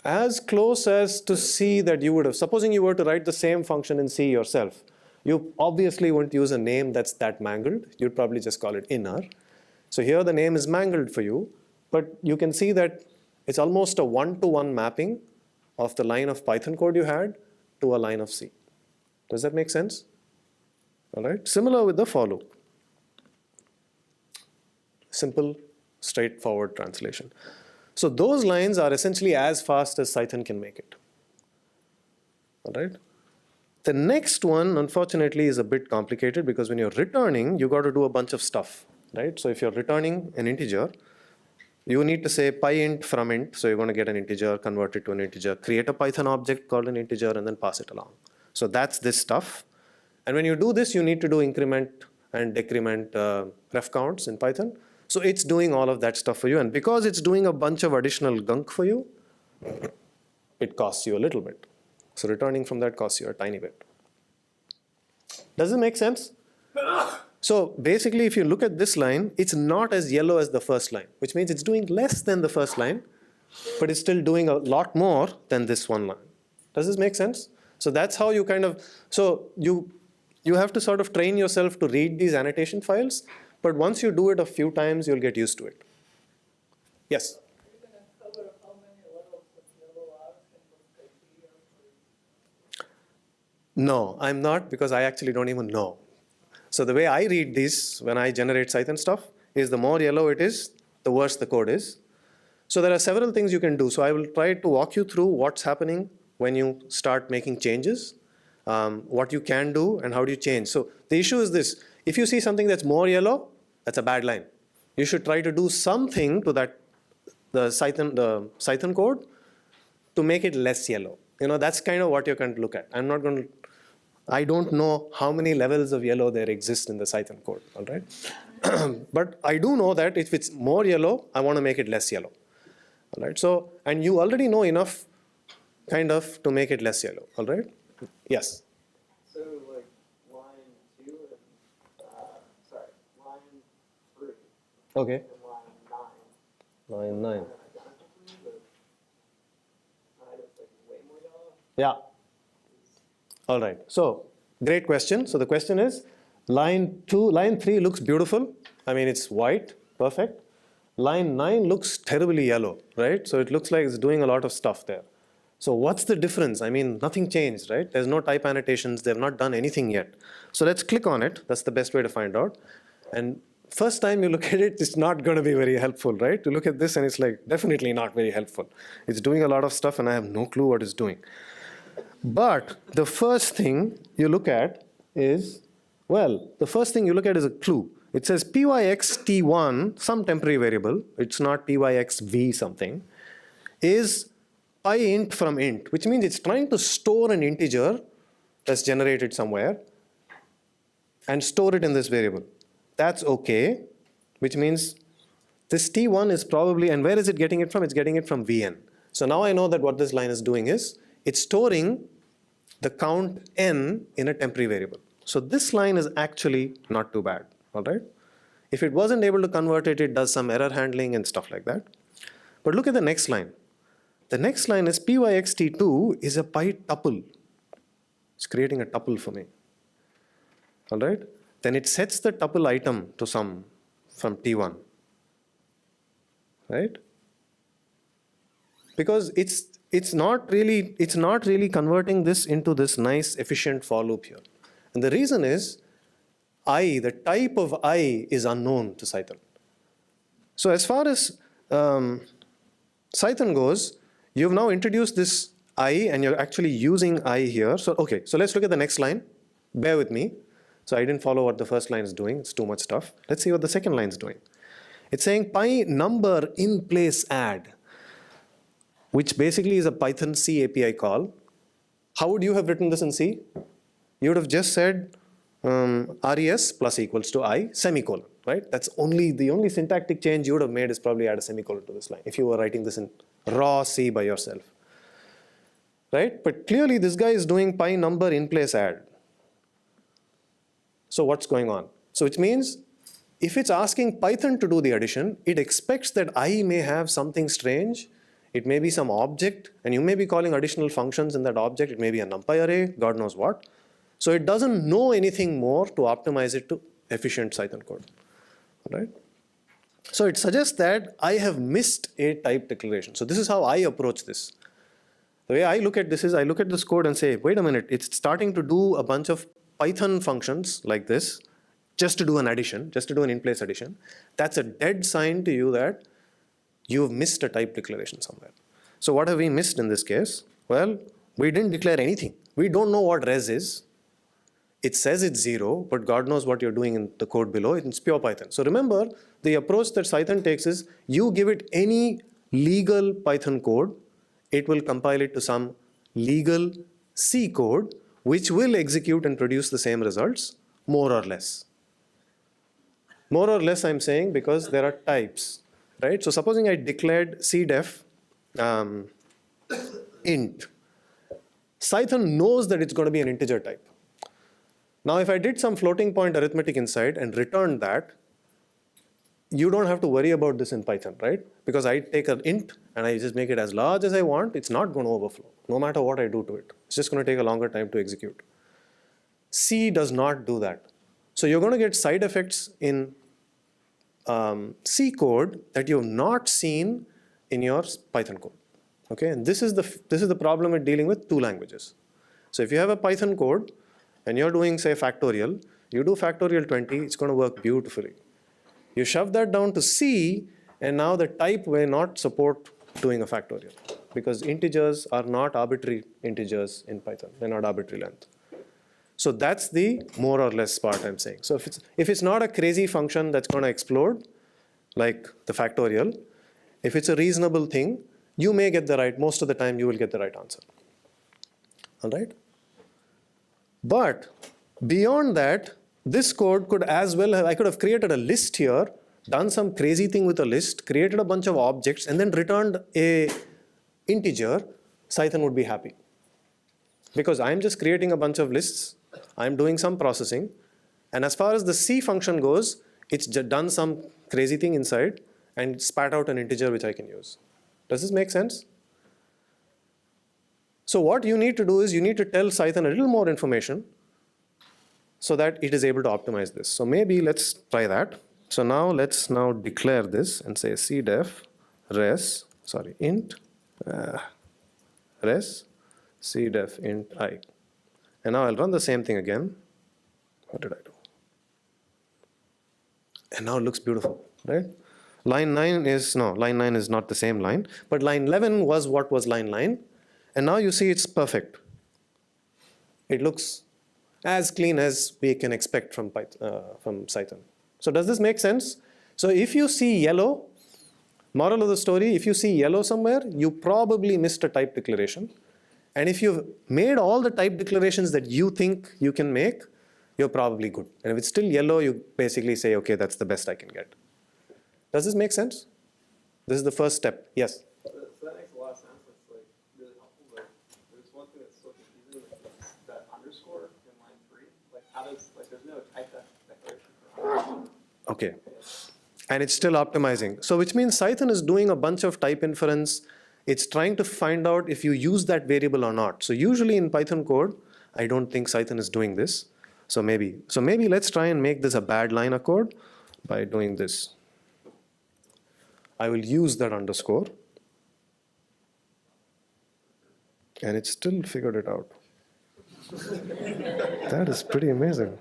as close as to C that you would have. Supposing you were to write the same function in C yourself, you obviously wouldn't use a name that's that mangled. You'd probably just call it inner. So here the name is mangled for you, but you can see that it's almost a one-to-one mapping of the line of Python code you had to a line of C. Does that make sense? All right. Similar with the for loop. Simple, straightforward translation. So those lines are essentially as fast as Cython can make it. All right. The next one, unfortunately, is a bit complicated because when you're returning, you got to do a bunch of stuff, right? So if you're returning an integer, you need to say pyint from int. So you're going to get an integer, convert it to an integer, create a Python object called an integer, and then pass it along. So that's this stuff. And when you do this, you need to do increment and decrement ref counts in Python. So it's doing all of that stuff for you. And because it's doing a bunch of additional gunk for you, it costs you a little bit. So returning from that costs you a tiny bit. Does it make sense? So basically, if you look at this line, it's not as yellow as the first line, which means it's doing less than the first line, but it's still doing a lot more than this one line. Does this make sense? So that's how you kind of, so you have to sort of train yourself to read these annotation files, but once you do it a few times, you'll get used to it. Yes? Are you going to cover how many levels of yellow are in the criteria for No, I'm not, because I actually don't even know. So the way I read these when I generate Cython stuff is the more yellow it is, the worse the code is. So there are several things you can do. So I will try to walk you through what's happening when you start making changes, what you can do, and how do you change. So the issue is this. If you see something that's more yellow, that's a bad line. You should try to do something to that, the Cython code to make it less yellow. You know, that's kind of what you're going to look at. I don't know how many levels of yellow there exist in the Cython code, all right? But I do know that if it's more yellow, I want to make it less yellow, all right? So, and you already know enough kind of to make it less yellow, all right? Yes? So like line 2 and, line 3 Okay. and line 9. Line 9. Kind of identically, but it's like way more yellow. Yeah. All right. So great question. So the question is, line 3 looks beautiful. I mean, it's white, perfect. Line 9 looks terribly yellow, right? So it looks like it's doing a lot of stuff there. So what's the difference? I mean, nothing changed, right? There's no type annotations. They've not done anything yet. So let's click on it. That's the best way to find out. And first time you look at it, it's not going to be very helpful, right? To look at this and it's like definitely not very helpful. It's doing a lot of stuff and I have no clue what it's doing. But the first thing you look at is, well, the first thing you look at is a clue. It says pyxt1, some temporary variable, it's not pyxv something, is pyint from int, which means it's trying to store an integer that's generated somewhere and store it in this variable. That's okay, which means this t1 is probably, and where is it getting it from? It's getting it from vn. So now I know that what this line is doing is, it's storing the count n in a temporary variable. So this line is actually not too bad, all right? If it wasn't able to convert it, it does some error handling and stuff like that. But look at the next line. The next line is pyxt2 is a pytuple. It's creating a tuple for me, all right? Then it sets the tuple item to some from t1, right? Because it's not really converting this into this nice efficient for loop here. And the reason is, I, the type of I is unknown to Cython. So as far as Cython goes, you've now introduced this I and you're actually using I here. So okay, so let's look at the next line. Bear with me. So I didn't follow what the first line is doing. It's too much stuff. Let's see what the second line is doing. It's saying Py number in place add, which basically is a Python C API call. How would you have written this in C? You would have just said res plus equals to I semicolon, right? That's the only syntactic change you would have made is probably add a semicolon to this line if you were writing this in raw C by yourself, right? But clearly this guy is doing Py number in place add. So what's going on? So which means if it's asking Python to do the addition, it expects that I may have something strange. It may be some object, and you may be calling additional functions in that object. It may be a NumPy array, God knows what. So it doesn't know anything more to optimize it to efficient Cython code, right? So it suggests that I have missed a type declaration. So this is how I approach this. The way I look at this is I look at this code and say, wait a minute, it's starting to do a bunch of Python functions like this, just to do an addition, just to do an in-place addition. That's a dead sign to you that you've missed a type declaration somewhere. So what have we missed in this case? Well, we didn't declare anything. We don't know what res is. It says it's 0, but God knows what you're doing in the code below. It's pure Python. So remember, the approach that Cython takes is you give it any legal Python code, it will compile it to some legal C code, which will execute and produce the same results, more or less. More or less, I'm saying, because there are types, right? So supposing I declared cdef int, Cython knows that it's going to be an integer type. Now, if I did some floating point arithmetic inside and returned that, you don't have to worry about this in Python, right? Because I take an int and I just make it as large as I want, it's not going to overflow, no matter what I do to it. It's just going to take a longer time to execute. C does not do that. So you're going to get side effects in C code that you have not seen in your Python code. Okay, and this is the problem with dealing with two languages. So if you have a Python code and you're doing, say, factorial, you do factorial 20, it's going to work beautifully. You shove that down to C, and now the type will not support doing a factorial because integers are not arbitrary integers in Python. They're not arbitrary length. So that's the more or less part I'm saying. So if it's not a crazy function that's going to explode, like the factorial, if it's a reasonable thing, you may get the right, most of the time you will get the right answer. All right? But beyond that, this code could as well have, I could have created a list here, done some crazy thing with a list, created a bunch of objects, and then returned a integer. Cython would be happy. Because I'm just creating a bunch of lists, I'm doing some processing, and as far as the C function goes, it's done some crazy thing inside and spat out an integer which I can use. Does this make sense? So what you need to do is you need to tell Cython a little more information so that it is able to optimize this. So maybe let's try that. So now let's declare this and say cdef int res cdef int I. And now I'll run the same thing again. What did I do? And now it looks beautiful, right? Line 9 is not the same line, but line 11 was what was line 9. And now you see it's perfect. It looks as clean as we can expect from Cython. So does this make sense? So if you see yellow, moral of the story, if you see yellow somewhere, you probably missed a type declaration. And if you've made all the type declarations that you think you can make, you're probably good. And if it's still yellow, you basically say, okay, that's the best I can get. Does this make sense? This is the first step. Yes? So that makes a lot of sense. It's like really helpful. But there's one thing that's so confusing, like that underscore in line 3. Like how does, like there's no type declaration for underscore. Okay. And it's still optimizing. So which means Cython is doing a bunch of type inference. It's trying to find out if you use that variable or not. So usually in Python code, I don't think Cython is doing this. So maybe let's try and make this a bad line of code by doing this. I will use that underscore. And it still figured it out. That is pretty amazing.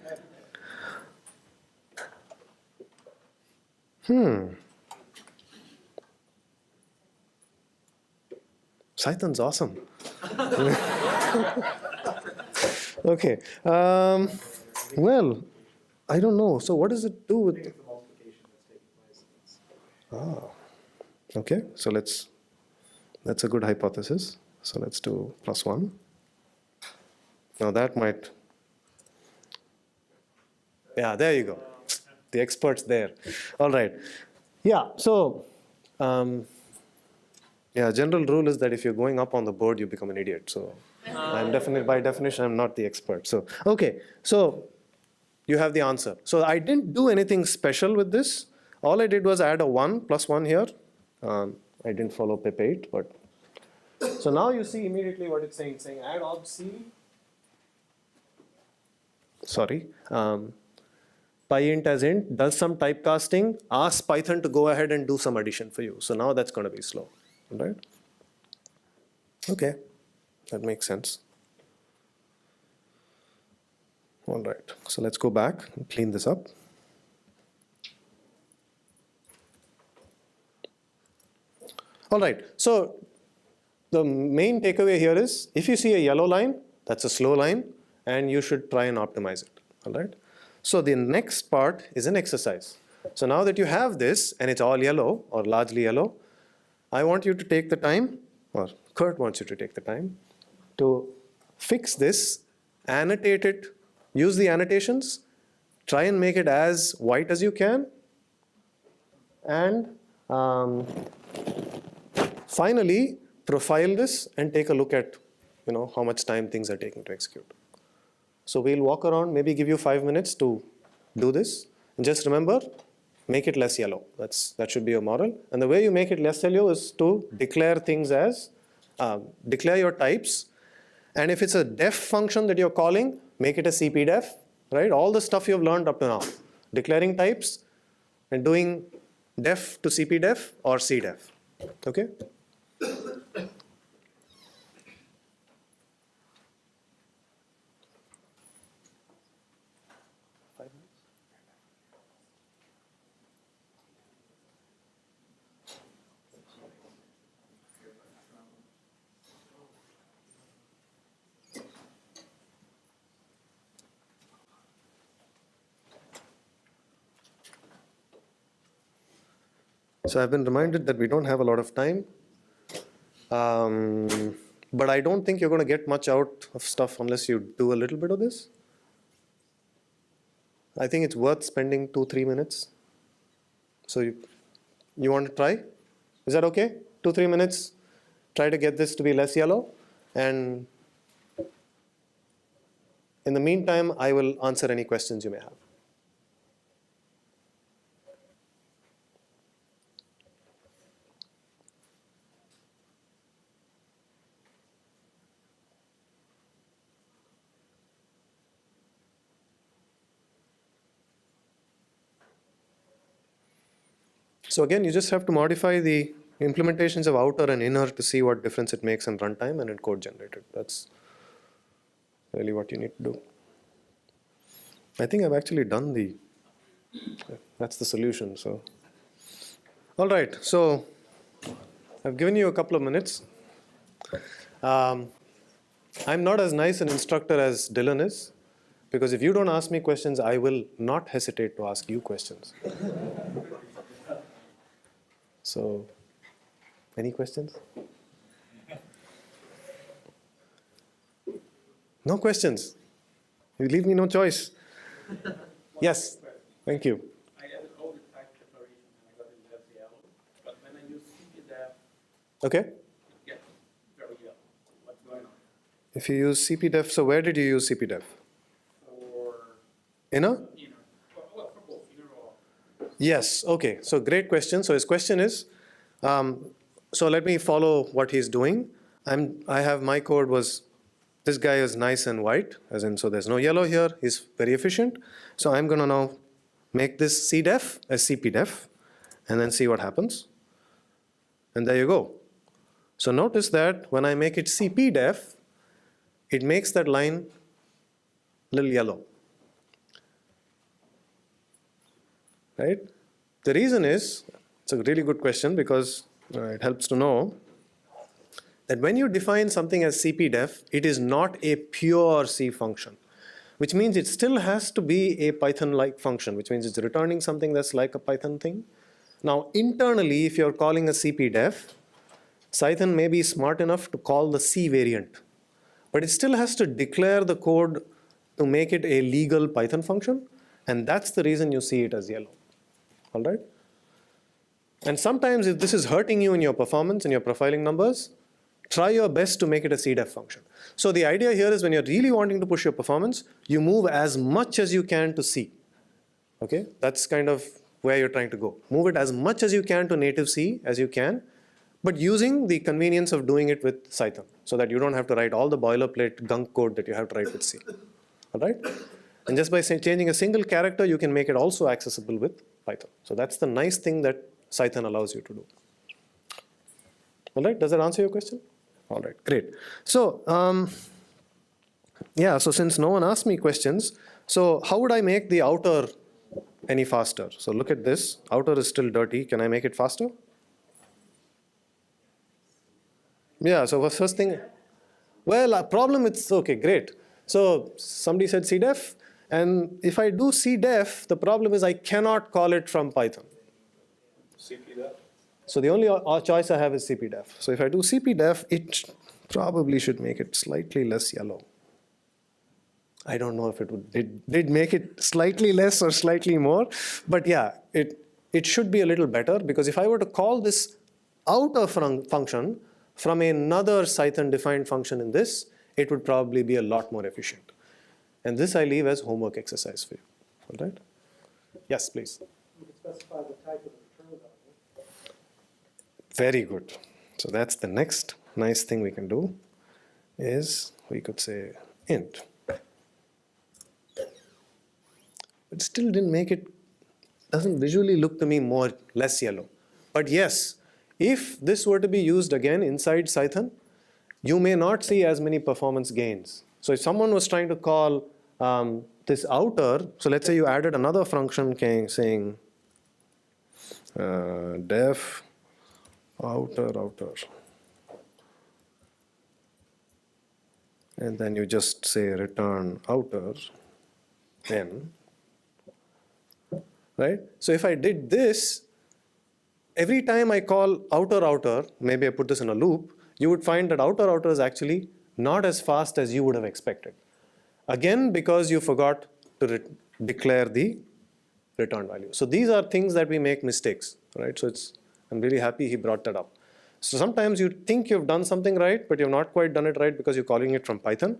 Cython's awesome. Okay. Well, I don't know. So what does it do with? It's the multiplication that's taking place. Okay. So that's a good hypothesis. So let's do +1. Now that might. Yeah, there you go. The expert's there. All right. Yeah. So. Yeah, general rule is that if you're going up on the board, you become an idiot. So I'm definitely, by definition, I'm not the expert. So, okay, so you have the answer. So I didn't do anything special with this. All I did was add a 1 plus 1 here. I didn't follow pip 8, but. So now you see immediately what it's saying add ob c. Sorry. PyInt as int, does some typecasting, asks Python to go ahead and do some addition for you. So now that's going to be slow. Right? Okay, that makes sense. All right, so let's go back and clean this up. All right, so the main takeaway here is if you see a yellow line, that's a slow line, and you should try and optimize it. All right. So the next part is an exercise. So now that you have this and it's all yellow or largely yellow, I want you to take the time, or Kurt wants you to take the time, to fix this, annotate it, use the annotations, try and make it as white as you can, and finally profile this and take a look at how much time things are taking to execute. So we'll walk around, maybe give you 5 minutes to do this. And just remember, make it less yellow. That should be your model. And the way you make it less yellow is to declare things as, declare your types. And if it's a def function that you're calling, make it a cpdef, right? All the stuff you've learned up to now. Declaring types and doing def to cpdef or cdef, okay? So I've been reminded that we don't have a lot of time. But I don't think you're going to get much out of stuff unless you do a little bit of this. I think it's worth spending 2-3 minutes. So you want to try? Is that okay? 2-3 minutes. Try to get this to be less yellow. And in the meantime, I will answer any questions you may have. So again, you just have to modify the implementations of outer and inner to see what difference it makes in runtime and in code generated. That's really what you need to do. I think I've actually done that's the solution. So, all right. So I've given you a couple of minutes. I'm not as nice an instructor as Dillon is, because if you don't ask me questions, I will not hesitate to ask you questions. So, any questions? No questions. You leave me no choice. Yes, thank you. I added all the type declaration and I got it less yellow, but when I use cpdef, Okay. it gets very yellow. What's going on? If you use cpdef, so where did you use cpdef? For Inner? inner. Well, for both inner or. Yes, okay, so great question. So his question is, so let me follow what he's doing. I have my code was, this guy is nice and white, as in, so there's no yellow here, he's very efficient. So I'm gonna now make this cdef as cpdef, and then see what happens. And there you go. So notice that when I make it cpdef, it makes that line a little yellow, right? The reason is, it's a really good question because it helps to know that when you define something as cpdef, it is not a pure C function, which means it still has to be a Python-like function, which means it's returning something that's like a Python thing. Now, internally, if you're calling a cpdef, Cython may be smart enough to call the C variant, but it still has to declare the code to make it a legal Python function, and that's the reason you see it as yellow. All right? And sometimes if this is hurting you in your performance and your profiling numbers, try your best to make it a cdef function. So the idea here is when you're really wanting to push your performance, you move as much as you can to C. Okay? That's kind of where you're trying to go. Move it as much as you can to native C as you can, but using the convenience of doing it with Cython so that you don't have to write all the boilerplate gunk code that you have to write with C. All right? And just by changing a single character, you can make it also accessible with Python. So that's the nice thing that Cython allows you to do. All right, does that answer your question? All right, great. So, yeah, so since no one asked me questions, so how would I make the outer any faster? So look at this, outer is still dirty. Can I make it faster? Yeah, so first thing, well, a problem, it's okay, great. So somebody said cdef, and if I do cdef, the problem is I cannot call it from Python. CPDef? So the only choice I have is cpdef. So if I do cpdef, it probably should make it slightly less yellow. I don't know if it did make it slightly less or slightly more, but yeah, it should be a little better, because if I were to call this outer function from another Cython defined function in this, it would probably be a lot more efficient. And this I leave as homework exercise for you. All right? Yes, please. You can specify the type of the return value. Very good. So that's the next nice thing we can do, is we could say int. It still didn't make it, doesn't visually look to me less yellow. But yes, if this were to be used again inside Cython, you may not see as many performance gains. So if someone was trying to call this outer, so let's say you added another function saying def outer, and then you just say return outer, then, right? So if I did this, every time I call outer, maybe I put this in a loop, you would find that outer is actually not as fast as you would have expected. Again, because you forgot to declare the return value. So these are things that we make mistakes, right? So I'm really happy he brought that up. So sometimes you think you've done something right, but you've not quite done it right because you're calling it from Python.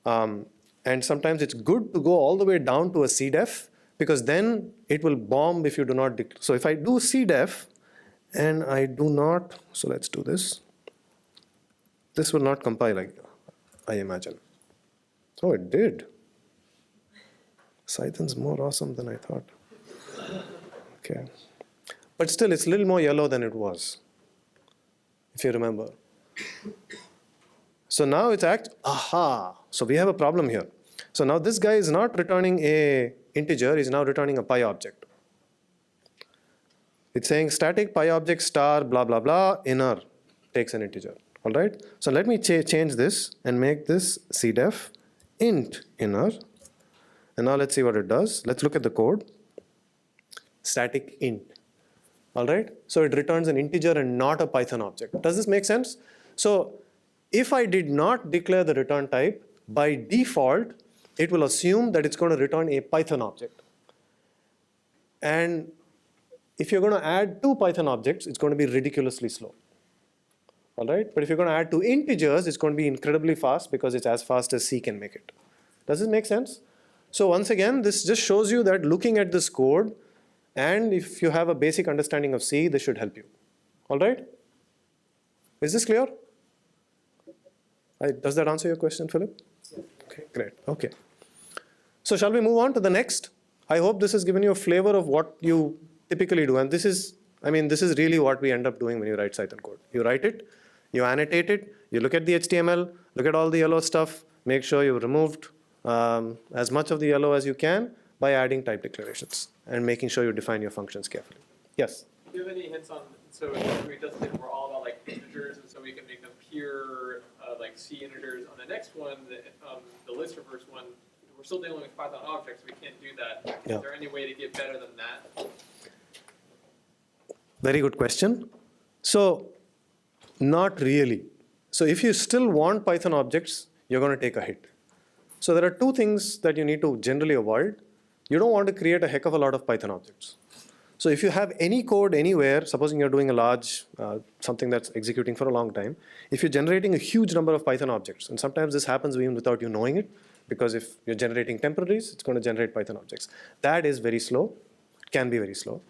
And sometimes it's good to go all the way down to a cdef, because then it will bomb if you do not declare. So if I do cdef and I do not, so let's do this. This will not compile, I imagine. Oh, it did. Cython's more awesome than I thought. Okay. But still, it's a little more yellow than it was, if you remember. So now it's aha. So we have a problem here. So now this guy is not returning a integer, he's now returning a Py object. It's saying static Py object star blah blah blah inner takes an integer. All right. So let me change this and make this cdef int inner. And now let's see what it does. Let's look at the code. Static int. All right. So it returns an integer and not a Python object. Does this make sense? So if I did not declare the return type, by default, it will assume that it's going to return a Python object. And if you're going to add 2 Python objects, it's going to be ridiculously slow. All right? But if you're going to add 2 integers, it's going to be incredibly fast because it's as fast as C can make it. Does this make sense? So once again, this just shows you that looking at this code, and if you have a basic understanding of C, this should help you. All right? Is this clear? Does that answer your question, Philip? Okay, great. Okay. So shall we move on to the next? I hope this has given you a flavor of what you typically do. And this is really what we end up doing when you write Cython code. You write it, you annotate it, you look at the HTML, look at all the yellow stuff, make sure you've removed as much of the yellow as you can, by adding type declarations and making sure you define your functions carefully. Yes? Do you have any hints on, so it doesn't say that we're all about like integers, and so we can make them pure like C integers. On the next one, the list reverse one, we're still dealing with Python objects, we can't do that. Yeah. Is there any way to get better than that? Very good question. So, not really. So if you still want Python objects, you're going to take a hit. So there are two things that you need to generally avoid. You don't want to create a heck of a lot of Python objects. So if you have any code anywhere, supposing you're doing a large, something that's executing for a long time, if you're generating a huge number of Python objects, and sometimes this happens even without you knowing it, because if you're generating temporaries, it's going to generate Python objects. That is very slow, can be very slow.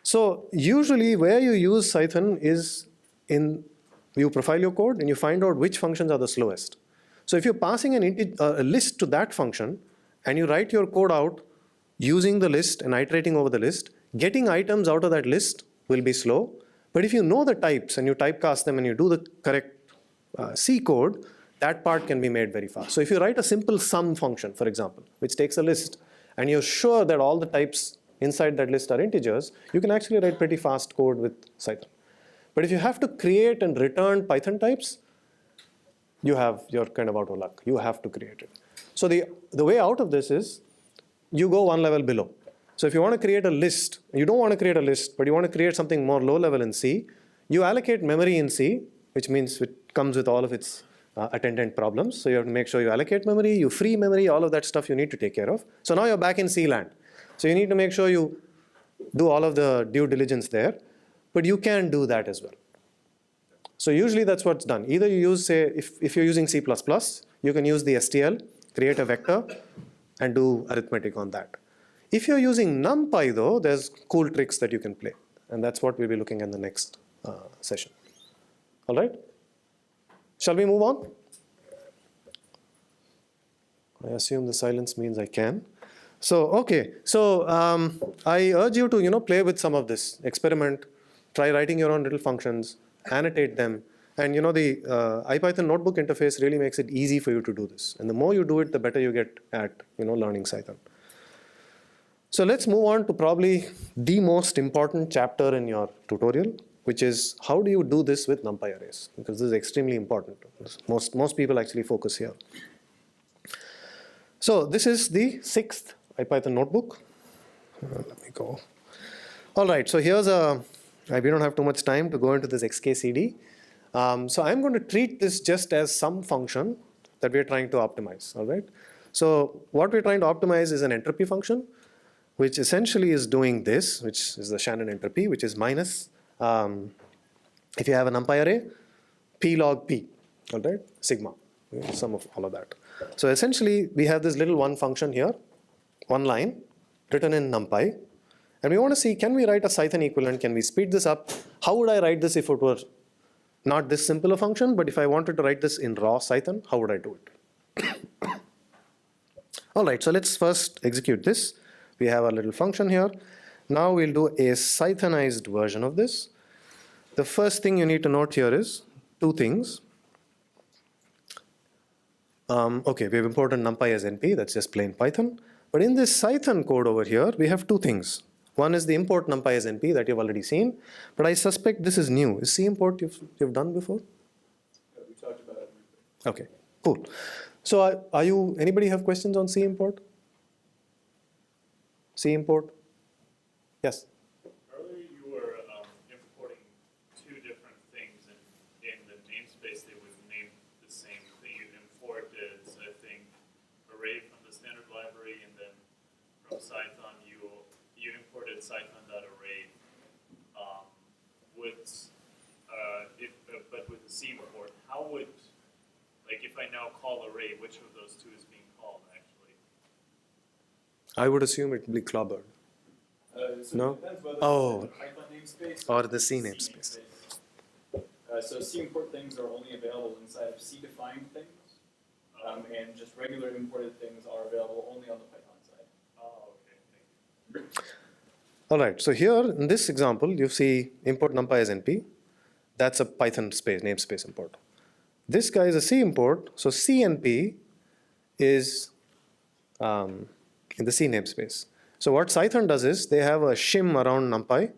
So usually where you use Cython is you profile your code and you find out which functions are the slowest. So if you're passing a list to that function and you write your code out using the list and iterating over the list, getting items out of that list will be slow. But if you know the types and you typecast them and you do the correct C code, that part can be made very fast. So if you write a simple sum function, for example, which takes a list, and you're sure that all the types inside that list are integers, you can actually write pretty fast code with Cython. But if you have to create and return Python types, you're kind of out of luck. You have to create it. So the way out of this is you go one level below. So if you want to create a list, you don't want to create a list, but you want to create something more low level in C, you allocate memory in C, which means it comes with all of its attendant problems. So you have to make sure you allocate memory, you free memory, all of that stuff you need to take care of. So now you're back in C land. So you need to make sure you do all of the due diligence there, but you can do that as well. So usually that's what's done. Either you use, say, if you're using C++, you can use the STL, create a vector, and do arithmetic on that. If you're using NumPy though, there's cool tricks that you can play. And that's what we'll be looking at in the next session. All right? Shall we move on? I assume the silence means I can. So, okay. So I urge you to, play with some of this, experiment, try writing your own little functions, annotate them. And the IPython notebook interface really makes it easy for you to do this. And the more you do it, the better you get at learning Cython. So let's move on to probably the most important chapter in your tutorial, which is how do you do this with NumPy arrays? Because this is extremely important. Most people actually focus here. So this is the 6th IPython notebook. Let me go. All right, so here's we don't have too much time to go into this XKCD. So I'm going to treat this just as some function that we're trying to optimize, all right? So what we're trying to optimize is an entropy function, which essentially is doing this, which is the Shannon entropy, which is minus, if you have a NumPy array, p log p, all right, sigma, sum of all of that. So essentially, we have this little one function here, one line, written in NumPy, and we want to see, can we write a Cython equivalent? Can we speed this up? How would I write this if it were not this simple a function, but if I wanted to write this in raw Cython, how would I do it? All right, so let's first execute this. We have our little function here. Now we'll do a Cythonized version of this. The first thing you need to note here is two things. Okay, we've imported NumPy as NP, that's just plain Python. But in this Cython code over here, we have two things. One is the import NumPy as NP that you've already seen, but I suspect this is new. Is C import you've done before? Yeah, we talked about it. Okay, cool. So anybody have questions on C import? C import? Yes? Earlier you were importing two different things, and in the namespace they would name the same thing. You imported, I think, array from the standard library, and then from Cython you imported Cython.array. But with the C import, how would, like if I now call array, which of those two is being called actually? I would assume it would be clobbered. So No? it depends whether Oh. it's the Python namespace Or the C namespace. So C import things are only available inside of C defined things, and just regular imported things are available only on the Python side. Oh, okay, thank you. All right, so here in this example, you see import NumPy as NP. That's a Python namespace import. This guy is a C import, so CNP is in the C namespace. So what Cython does is they have a shim around NumPy,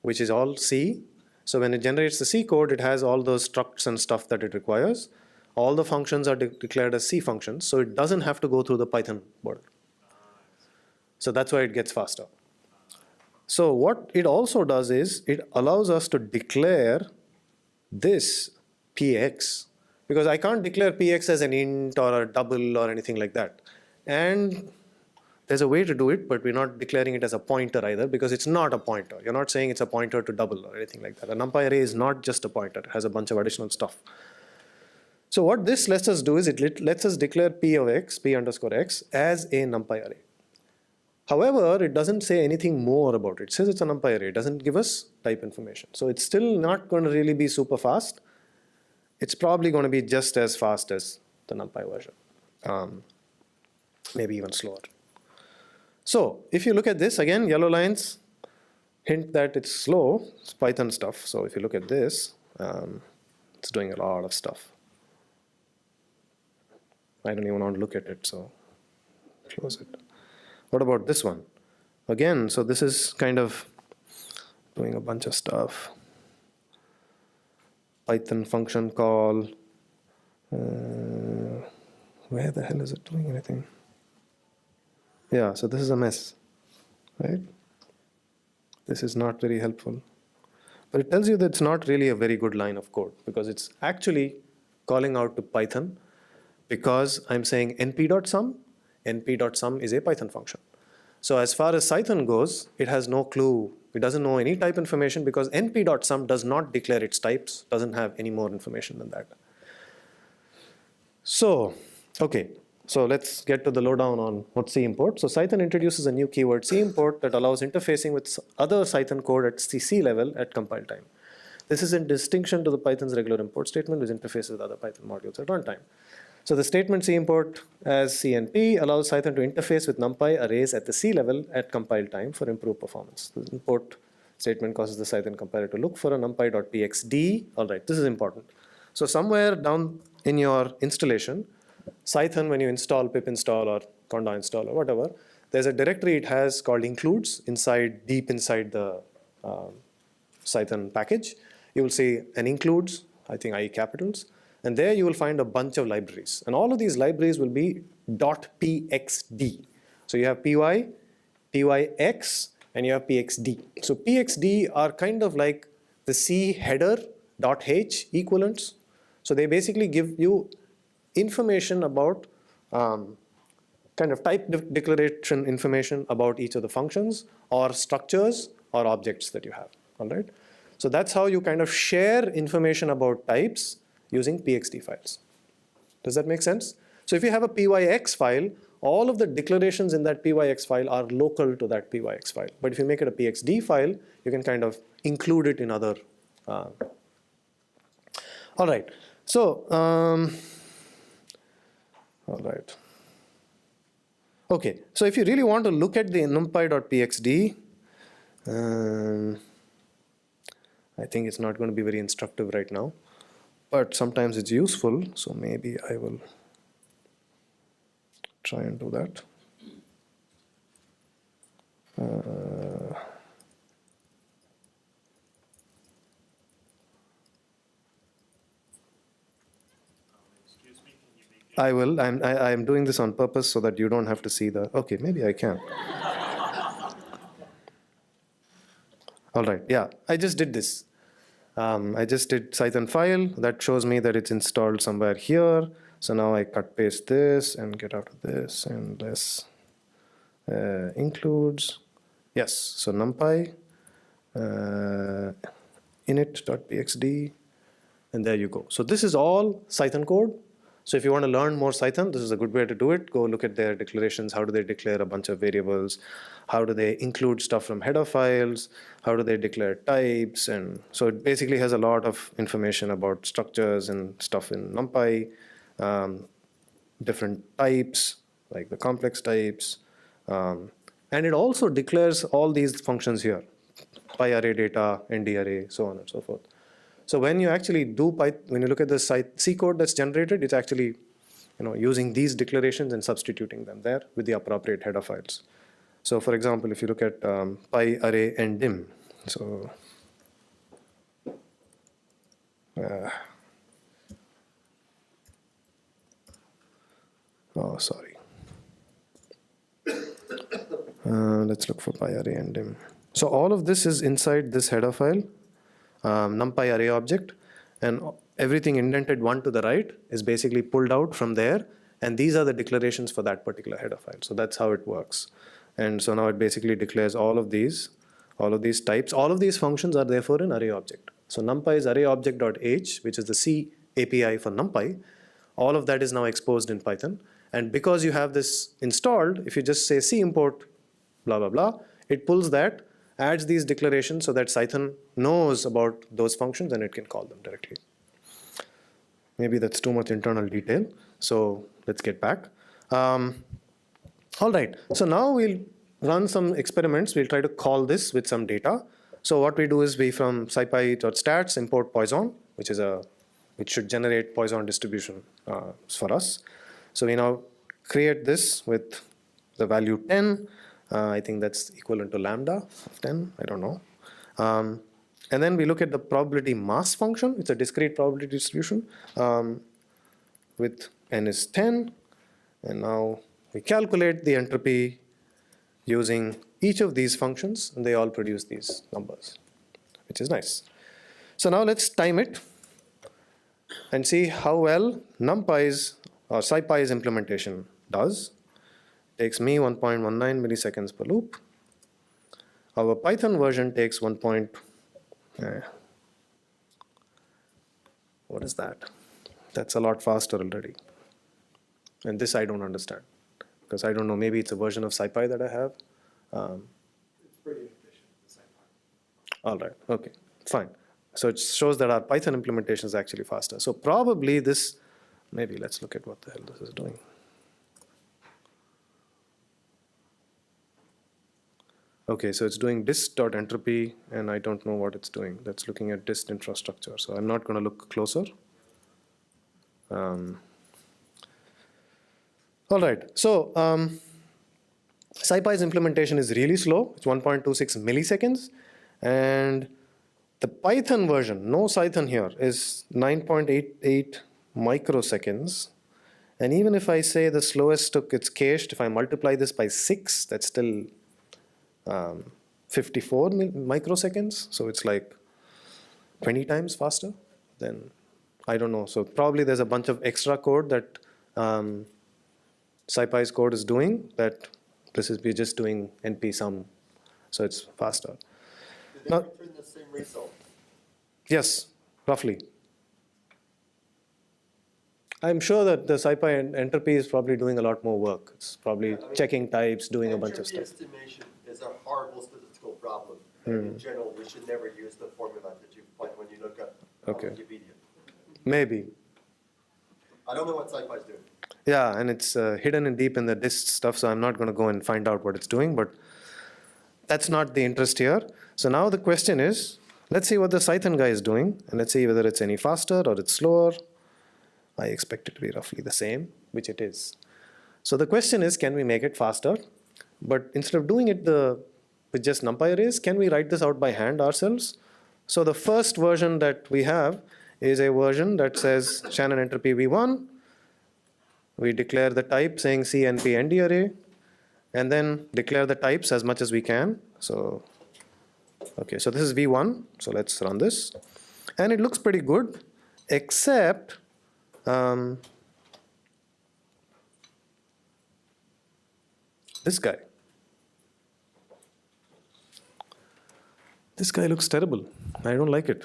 which is all C. So when it generates the C code, it has all those structs and stuff that it requires. All the functions are declared as C functions, so it doesn't have to go through the Python border. So that's why it gets faster. So what it also does is it allows us to declare this px, because I can't declare px as an int or a double or anything like that. And there's a way to do it, but we're not declaring it as a pointer either, because it's not a pointer. You're not saying it's a pointer to double or anything like that. A NumPy array is not just a pointer. It has a bunch of additional stuff. So what this lets us do is it lets us declare p of x, p underscore x, as a NumPy array. However, it doesn't say anything more about it. It says it's a NumPy array. It doesn't give us type information. So it's still not going to really be super fast. It's probably going to be just as fast as the NumPy version, maybe even slower. So if you look at this, again, yellow lines hint that it's slow. It's Python stuff. So if you look at this, it's doing a lot of stuff. I don't even want to look at it, so close it. What about this one? Again, so this is kind of doing a bunch of stuff. Python function call. Where the hell is it doing anything? Yeah, so this is a mess, right? This is not very helpful. But it tells you that it's not really a very good line of code, because it's actually calling out to Python, because I'm saying np.sum. np.sum is a Python function. So as far as Cython goes, it has no clue. It doesn't know any type information, because np.sum does not declare its types, doesn't have any more information than that. So, okay. So let's get to the lowdown on what C-import. So Cython introduces a new keyword C-import that allows interfacing with other Cython code at C level at compile time. This is in distinction to the Python's regular import statement, which interfaces with other Python modules at runtime. So the statement C-import as C and P allows Cython to interface with NumPy arrays at the C level at compile time for improved performance. The import statement causes the Cython compiler to look for a numpy.pxd. All right, this is important. So somewhere down in your installation, Cython, when you install pip install or conda install or whatever, there's a directory it has called includes deep inside the Cython package. You will see an includes, I think IE capitals, and there you will find a bunch of libraries. And all of these libraries will be .pxd. So you have py, pyx, and you have pxd. So pxd are kind of like the C header .h equivalents. So they basically give you information about kind of type declaration information about each of the functions or structures or objects that you have. All right. So that's how you kind of share information about types using pxd files. Does that make sense? So if you have a pyx file, all of the declarations in that pyx file are local to that pyx file. But if you make it a pxd file, you can kind of include it in other. All right. So, all right. Okay. So if you really want to look at the numpy.pxd, I think it's not going to be very instructive right now, but sometimes it's useful. So maybe I will try and do that. I will. I'm doing this on purpose so that you don't have to see the. Okay, maybe I can. All right. Yeah, I just did this. I just did Cython file that shows me that it's installed somewhere here. So now I cut paste this and get out of this and this includes. Yes. So NumPy init.pxd, and there you go. So this is all Cython code. So if you want to learn more Cython, this is a good way to do it. Go look at their declarations. How do they declare a bunch of variables? How do they include stuff from header files? How do they declare types? And so it basically has a lot of information about structures and stuff in NumPy, different types, like the complex types. And it also declares all these functions here, PyArray data, NDArray, so on and so forth. So when you actually when you look at the C code that's generated, it's actually using these declarations and substituting them there with the appropriate header files. So for example, if you look at PyArray and dim, so oh, sorry. Let's look for PyArray and dim. So all of this is inside this header file, NumPy array object, and everything indented 1 to the right is basically pulled out from there, and these are the declarations for that particular header file. So that's how it works. And so now it basically declares all of these types. All of these functions are therefore an array object. So NumPy is arrayObject.h, which is the C API for NumPy. All of that is now exposed in Python. And because you have this installed, if you just say C import blah, blah, blah, it pulls that, adds these declarations so that Cython knows about those functions and it can call them directly. Maybe that's too much internal detail. So let's get back. All right, so now we'll run some experiments. We'll try to call this with some data. So what we do is we from SciPy.stats import Poisson, which should generate Poisson distribution for us. So we now create this with the value 10. I think that's equivalent to lambda of 10. I don't know. And then we look at the probability mass function. It's a discrete probability distribution with n is 10. And now we calculate the entropy using each of these functions, and they all produce these numbers, which is nice. So now let's time it and see how well NumPy's or SciPy's implementation does. Takes me 1.19 milliseconds per loop. Our Python version takes what is that? That's a lot faster already. And this I don't understand, because I don't know, maybe it's a version of SciPy that I have. It's pretty efficient, the SciPy. All right, okay, fine. So it shows that our Python implementation is actually faster. So probably this, maybe let's look at what the hell this is doing. Okay, so it's doing dist.entropy, and I don't know what it's doing. That's looking at dist infrastructure. So I'm not going to look closer. All right, so SciPy's implementation is really slow. It's 1.26 milliseconds. And the Python version, no Cython here, is 9.88 microseconds. And even if I say the slowest it's cached, if I multiply this by 6, that's still 54 microseconds. So it's like 20 times faster. Then I don't know. So probably there's a bunch of extra code that SciPy's code is doing that we're just doing NP sum. So it's faster. Did they Now, return the same result? yes, roughly. I'm sure that the SciPy entropy is probably doing a lot more work. It's probably checking types, doing a bunch of stuff. Entropy estimation is a horrible statistical problem. And in general, we should never use the formula that you find when you look up Okay. Wikipedia. Maybe. I don't know what SciPy's doing. Yeah, and it's hidden and deep in the dist stuff, so I'm not going to go and find out what it's doing, but that's not the interest here. So now the question is, let's see what the Cython guy is doing, and let's see whether it's any faster or it's slower. I expect it to be roughly the same, which it is. So the question is, can we make it faster? But instead of doing it with just NumPy arrays, can we write this out by hand ourselves? So the first version that we have is a version that says Shannon entropy v1. We declare the type saying CNP ND array, and then declare the types as much as we can. So, okay, so this is v1. So let's run this. And it looks pretty good, except this guy. This guy looks terrible. I don't like it,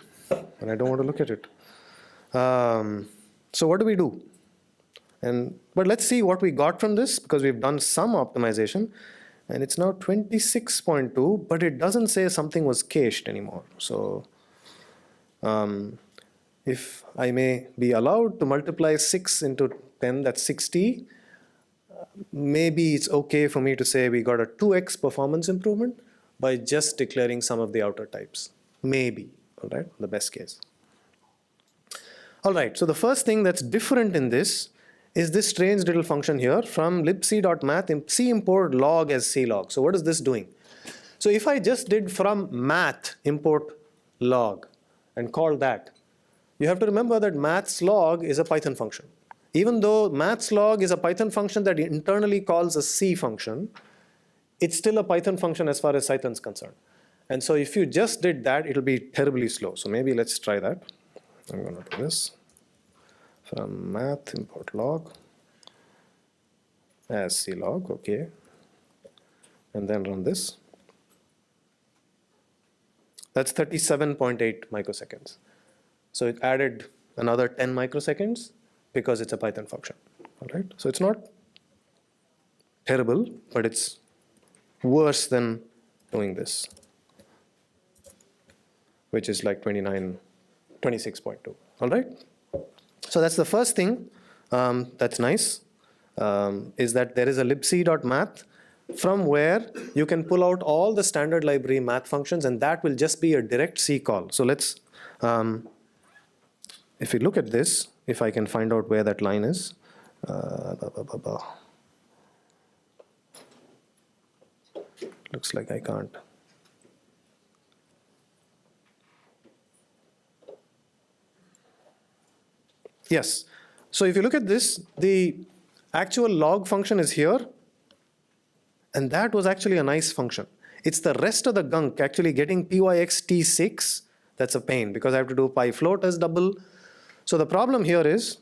and I don't want to look at it. So what do we do? But let's see what we got from this, because we've done some optimization, and it's now 26.2, but it doesn't say something was cached anymore. So if I may be allowed to multiply 6 into 10, that's 60, maybe it's okay for me to say we got a 2x performance improvement by just declaring some of the outer types. Maybe, all right, the best case. All right, so the first thing that's different in this is this strange little function here from libc.math c import log as clog. So what is this doing? So if I just did from math import log and called that, you have to remember that maths log is a Python function. Even though maths log is a Python function that internally calls a C function, it's still a Python function as far as Cython is concerned. And so if you just did that, it'll be terribly slow. So maybe let's try that. I'm going to do this. From math import log as clog, okay. And then run this. That's 37.8 microseconds. So it added another 10 microseconds because it's a Python function, all right? So it's not terrible, but it's worse than doing this, which is like 26.2, all right? So that's the first thing that's nice, is that there is a libc.math from where you can pull out all the standard library math functions, and that will just be a direct C call. So let's, if we look at this, if I can find out where that line is. Looks like I can't. Yes. So if you look at this, the actual log function is here. And that was actually a nice function. It's the rest of the gunk, actually getting pyxt6, that's a pain because I have to do pyfloat as double. So the problem here is,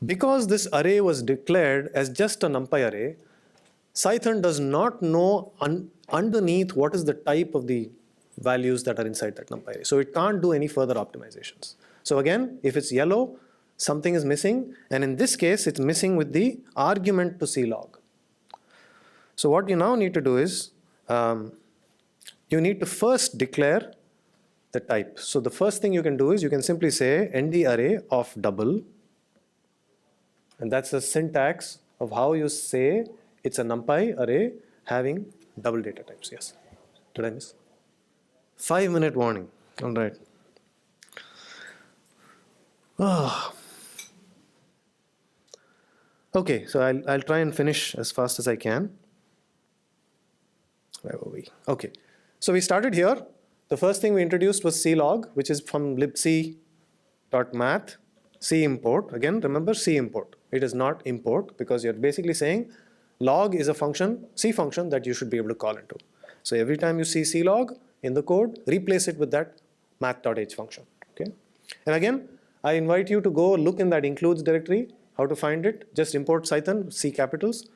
because this array was declared as just a NumPy array, Cython does not know underneath what is the type of the values that are inside that NumPy array. So it can't do any further optimizations. So again, if it's yellow, something is missing, and in this case, it's missing with the argument to clog. So what you now need to do is, you need to first declare the type. So the first thing you can do is you can simply say nd array of double, and that's the syntax of how you say it's a NumPy array having double data types. Yes, did I miss? 5-minute warning, all right. Oh. Okay, so I'll try and finish as fast as I can. Where were we? Okay, so we started here. The first thing we introduced was clog, which is from libc.math, C import. Again, remember C import. It is not import because you're basically saying log is a function, C function that you should be able to call into. So every time you see clog in the code, replace it with that math.h function. Okay, and again, I invite you to go look in that includes directory. How to find it? Just import Cython, C capitals.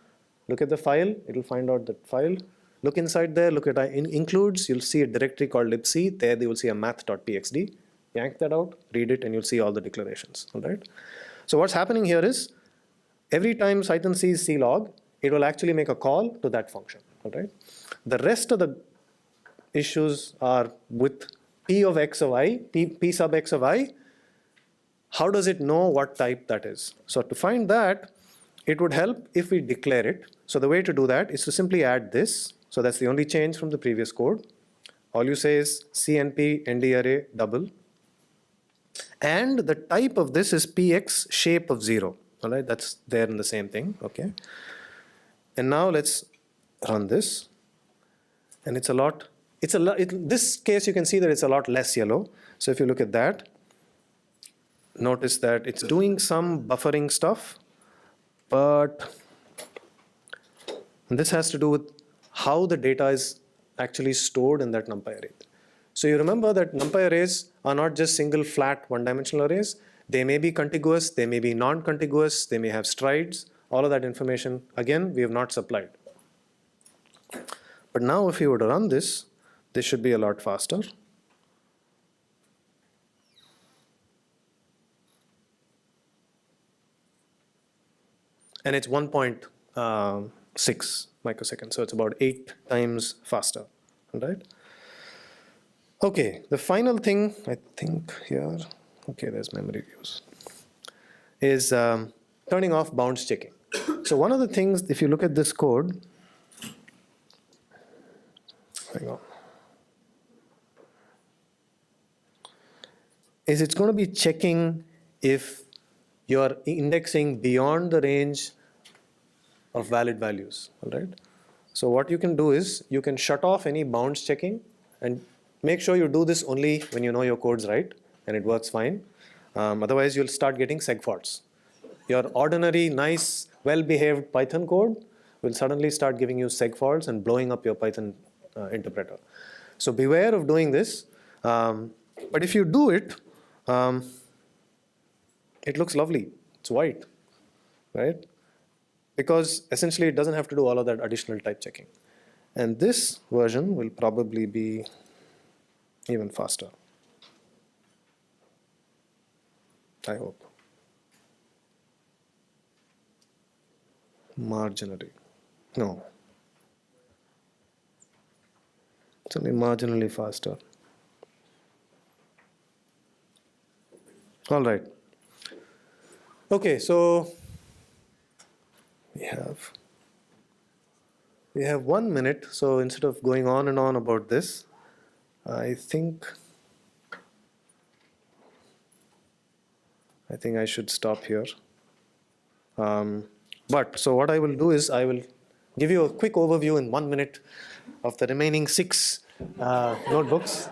Look at the file. It'll find out the file. Look inside there. Look at includes. You'll see a directory called libc. There you will see a math.txt. Yank that out, read it, and you'll see all the declarations. All right. So what's happening here is every time Cython sees clog, it will actually make a call to that function. All right. The rest of the issues are with p of x of I, p sub x of I. How does it know what type that is? So to find that, it would help if we declare it. So the way to do that is to simply add this. So that's the only change from the previous code. All you say is cnp nd array double. And the type of this is px shape of 0. All right, that's there in the same thing. Okay. And now let's run this. And it's a lot, this case you can see that it's a lot less yellow. So if you look at that, notice that it's doing some buffering stuff, but this has to do with how the data is actually stored in that NumPy array. So you remember that NumPy arrays are not just single flat one-dimensional arrays. They may be contiguous, they may be non-contiguous, they may have strides. All of that information, again, we have not supplied. But now if you were to run this, this should be a lot faster. And it's 1.6 microseconds, so it's about 8 times faster, right? Okay, the final thing, I think here, okay, there's memory views, is turning off bounds checking. So one of the things, if you look at this code, hang on, is it's going to be checking if you are indexing beyond the range of valid values, all right? So what you can do is you can shut off any bounds checking and make sure you do this only when you know your code's right and it works fine. Otherwise, you'll start getting seg faults. Your ordinary, nice, well-behaved Python code will suddenly start giving you seg faults and blowing up your Python interpreter. So beware of doing this. But if you do it, it looks lovely. It's white, right? Because essentially it doesn't have to do all of that additional type checking. And this version will probably be even faster, I hope. Marginally. No. It's only marginally faster. All right. Okay, so we have 1 minute. So instead of going on and on about this, I think I should stop here. So what I will do is I will give you a quick overview in 1 minute of the remaining 6 notebooks.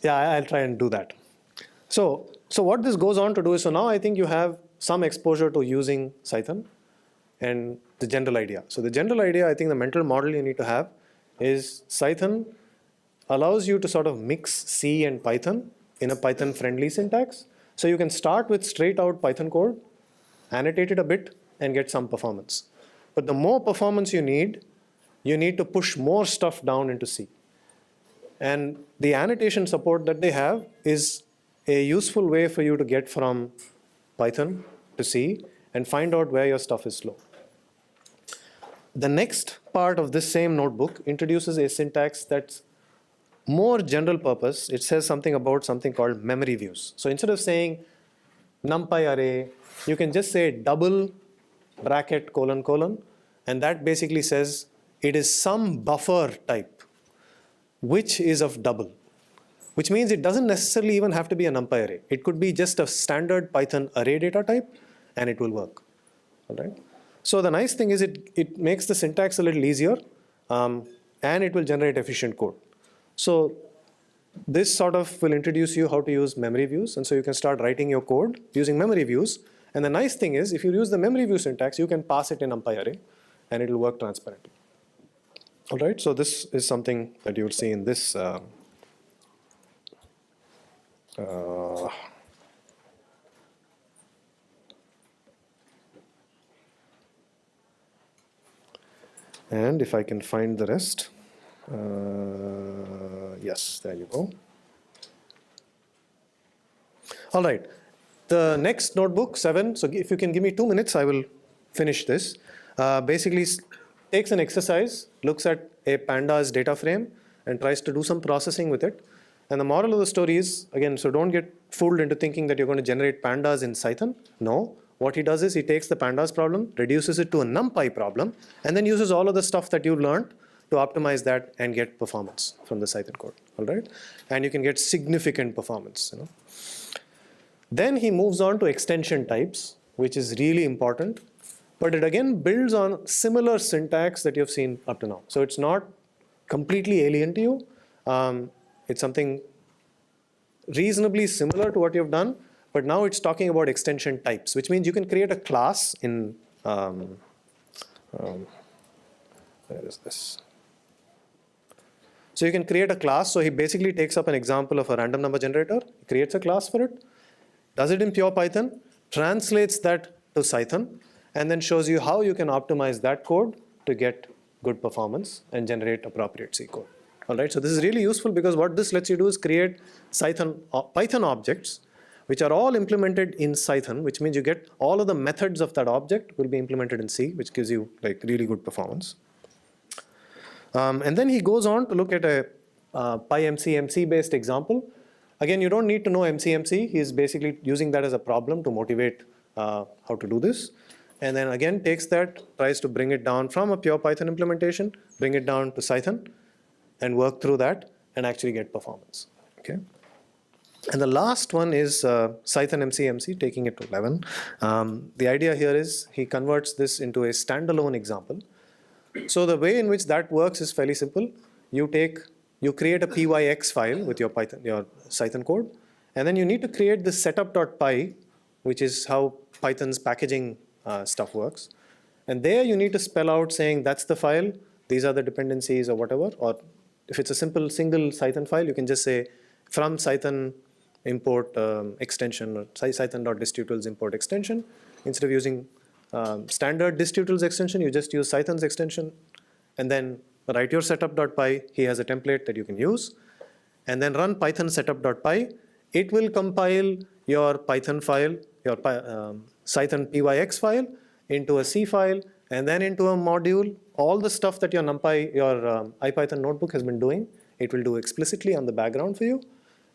I'll try and do that. So what this goes on to do is, so now I think you have some exposure to using Cython and the general idea. So the general idea, I think the mental model you need to have is Cython allows you to sort of mix C and Python in a Python-friendly syntax. So you can start with straight-out Python code, annotate it a bit, and get some performance. But the more performance you need to push more stuff down into C. And the annotation support that they have is a useful way for you to get from Python to C and find out where your stuff is slow. The next part of this same notebook introduces a syntax that's more general purpose. It says something about something called memory views. So instead of saying NumPy array, you can just say double bracket : and that basically says it is some buffer type which is of double, which means it doesn't necessarily even have to be a NumPy array. It could be just a standard Python array data type and it will work. All right. So the nice thing is it makes the syntax a little easier and it will generate efficient code. So this sort of will introduce you how to use memory views, and so you can start writing your code using memory views. And the nice thing is, if you use the memory view syntax, you can pass it in NumPy array, and it will work transparently. All right, so this is something that you will see in this. And if I can find the rest. Yes, there you go. All right, the next notebook, 7. So if you can give me 2 minutes, I will finish this. Basically takes an exercise, looks at a Pandas data frame and tries to do some processing with it. And the moral of the story is, again, so don't get fooled into thinking that you're going to generate Pandas in Cython. No, what he does is he takes the Pandas problem, reduces it to a NumPy problem, and then uses all of the stuff that you've learned to optimize that and get performance from the Cython code, all right? And you can get significant performance, you know. Then he moves on to extension types, which is really important, but it again builds on similar syntax that you've seen up to now. So it's not completely alien to you. It's something reasonably similar to what you've done, but now it's talking about extension types, which means you can create a class in, where is this? So you can create a class. So he basically takes up an example of a random number generator, creates a class for it, does it in pure Python, translates that to Cython, and then shows you how you can optimize that code to get good performance and generate appropriate C code. All right, so this is really useful because what this lets you do is create Python objects, which are all implemented in Cython, which means you get all of the methods of that object will be implemented in C, which gives you like really good performance. And then he goes on to look at a PyMC based example. Again, you don't need to know MCMC. He's basically using that as a problem to motivate how to do this. And then again takes that, tries to bring it down from a pure Python implementation, bring it down to Cython, and work through that and actually get performance. Okay. And the last one is Cython MC, taking it to 11. The idea here is he converts this into a standalone example. So the way in which that works is fairly simple. You create a pyx file with your Cython code, and then you need to create this setup.py, which is how Python's packaging stuff works. And there you need to spell out saying that's the file, these are the dependencies or whatever. Or if it's a simple single Cython file, you can just say from Cython import extension, or Cython.distutils import extension. Instead of using standard distutils extension, you just use Cython's extension, and then write your setup.py. He has a template that you can use, and then run python setup.py. It will compile your Python file, your Cython pyx file, into a C file, and then into a module. All the stuff that your NumPy, your IPython notebook has been doing, it will do explicitly on the background for you,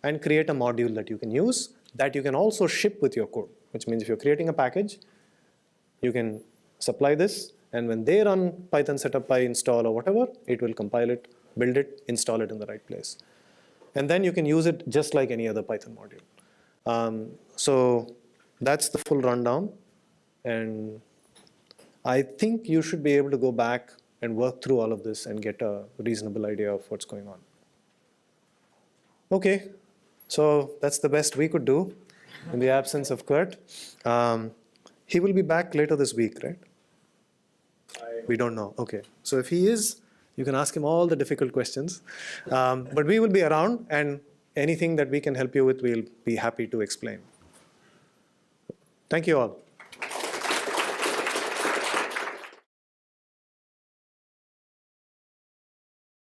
and create a module that you can use, that you can also ship with your code. Which means if you're creating a package, you can supply this, and when they run Python setup.py install or whatever, it will compile it, build it, install it in the right place. And then you can use it just like any other Python module. So that's the full rundown. And I think you should be able to go back and work through all of this and get a reasonable idea of what's going on. Okay, so that's the best we could do in the absence of Kurt. He will be back later this week, right? We don't know. Okay, so if he is, you can ask him all the difficult questions. But we will be around, and anything that we can help you with, we'll be happy to explain. Thank you all.